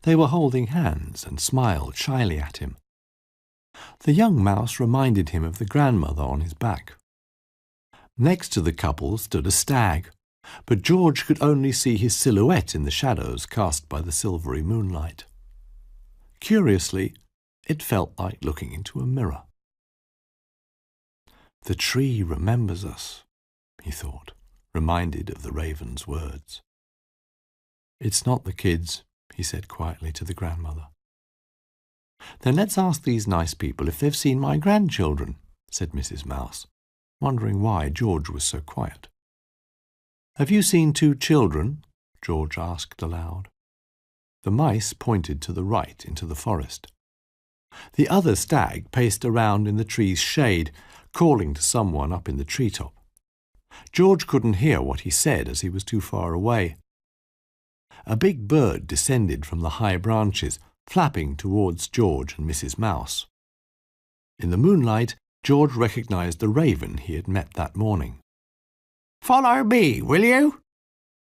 They were holding hands and smiled shyly at him. The young mouse reminded him of the grandmother on his back. Next to the couple stood a stag, but George could only see his silhouette in the shadows cast by the silvery moonlight. Curiously, it felt like looking into a mirror. The tree remembers us, he thought, reminded of the raven's words. It's not the kids, he said quietly to the grandmother. Then let's ask these nice people if they've seen my grandchildren, said Mrs. Mouse, wondering why George was so quiet. Have you seen two children? George asked aloud. The mice pointed to the right into the forest. The other stag paced around in the tree's shade, calling to someone up in the treetop. George couldn't hear what he said as he was too far away. A big bird descended from the high branches, flapping towards George and Mrs. Mouse. In the moonlight, George recognized the raven he had met that morning. Follow me, will you?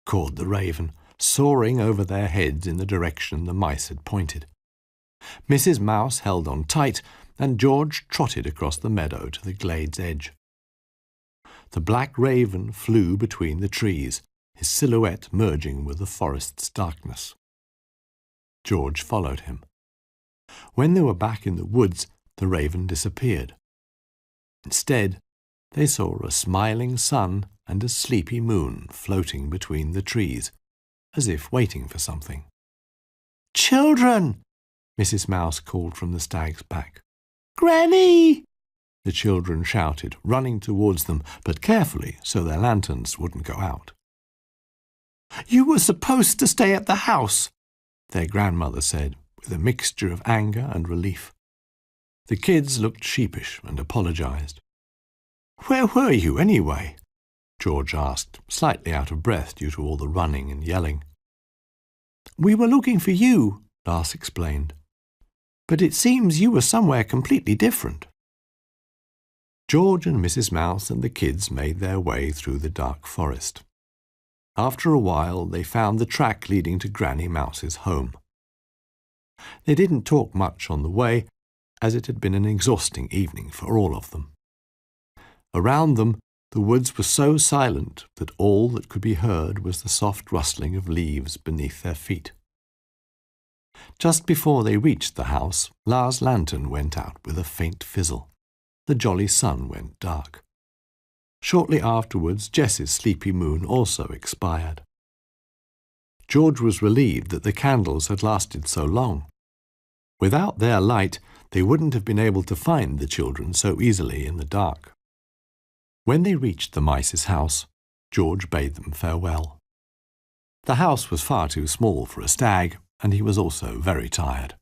Called the raven, soaring over their heads in the direction the mice had pointed. Mrs. Mouse held on tight, and George trotted across the meadow to the glade's edge. The black raven flew between the trees, his silhouette merging with the forest's darkness. George followed him. When they were back in the woods, the raven disappeared. Instead, they saw a smiling sun and a sleepy moon floating between the trees, as if waiting for something. Children! Mrs. Mouse called from the stag's back. Granny! The children shouted, running towards them, but carefully so their lanterns wouldn't go out. You were supposed to stay at the house, their grandmother said, with a mixture of anger and relief. The kids looked sheepish and apologized. Where were you, anyway? George asked, slightly out of breath due to all the running and yelling. We were looking for you, Lass explained. But it seems you were somewhere completely different. George and Mrs. Mouse and the kids made their way through the dark forest. After a while, they found the track leading to Granny Mouse's home. They didn't talk much on the way, as it had been an exhausting evening for all of them. Around them, the woods were so silent that all that could be heard was the soft rustling of leaves beneath their feet. Just before they reached the house, Lars' lantern went out with a faint fizzle. The jolly sun went dark. Shortly afterwards, Jess's sleepy moon also expired. George was relieved that the candles had lasted so long. Without their light, they wouldn't have been able to find the children so easily in the dark. When they reached the mice's house, George bade them farewell. The house was far too small for a stag, and he was also very tired.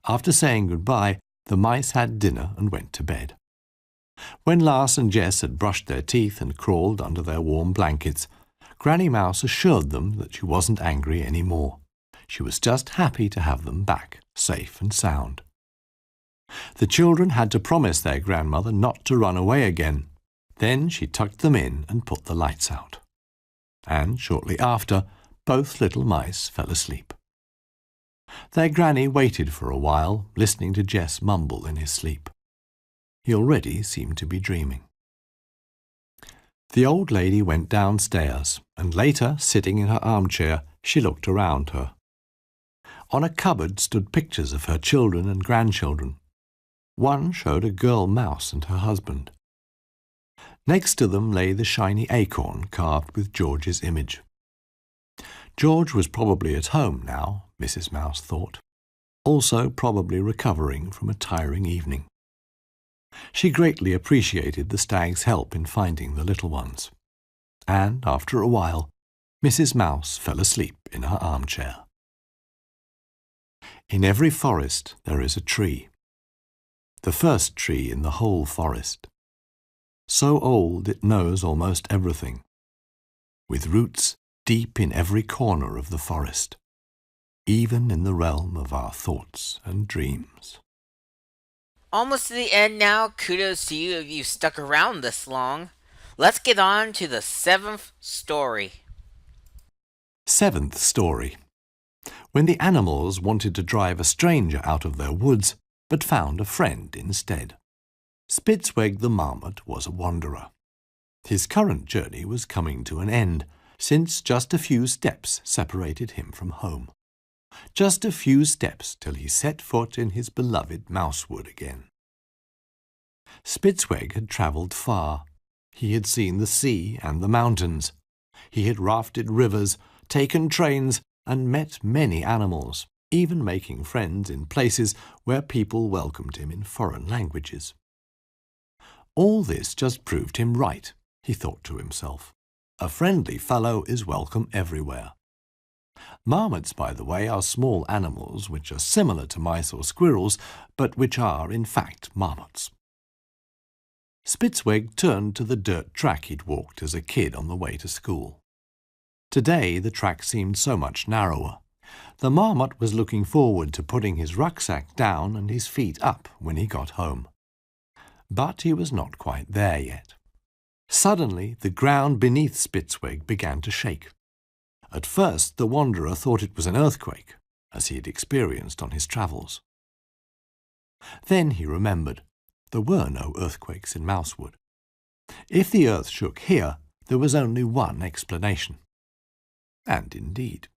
After saying goodbye, the mice had dinner and went to bed. When Lars and Jess had brushed their teeth and crawled under their warm blankets, Granny Mouse assured them that she wasn't angry any more. She was just happy to have them back, safe and sound. The children had to promise their grandmother not to run away again, Then she tucked them in and put the lights out. And shortly after, both little mice fell asleep. Their granny waited for a while, listening to Jess mumble in his sleep. He already seemed to be dreaming. The old lady went downstairs, and later, sitting in her armchair, she looked around her. On a cupboard stood pictures of her children and grandchildren. One showed a girl mouse and her husband. Next to them lay the shiny acorn carved with George's image. George was probably at home now, Mrs. Mouse thought, also probably recovering from a tiring evening. She greatly appreciated the stag's help in finding the little ones. And after a while, Mrs. Mouse fell asleep in her armchair. In every forest there is a tree. The first tree in the whole forest. So old it knows almost everything, with roots deep in every corner of the forest, even in the realm of our thoughts and dreams. Almost to the end now. Kudos to you if you stuck around this long. Let's get on to the 7th story. 7th story. When the animals wanted to drive a stranger out of their woods, but found a friend instead. Spitzweg the marmot was a wanderer. His current journey was coming to an end, since just a few steps separated him from home. Just a few steps till he set foot in his beloved mousewood again. Spitzweg had travelled far. He had seen the sea and the mountains. He had rafted rivers, taken trains, and met many animals, even making friends in places where people welcomed him in foreign languages. All this just proved him right, he thought to himself. A friendly fellow is welcome everywhere. Marmots, by the way, are small animals which are similar to mice or squirrels, but which are, in fact, marmots. Spitzweg turned to the dirt track he'd walked as a kid on the way to school. Today the track seemed so much narrower. The marmot was looking forward to putting his rucksack down and his feet up when he got home. But he was not quite there yet. Suddenly the ground beneath Spitzweg began to shake. At first the wanderer thought it was an earthquake, as he had experienced on his travels. Then he remembered there were no earthquakes in Mousewood. If the earth shook here, there was only one explanation. And indeed,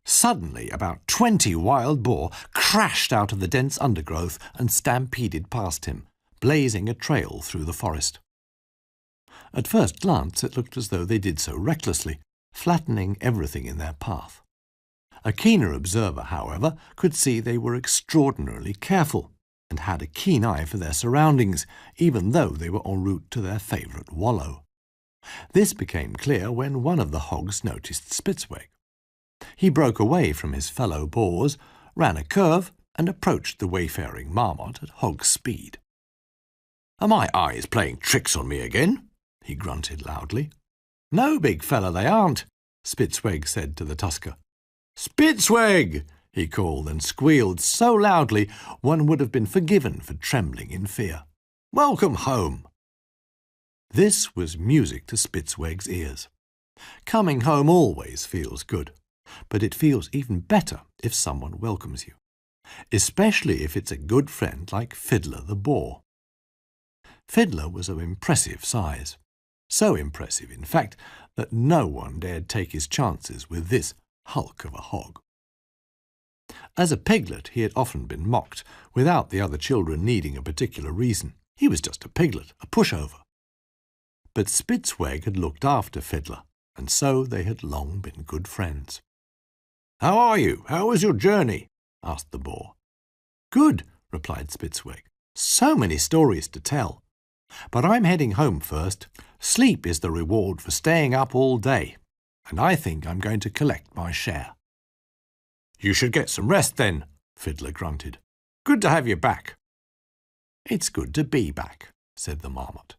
suddenly about 20 wild boar crashed out of the dense undergrowth and stampeded past him, blazing a trail through the forest. At first glance it looked as though they did so recklessly, flattening everything in their path. A keener observer, however, could see they were extraordinarily careful and had a keen eye for their surroundings, even though they were en route to their favourite wallow. This became clear when one of the hogs noticed Spitzweg. He broke away from his fellow boars, ran a curve, and approached the wayfaring marmot at hog speed. "Are my eyes playing tricks on me again?" he grunted loudly. "No, big fella, they aren't," Spitzweg said to the tusker. "Spitzweg!" he called and squealed so loudly one would have been forgiven for trembling in fear. "Welcome home!" This was music to Spitzweg's ears. Coming home always feels good, but it feels even better if someone welcomes you, especially if it's a good friend like Fiddler the boar. Fiddler was of impressive size, so impressive, in fact, that no one dared take his chances with this hulk of a hog. As a piglet he had often been mocked, without the other children needing a particular reason. He was just a piglet, a pushover. But Spitzweg had looked after Fiddler, and so they had long been good friends. "How are you? How was your journey?" asked the boar. "Good," replied Spitzweg. "So many stories to tell. But I'm heading home first. Sleep is the reward for staying up all day, and I think I'm going to collect my share." "You should get some rest then," Fiddler grunted. "Good to have you back." "It's good to be back," said the marmot,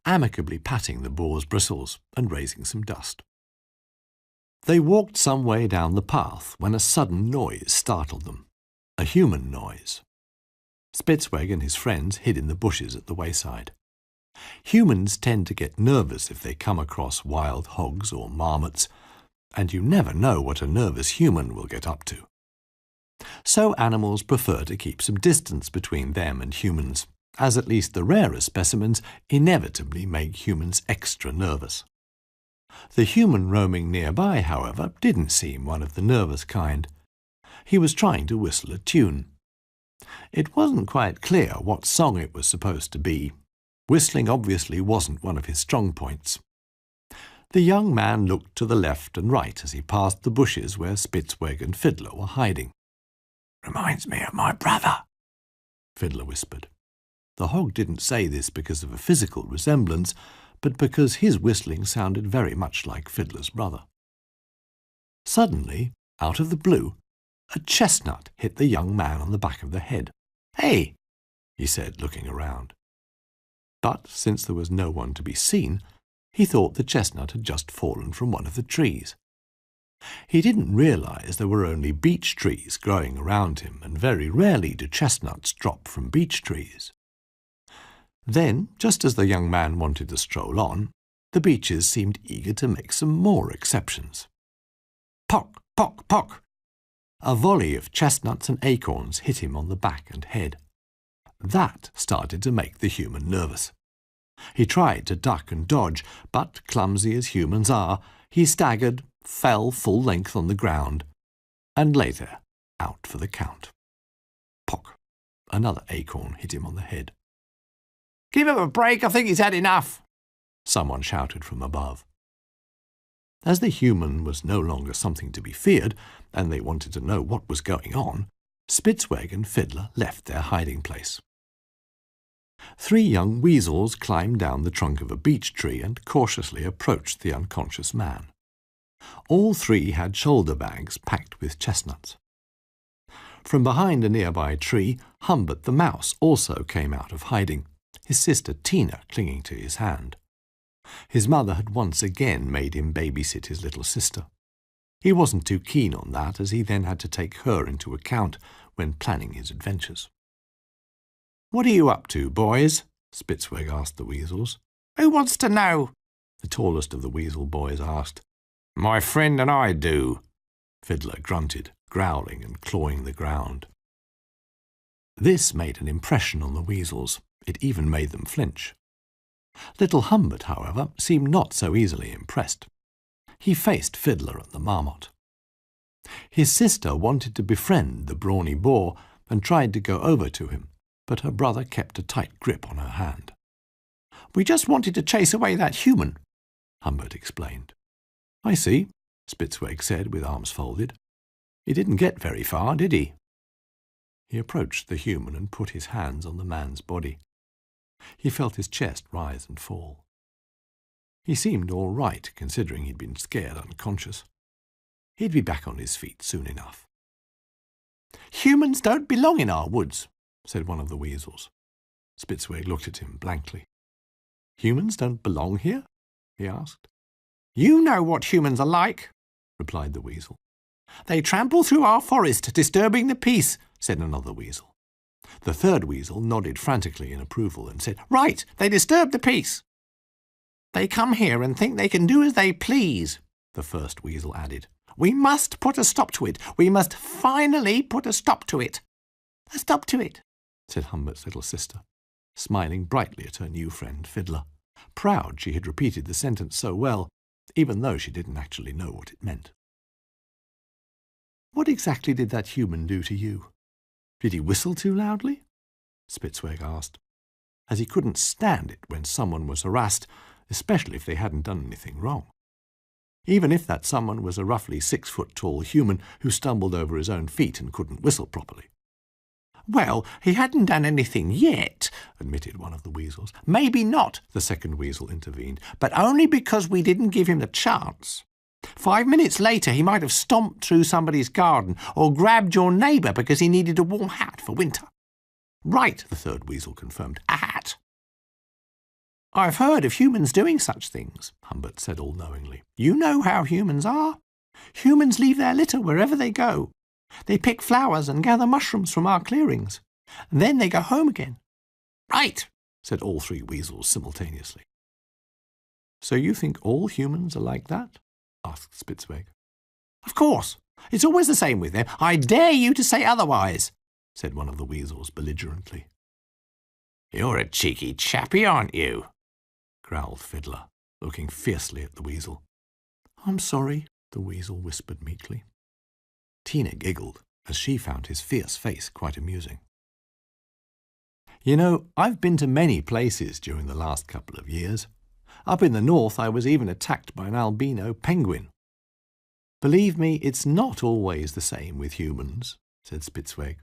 amicably patting the boar's bristles and raising some dust. They walked some way down the path when a sudden noise startled them, a human noise. Spitzweg and his friends hid in the bushes at the wayside. Humans tend to get nervous if they come across wild hogs or marmots, and you never know what a nervous human will get up to. So animals prefer to keep some distance between them and humans, as at least the rarer specimens inevitably make humans extra nervous. The human roaming nearby, however, didn't seem one of the nervous kind. He was trying to whistle a tune. It wasn't quite clear what song it was supposed to be. Whistling obviously wasn't one of his strong points. The young man looked to the left and right as he passed the bushes where Spitzweg and Fiddler were hiding. "Reminds me of my brother," Fiddler whispered. The hog didn't say this because of a physical resemblance, but because his whistling sounded very much like Fiddler's brother. Suddenly, out of the blue, a chestnut hit the young man on the back of the head. "Hey!" he said, looking around. But since there was no one to be seen, he thought the chestnut had just fallen from one of the trees. He didn't realize there were only beech trees growing around him, and very rarely do chestnuts drop from beech trees. Then, just as the young man wanted to stroll on, the beeches seemed eager to make some more exceptions. Pock, pock, pock! A volley of chestnuts and acorns hit him on the back and head. That started to make the human nervous. He tried to duck and dodge, but, clumsy as humans are, he staggered, fell full length on the ground, and lay there, out for the count. Pock! Another acorn hit him on the head. "Give him a break, I think he's had enough," someone shouted from above. As the human was no longer something to be feared, and they wanted to know what was going on, Spitzweg and Fiddler left their hiding place. 3 young weasels climbed down the trunk of a beech tree and cautiously approached the unconscious man. All 3 had shoulder bags packed with chestnuts. From behind a nearby tree, Humbert the mouse also came out of hiding, his sister Tina clinging to his hand. His mother had once again made him babysit his little sister. He wasn't too keen on that, as he then had to take her into account when planning his adventures. "What are you up to, boys?" Spitzweg asked the weasels. "Who wants to know?" the tallest of the weasel boys asked. "My friend and I do," Fiddler grunted, growling and clawing the ground. This made an impression on the weasels. It even made them flinch. Little Humbert, however, seemed not so easily impressed. He faced Fiddler and the marmot. His sister wanted to befriend the brawny boar and tried to go over to him, but her brother kept a tight grip on her hand. "We just wanted to chase away that human," Humbert explained. "I see," Spitzweg said with arms folded. "He didn't get very far, did he?" He approached the human and put his hands on the man's body. He felt his chest rise and fall. He seemed all right, considering he'd been scared unconscious. He'd be back on his feet soon enough. "Humans don't belong in our woods," said one of the weasels. Spitzweg looked at him blankly. "Humans don't belong here?" he asked. "You know what humans are like," replied the weasel. "They trample through our forest, disturbing the peace," said another weasel. The third weasel nodded frantically in approval and said, "Right, they disturb the peace." "They come here and think they can do as they please," the first weasel added. "We must put a stop to it. We must finally put a stop to it." "A stop to it," said Humbert's little sister, smiling brightly at her new friend Fiddler, proud she had repeated the sentence so well, even though she didn't actually know what it meant. "What exactly did that human do to you? Did he whistle too loudly?" Spitzweg asked, as he couldn't stand it when someone was harassed, especially if they hadn't done anything wrong. Even if that someone was a roughly 6-foot-tall human who stumbled over his own feet and couldn't whistle properly. "Well, he hadn't done anything yet," admitted one of the weasels. "Maybe not," the second weasel intervened, "but only because we didn't give him the chance. 5 minutes later he might have stomped through somebody's garden or grabbed your neighbour because he needed a warm hat for winter." "Right," the third weasel confirmed, "a hat." "I've heard of humans doing such things," Humbert said all-knowingly. "You know how humans are. Humans leave their litter wherever they go. They pick flowers and gather mushrooms from our clearings. And then they go home again." "Right," said all three weasels simultaneously. So you think all humans are like that? Asked Spitzweg. Of course. It's always the same with them. I dare you to say otherwise, said one of the weasels belligerently. You're a cheeky chappy, aren't you? Growled Fiddler, looking fiercely at the weasel. I'm sorry, the weasel whispered meekly. Tina giggled, as she found his fierce face quite amusing. You know, I've been to many places during the last couple of years. Up in the north I was even attacked by an albino penguin. Believe me, it's not always the same with humans, said Spitzweg,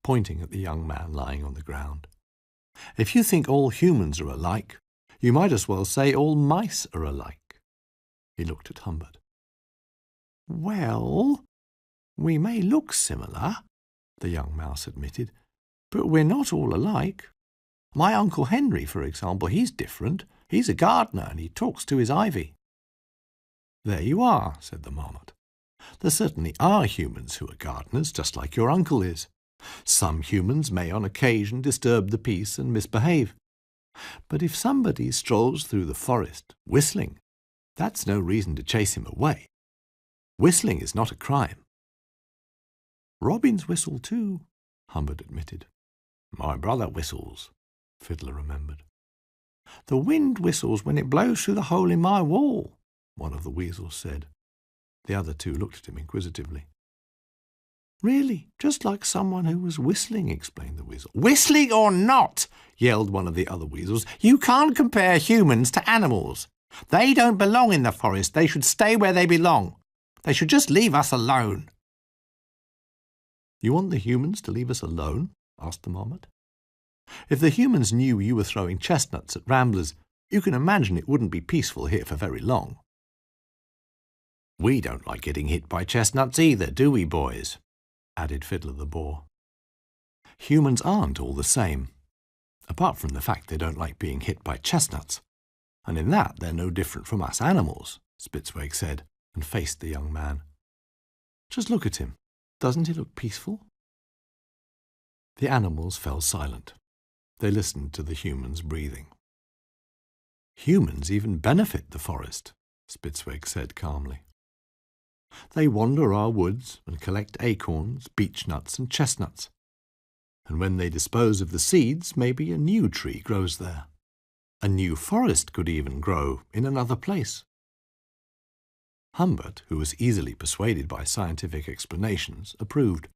pointing at the young man lying on the ground. If you think all humans are alike, you might as well say all mice are alike. He looked at Humbert. Well, we may look similar, the young mouse admitted, but we're not all alike. My Uncle Henry, for example, he's different. He's a gardener and he talks to his ivy. There you are, said the marmot. There certainly are humans who are gardeners, just like your uncle is. Some humans may on occasion disturb the peace and misbehave. But if somebody strolls through the forest whistling, that's no reason to chase him away. Whistling is not a crime. Robins whistle too, Humbert admitted. My brother whistles, Fiddler remembered. The wind whistles when it blows through the hole in my wall, one of the weasels said. The other two looked at him inquisitively. Really, just like someone who was whistling, explained the weasel. Whistling or not, yelled one of the other weasels, you can't compare humans to animals. They don't belong in the forest. They should stay where they belong. They should just leave us alone. You want the humans to leave us alone? Asked the marmot. If the humans knew you were throwing chestnuts at ramblers, you can imagine it wouldn't be peaceful here for very long. We don't like getting hit by chestnuts either, do we, boys? Added Fiddler the boar. Humans aren't all the same, apart from the fact they don't like being hit by chestnuts. And in that they're no different from us animals, Spitzweg said, and faced the young man. Just look at him. Doesn't he look peaceful? The animals fell silent. They listened to the humans breathing. Humans even benefit the forest, Spitzweg said calmly. They wander our woods and collect acorns, beechnuts and chestnuts. And when they dispose of the seeds, maybe a new tree grows there. A new forest could even grow in another place. Humbert, who was easily persuaded by scientific explanations, approved.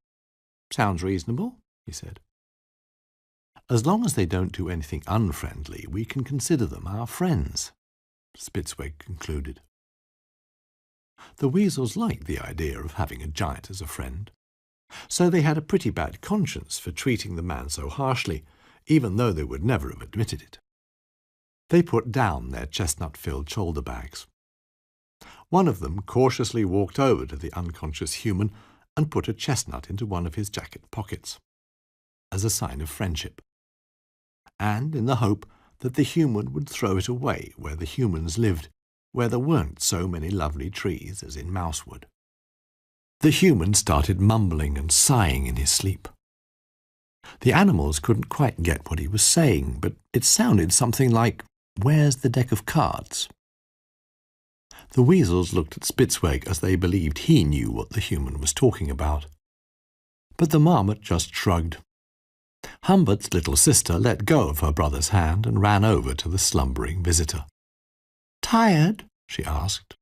Sounds reasonable, he said. As long as they don't do anything unfriendly, we can consider them our friends, Spitzweg concluded. The weasels liked the idea of having a giant as a friend, so they had a pretty bad conscience for treating the man so harshly, even though they would never have admitted it. They put down their chestnut-filled shoulder bags. One of them cautiously walked over to the unconscious human and put a chestnut into one of his jacket pockets, as a sign of friendship, and in the hope that the human would throw it away where the humans lived, where there weren't so many lovely trees as in Mousewood. The human started mumbling and sighing in his sleep. The animals couldn't quite get what he was saying, but it sounded something like, "Where's the deck of cards?" The weasels looked at Spitzweg as they believed he knew what the human was talking about. But the marmot just shrugged. Humbert's little sister let go of her brother's hand and ran over to the slumbering visitor. "Tired?" she asked,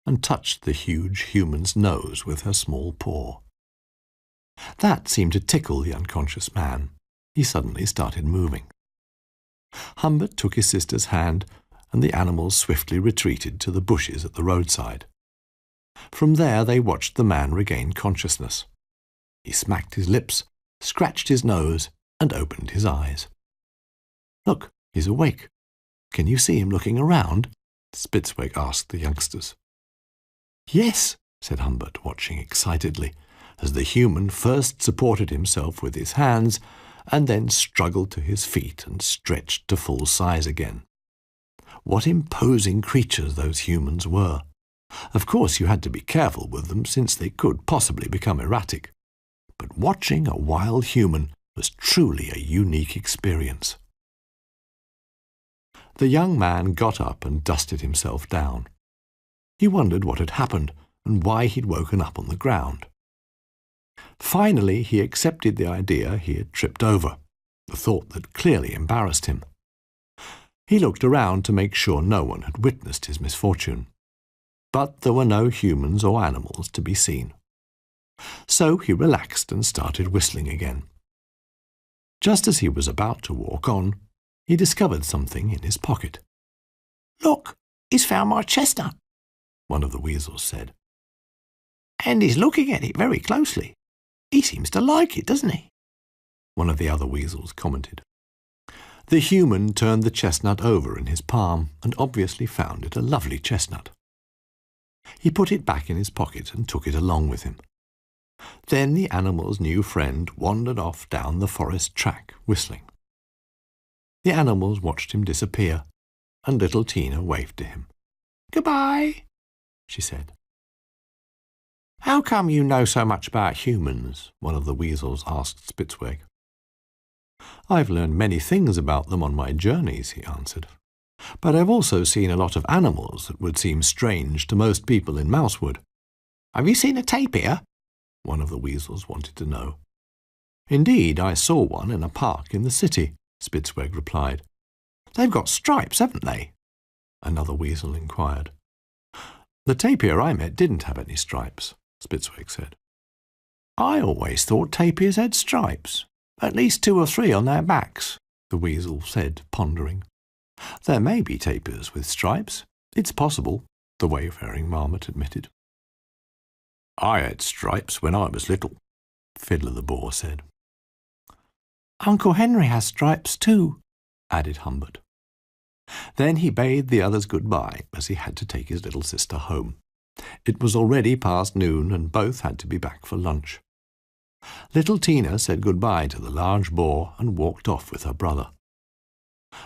and touched the huge human's nose with her small paw. That seemed to tickle the unconscious man. He suddenly started moving. Humbert took his sister's hand, and the animals swiftly retreated to the bushes at the roadside. From there they watched the man regain consciousness. He smacked his lips, scratched his nose, and opened his eyes. "Look, he's awake. Can you see him looking around?" Spitzweg asked the youngsters. "Yes," said Humbert, watching excitedly, as the human first supported himself with his hands and then struggled to his feet and stretched to full size again. What imposing creatures those humans were! Of course you had to be careful with them, since they could possibly become erratic. But watching a wild human was truly a unique experience. The young man got up and dusted himself down. He wondered what had happened and why he'd woken up on the ground. Finally, he accepted the idea he had tripped over, the thought that clearly embarrassed him. He looked around to make sure no one had witnessed his misfortune, but there were no humans or animals to be seen. So he relaxed and started whistling again. Just as he was about to walk on, he discovered something in his pocket. "Look, he's found my chestnut," one of the weasels said. "And he's looking at it very closely. He seems to like it, doesn't he?" one of the other weasels commented. The human turned the chestnut over in his palm and obviously found it a lovely chestnut. He put it back in his pocket and took it along with him. Then the animal's new friend wandered off down the forest track, whistling. The animals watched him disappear, and little Tina waved to him. "Goodbye," she said. "How come you know so much about Humans, one of the weasels asked Spitzweg. I've learned many things about them on my journeys, he answered. But I've also seen a lot of animals that would seem strange to most people in Mousewood. Have you seen a tapir?" one of the weasels wanted to know. Indeed, I saw one in a park in the city, Spitzweg replied. "They've got stripes, haven't they?" another weasel inquired. The tapir I met didn't have any stripes, Spitzweg said. "I always thought tapirs had stripes, at least 2 or 3 on their backs," the weasel said, pondering. There may be tapirs with stripes. It's possible, the wayfaring marmot admitted. I had stripes when I was little, Fiddler the Boar said. "Uncle Henry has stripes too," added Humbert. Then he bade the others goodbye as he had to take his little sister home. It was already past noon and both had to be back for lunch. Little Tina said goodbye to the large boar and walked off with her brother.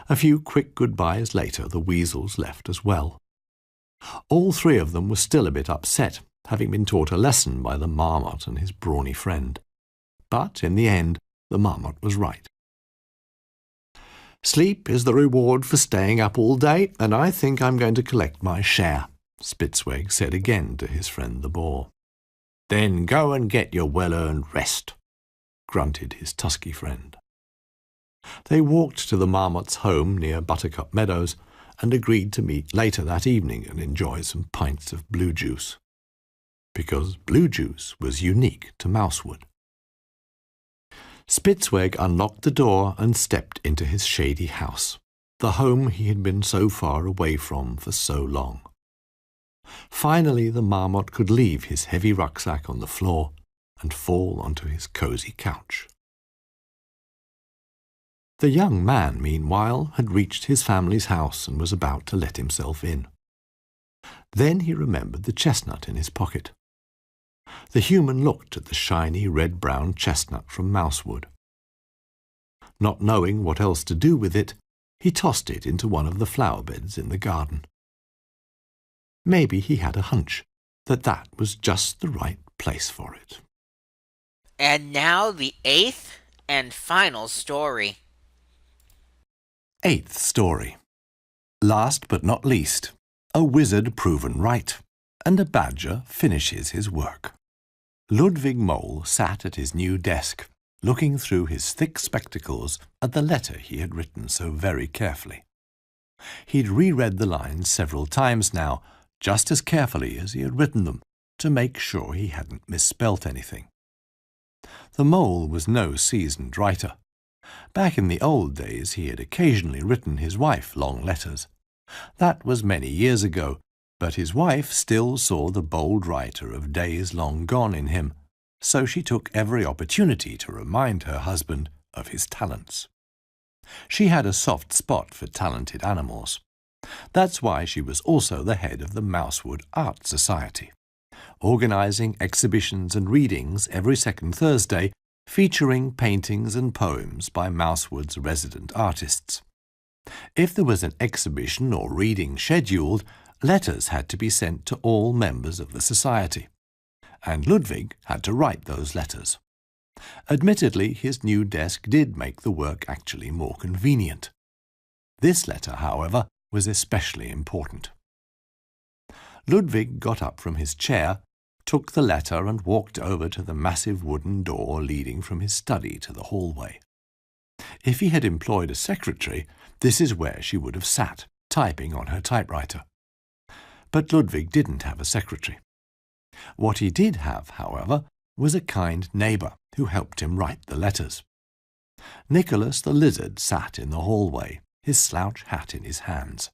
A few quick goodbyes later, the weasels left as well. All 3 of them were still a bit upset, having been taught a lesson by the marmot and his brawny friend. But in the end, the marmot was right. Sleep is the reward for staying up all day, and I think I'm going to collect my share, Spitzweg said again to his friend the boar. Then go and get your well-earned rest, grunted his tusky friend. They walked to the marmot's home near Buttercup Meadows and agreed to meet later that evening and enjoy some pints of blue juice. Because blue juice was unique to Mousewood. Spitzweg unlocked the door and stepped into his shady house, the home he had been so far away from for so long. Finally, the marmot could leave his heavy rucksack on the floor and fall onto his cosy couch. The young man, meanwhile, had reached his family's house and was about to let himself in. Then he remembered the chestnut in his pocket. The human looked at the shiny red-brown chestnut from Mousewood. Not knowing what else to do with it, he tossed it into one of the flower beds in the garden. Maybe he had a hunch that that was just the right place for it. And now the 8th and final story. 8th story. Last but not least, a wizard proven right, and a badger finishes his work. Ludwig Mole sat at his new desk, looking through his thick spectacles at the letter he had written so very carefully. He'd reread the lines several times now, just as carefully as he had written them, to make sure he hadn't misspelt anything. The mole was no seasoned writer. Back in the old days he had occasionally written his wife long letters. That was many years ago, but his wife still saw the bold writer of days long gone in him, so she took every opportunity to remind her husband of his talents. She had a soft spot for talented animals. That's why she was also the head of the Mousewood Art Society, organizing exhibitions and readings every second Thursday, featuring paintings and poems by Mousewood's resident artists. If there was an exhibition or reading scheduled, letters had to be sent to all members of the society, and Ludwig had to write those letters. Admittedly, his new desk did make the work actually more convenient. This letter, however, was especially important. Ludwig got up from his chair, took the letter and walked over to the massive wooden door leading from his study to the hallway. If he had employed a secretary, this is where she would have sat, typing on her typewriter. But Ludwig didn't have a secretary. What he did have, however, was a kind neighbour who helped him write the letters. Nicholas the lizard sat in the hallway, his slouch hat in his hands.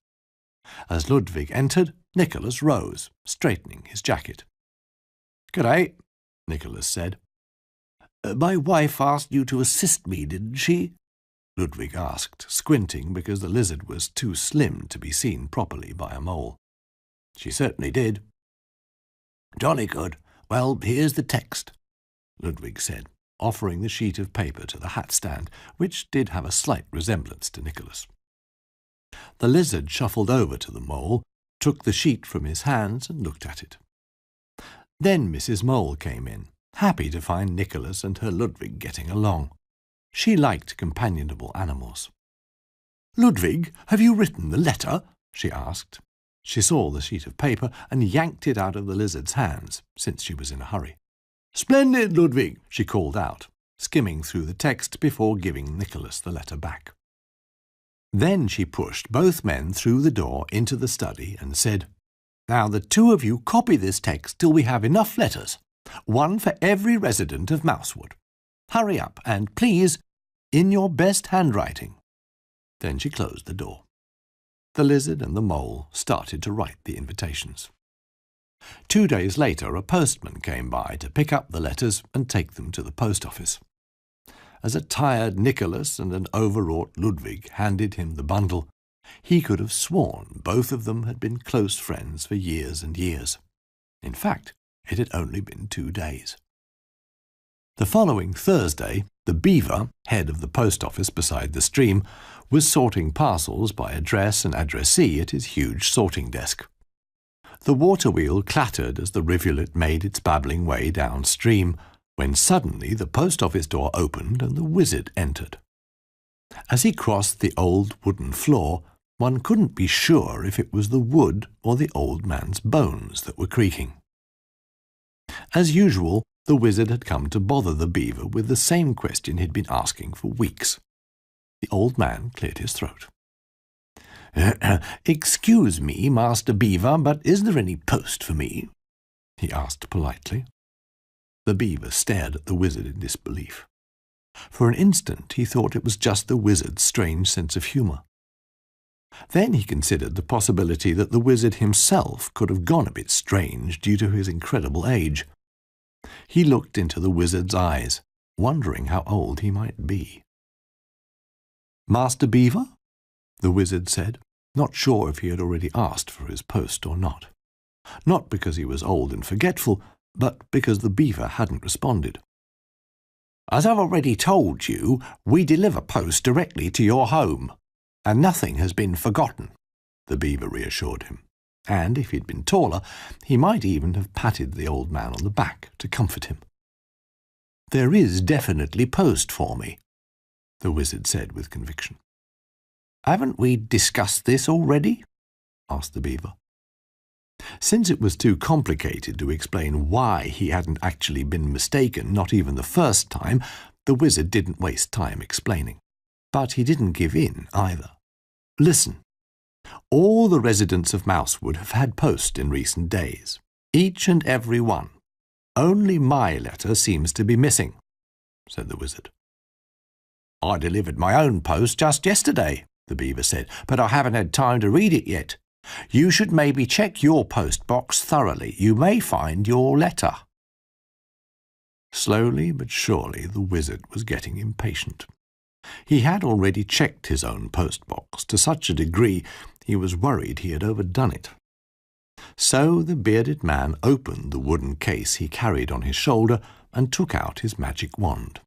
As Ludwig entered, Nicholas rose, straightening his jacket. "Good-day," Nicholas said. "My wife asked you to assist me, didn't she?" Ludwig asked, squinting because the lizard was too slim to be seen properly by a mole. "She certainly did." "Jolly good. Well, here's the text," Ludwig said, offering the sheet of paper to the hat stand, which did have a slight resemblance to Nicholas. The lizard shuffled over to the mole, took the sheet from his hands and looked at it. Then Mrs. Mole came in, happy to find Nicholas and her Ludwig getting along. She liked companionable animals. "Ludwig, have you written the letter?" she asked. She saw the sheet of paper and yanked it out of the lizard's hands, since she was in a hurry. "Splendid, Ludwig," she called out, skimming through the text before giving Nicholas the letter back. Then she pushed both men through the door into the study and said, "Now the two of you copy this text till we have enough letters, one for every resident of Mousewood. Hurry up, and please, in your best handwriting." Then she closed the door. The lizard and the mole started to write the invitations. 2 days later, a postman came by to pick up the letters and take them to the post office. As a tired Nicholas and an overwrought Ludwig handed him the bundle, he could have sworn both of them had been close friends for years and years. In fact, it had only been 2 days. The following Thursday, the beaver, head of the post office beside the stream, was sorting parcels by address and addressee at his huge sorting desk. The water wheel clattered as the rivulet made its babbling way downstream, when suddenly the post office door opened and the wizard entered. As he crossed the old wooden floor, one couldn't be sure if it was the wood or the old man's bones that were creaking. As usual, the wizard had come to bother the beaver with the same question he'd been asking for weeks. The old man cleared his throat. "Excuse me, Master Beaver, but is there any post for me?" he asked politely. The beaver stared at the wizard in disbelief. For an instant he thought it was just the wizard's strange sense of humour. Then he considered the possibility that the wizard himself could have gone a bit strange due to his incredible age. He looked into the wizard's eyes, wondering how old he might be. "Master Beaver?" the wizard said, not sure if he had already asked for his post or not. Not because he was old and forgetful, but because the beaver hadn't responded. "As I've already told you, we deliver post directly to your home, and nothing has been forgotten," the beaver reassured him. And if he'd been taller, he might even have patted the old man on the back to comfort him. "There is definitely post for me," the wizard said with conviction. "Haven't we discussed this already?" asked the beaver. Since it was too complicated to explain why he hadn't actually been mistaken, not even the first time, the wizard didn't waste time explaining. But he didn't give in either. "Listen. All the residents of Mousewood have had post in recent days, each and every one. Only my letter seems to be missing," said the wizard. "I delivered my own post just yesterday," the beaver said, "but I haven't had time to read it yet. You should maybe check your post box thoroughly. You may find your letter." Slowly but surely the wizard was getting impatient. He had already checked his own post box to such a degree he was worried he had overdone it. So the bearded man opened the wooden case he carried on his shoulder and took out his magic wand.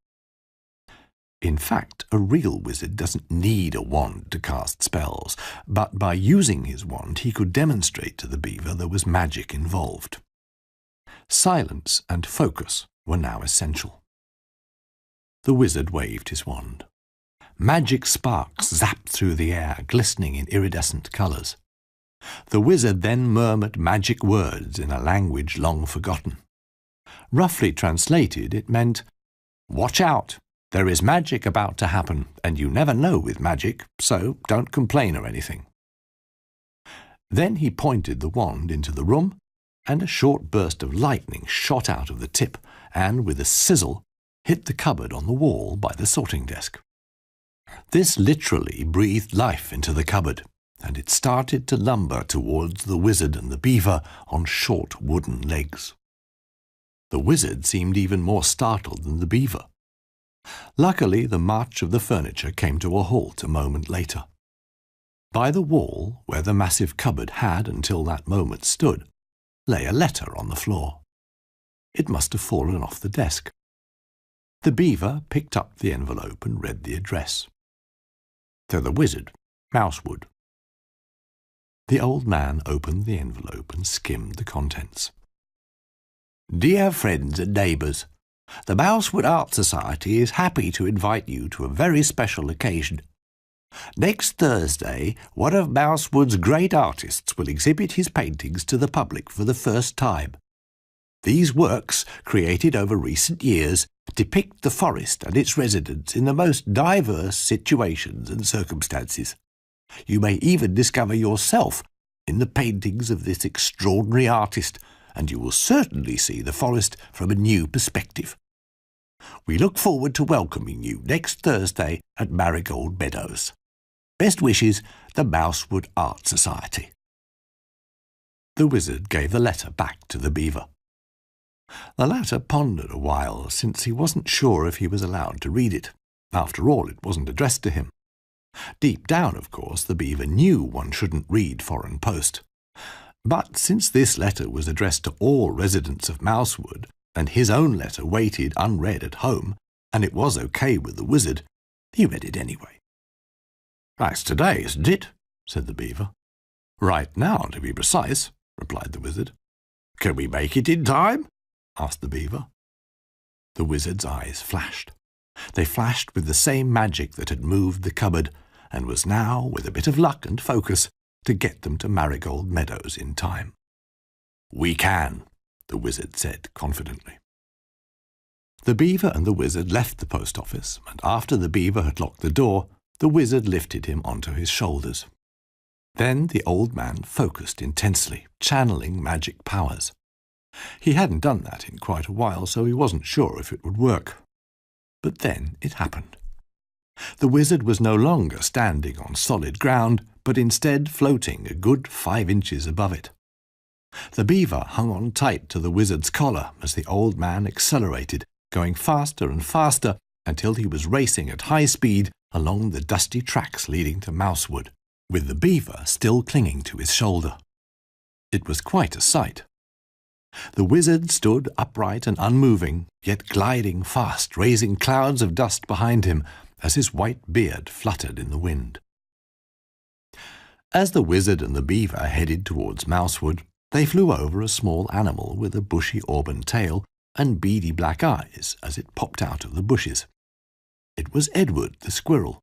In fact, a real wizard doesn't need a wand to cast spells, but by using his wand he could demonstrate to the beaver there was magic involved. Silence and focus were now essential. The wizard waved his wand. Magic sparks zapped through the air, glistening in iridescent colours. The wizard then murmured magic words in a language long forgotten. Roughly translated, it meant, "Watch out! There is magic about to happen, and you never know with magic, so don't complain or anything." Then he pointed the wand into the room, and a short burst of lightning shot out of the tip and, with a sizzle, hit the cupboard on the wall by the sorting desk. This literally breathed life into the cupboard, and it started to lumber towards the wizard and the beaver on short wooden legs. The wizard seemed even more startled than the beaver. Luckily, the march of the furniture came to a halt a moment later. By the wall, where the massive cupboard had until that moment stood, lay a letter on the floor. It must have fallen off the desk. The beaver picked up the envelope and read the address. To the wizard, Mousewood. The old man opened the envelope and skimmed the contents. Dear friends and neighbours, the Mousewood Art Society is happy to invite you to a very special occasion. Next Thursday, one of Mousewood's great artists will exhibit his paintings to the public for the first time. These works, created over recent years, depict the forest and its residents in the most diverse situations and circumstances. You may even discover yourself in the paintings of this extraordinary artist, and you will certainly see the forest from a new perspective. We look forward to welcoming you next Thursday at Marigold Meadows. Best wishes, the Mousewood Art Society. The wizard gave the letter back to the beaver. The latter pondered a while, since he wasn't sure if he was allowed to read it. After all, it wasn't addressed to him. Deep down, of course, the beaver knew one shouldn't read foreign post. But since this letter was addressed to all residents of Mousewood, and his own letter waited unread at home, and it was okay with the wizard, he read it anyway. "That's today, isn't it?" said the beaver. "Right now, to be precise," replied the wizard. "Can we make it in time?" asked the beaver. The wizard's eyes flashed. They flashed with the same magic that had moved the cupboard, and was now, with a bit of luck and focus, to get them to Marigold Meadows in time. "We can," the wizard said confidently. The beaver and the wizard left the post office, and after the beaver had locked the door, the wizard lifted him onto his shoulders. Then the old man focused intensely, channeling magic powers. He hadn't done that in quite a while, so he wasn't sure if it would work. But then it happened. The wizard was no longer standing on solid ground, but instead floating a good 5 inches above it. The beaver hung on tight to the wizard's collar as the old man accelerated, going faster and faster until he was racing at high speed along the dusty tracks leading to Mousewood, with the beaver still clinging to his shoulder. It was quite a sight. The wizard stood upright and unmoving, yet gliding fast, raising clouds of dust behind him as his white beard fluttered in the wind. As the wizard and the beaver headed towards Mousewood, they flew over a small animal with a bushy auburn tail and beady black eyes as it popped out of the bushes. It was Edward the squirrel.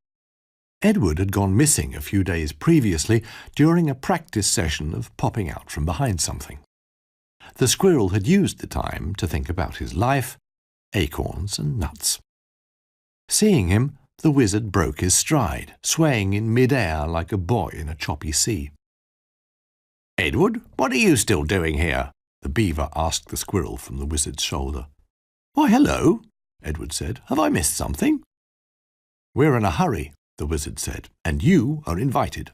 Edward had gone missing a few days previously during a practice session of popping out from behind something. The squirrel had used the time to think about his life, acorns and nuts. Seeing him, the wizard broke his stride, swaying in mid-air like a buoy in a choppy sea. "Edward, what are you still doing here?" the beaver asked the squirrel from the wizard's shoulder. "Why, hello," Edward said. "Have I missed something?" "We're in a hurry," the wizard said, "and you are invited."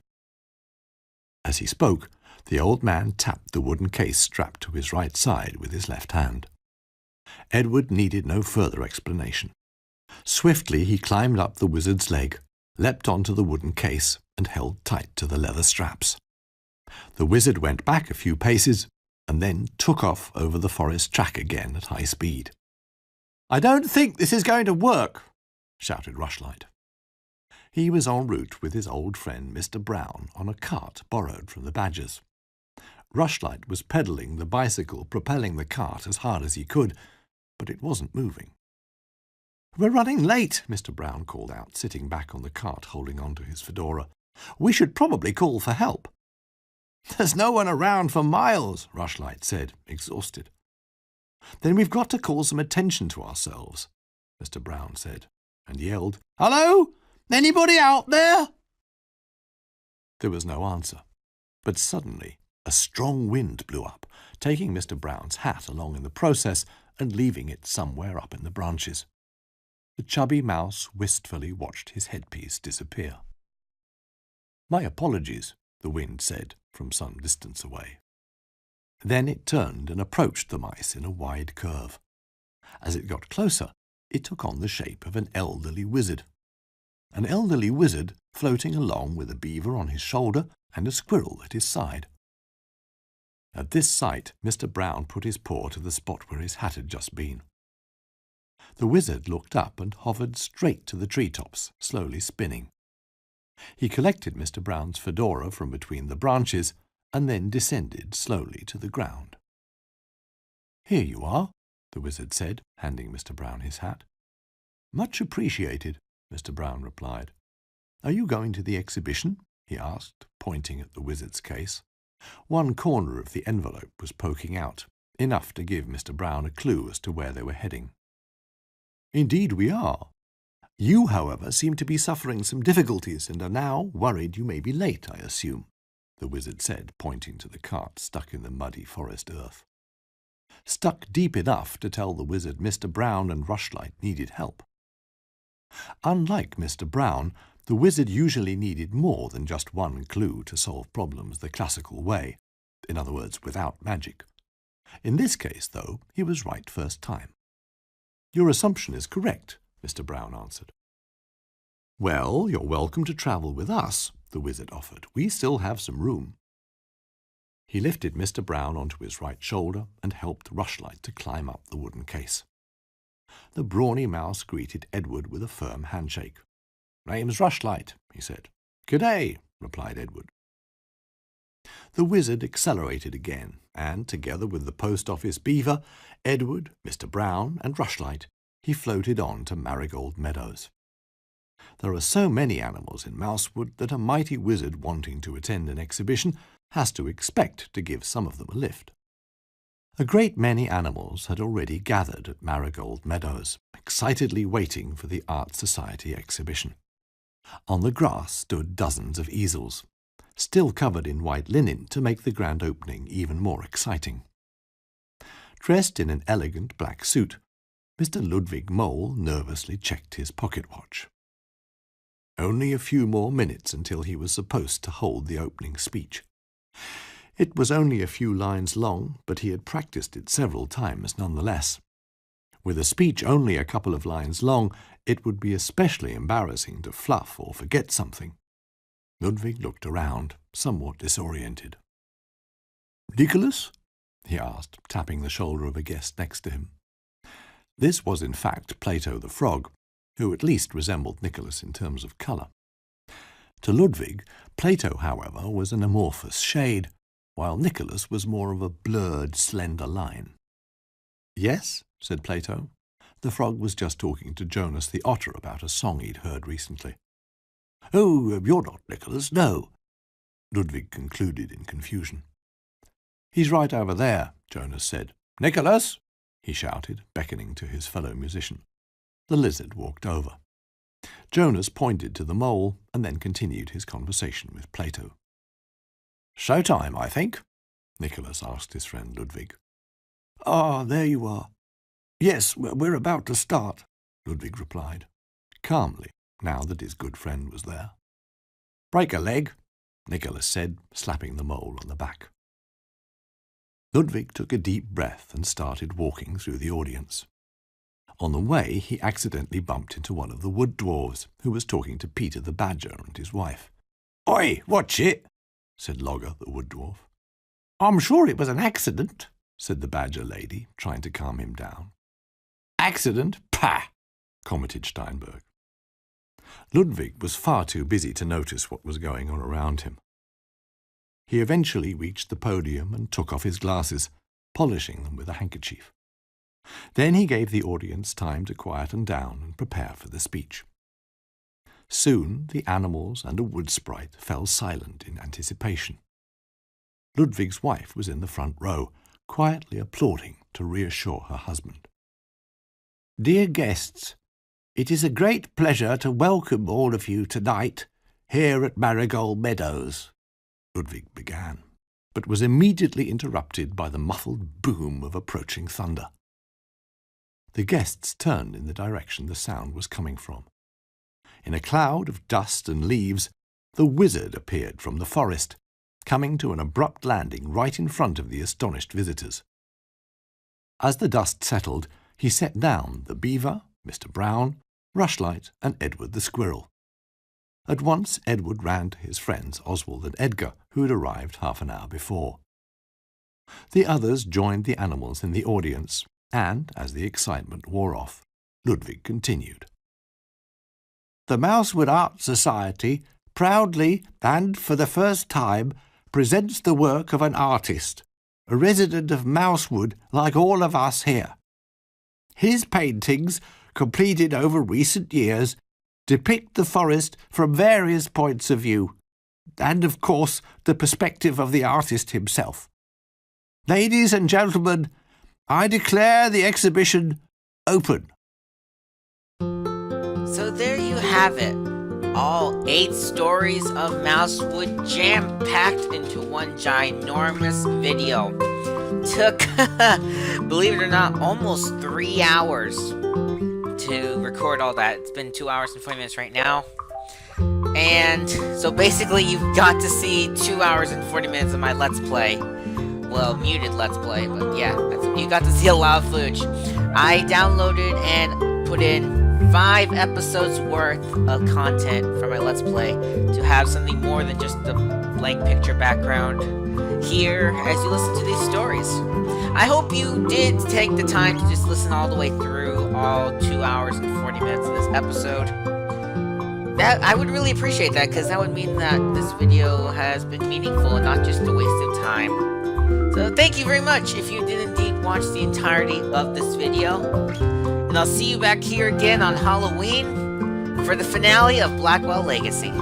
As he spoke, the old man tapped the wooden case strapped to his right side with his left hand. Edward needed no further explanation. Swiftly he climbed up the wizard's leg, leapt onto the wooden case, and held tight to the leather straps. The wizard went back a few paces, and then took off over the forest track again at high speed. "I don't think this is going to work," shouted Rushlight. He was en route with his old friend Mr. Brown on a cart borrowed from the Badgers. Rushlight was pedalling the bicycle, propelling the cart as hard as he could, but it wasn't moving. "We're running late," Mr. Brown called out, sitting back on the cart holding on to his fedora. "We should probably call for help." "There's no one around for miles," Rushlight said, exhausted. "Then we've got to call some attention to ourselves," Mr. Brown said, and yelled, "Hello? Anybody out there?" There was no answer, but suddenly a strong wind blew up, taking Mr. Brown's hat along in the process and leaving it somewhere up in the branches. The chubby mouse wistfully watched his headpiece disappear. "My apologies," the wind said from some distance away. Then it turned and approached the mice in a wide curve. As it got closer, it took on the shape of an elderly wizard. An elderly wizard floating along with a beaver on his shoulder and a squirrel at his side. At this sight, Mr. Brown put his paw to the spot where his hat had just been. The wizard looked up and hovered straight to the treetops, slowly spinning. He collected Mr. Brown's fedora from between the branches and then descended slowly to the ground. "Here you are," the wizard said, handing Mr. Brown his hat. "Much appreciated," Mr. Brown replied. "Are you going to the exhibition?" he asked, pointing at the wizard's case. One corner of the envelope was poking out, enough to give Mr. Brown a clue as to where they were heading. "Indeed we are. You, however, seem to be suffering some difficulties and are now worried you may be late, I assume," the wizard said, pointing to the cart stuck in the muddy forest earth. Stuck deep enough to tell the wizard Mr. Brown and Rushlight needed help. Unlike Mr. Brown, the wizard usually needed more than just one clue to solve problems the classical way, in other words, without magic. In this case, though, he was right first time. "Your assumption is correct," Mr. Brown answered. "Well, you're welcome to travel with us," the wizard offered. "We still have some room." He lifted Mr. Brown onto his right shoulder and helped Rushlight to climb up the wooden case. The brawny mouse greeted Edward with a firm handshake. "Name's Rushlight," he said. "Good day," replied Edward. The wizard accelerated again, and, together with the post office beaver, Edward, Mr. Brown, and Rushlight, he floated on to Marigold Meadows. There are so many animals in Mousewood that a mighty wizard wanting to attend an exhibition has to expect to give some of them a lift. A great many animals had already gathered at Marigold Meadows, excitedly waiting for the Art Society exhibition. On the grass stood dozens of easels, still covered in white linen to make the grand opening even more exciting. Dressed in an elegant black suit, Mr. Ludwig Mole nervously checked his pocket watch. Only a few more minutes until he was supposed to hold the opening speech. It was only a few lines long, but he had practiced it several times nonetheless. With a speech only a couple of lines long, it would be especially embarrassing to fluff or forget something. Ludwig looked around, somewhat disoriented. "Nicholas?" he asked, tapping the shoulder of a guest next to him. This was in fact Plato the Frog, who at least resembled Nicholas in terms of colour. To Ludwig, Plato, however, was an amorphous shade, while Nicholas was more of a blurred, slender line. "Yes?" said Plato. The frog was just talking to Jonas the otter about a song he'd heard recently. "Oh, you're not Nicholas, no," Ludwig concluded in confusion. "He's right over there," Jonas said. "Nicholas!" he shouted, beckoning to his fellow musician. The lizard walked over. Jonas pointed to the mole and then continued his conversation with Plato. "Showtime, I think?" Nicholas asked his friend Ludwig. "Ah, there you are. Yes, we're about to start," Ludwig replied, calmly, now that his good friend was there. "Break a leg," Nicholas said, slapping the mole on the back. Ludwig took a deep breath and started walking through the audience. On the way, he accidentally bumped into one of the Wood Dwarves, who was talking to Peter the Badger and his wife. "Oi, watch it," said Logger the Wood Dwarf. "I'm sure it was an accident," said the Badger lady, trying to calm him down. "Accident? Pah!" commented Steinberg. Ludwig was far too busy to notice what was going on around him. He eventually reached the podium and took off his glasses, polishing them with a handkerchief. Then he gave the audience time to quieten down and prepare for the speech. Soon the animals and a wood sprite fell silent in anticipation. Ludwig's wife was in the front row, quietly applauding to reassure her husband. Dear guests, it is a great pleasure to welcome all of you tonight here at Marigold Meadows, Ludwig began, but was immediately interrupted by the muffled boom of approaching thunder. The guests turned in the direction the sound was coming from. In a cloud of dust and leaves, the wizard appeared from the forest, coming to an abrupt landing right in front of the astonished visitors. As the dust settled, he set down the beaver, Mr. Brown, Rushlight, and Edward the squirrel. At once Edward ran to his friends Oswald and Edgar, who had arrived half an hour before. The others joined the animals in the audience, and, as the excitement wore off, Ludwig continued. The Mousewood Art Society proudly and for the first time presents the work of an artist, a resident of Mousewood like all of us here. His paintings, completed over recent years, depict the forest from various points of view, and of course the perspective of the artist himself. Ladies and gentlemen, I declare the exhibition open. So there you have it. All 8 stories of Mousewood jam-packed into one ginormous video. Took, believe it or not, almost 3 hours to record all that. It's been 2 hours and 40 minutes right now. And so basically you've got to see 2 hours and 40 minutes of my Let's Play. Well, muted Let's Play, but yeah, you got to see a lot of footage. I downloaded and put in 5 episodes worth of content for my Let's Play to have something more than just the blank picture background here as you listen to these stories. I hope you did take the time to just listen all the way through all 2 hours and 40 minutes of this episode. I would really appreciate that, because that would mean that this video has been meaningful and not just a waste of time. So thank you very much if you did indeed watch the entirety of this video. And I'll see you back here again on Halloween for the finale of Blackwell Legacy.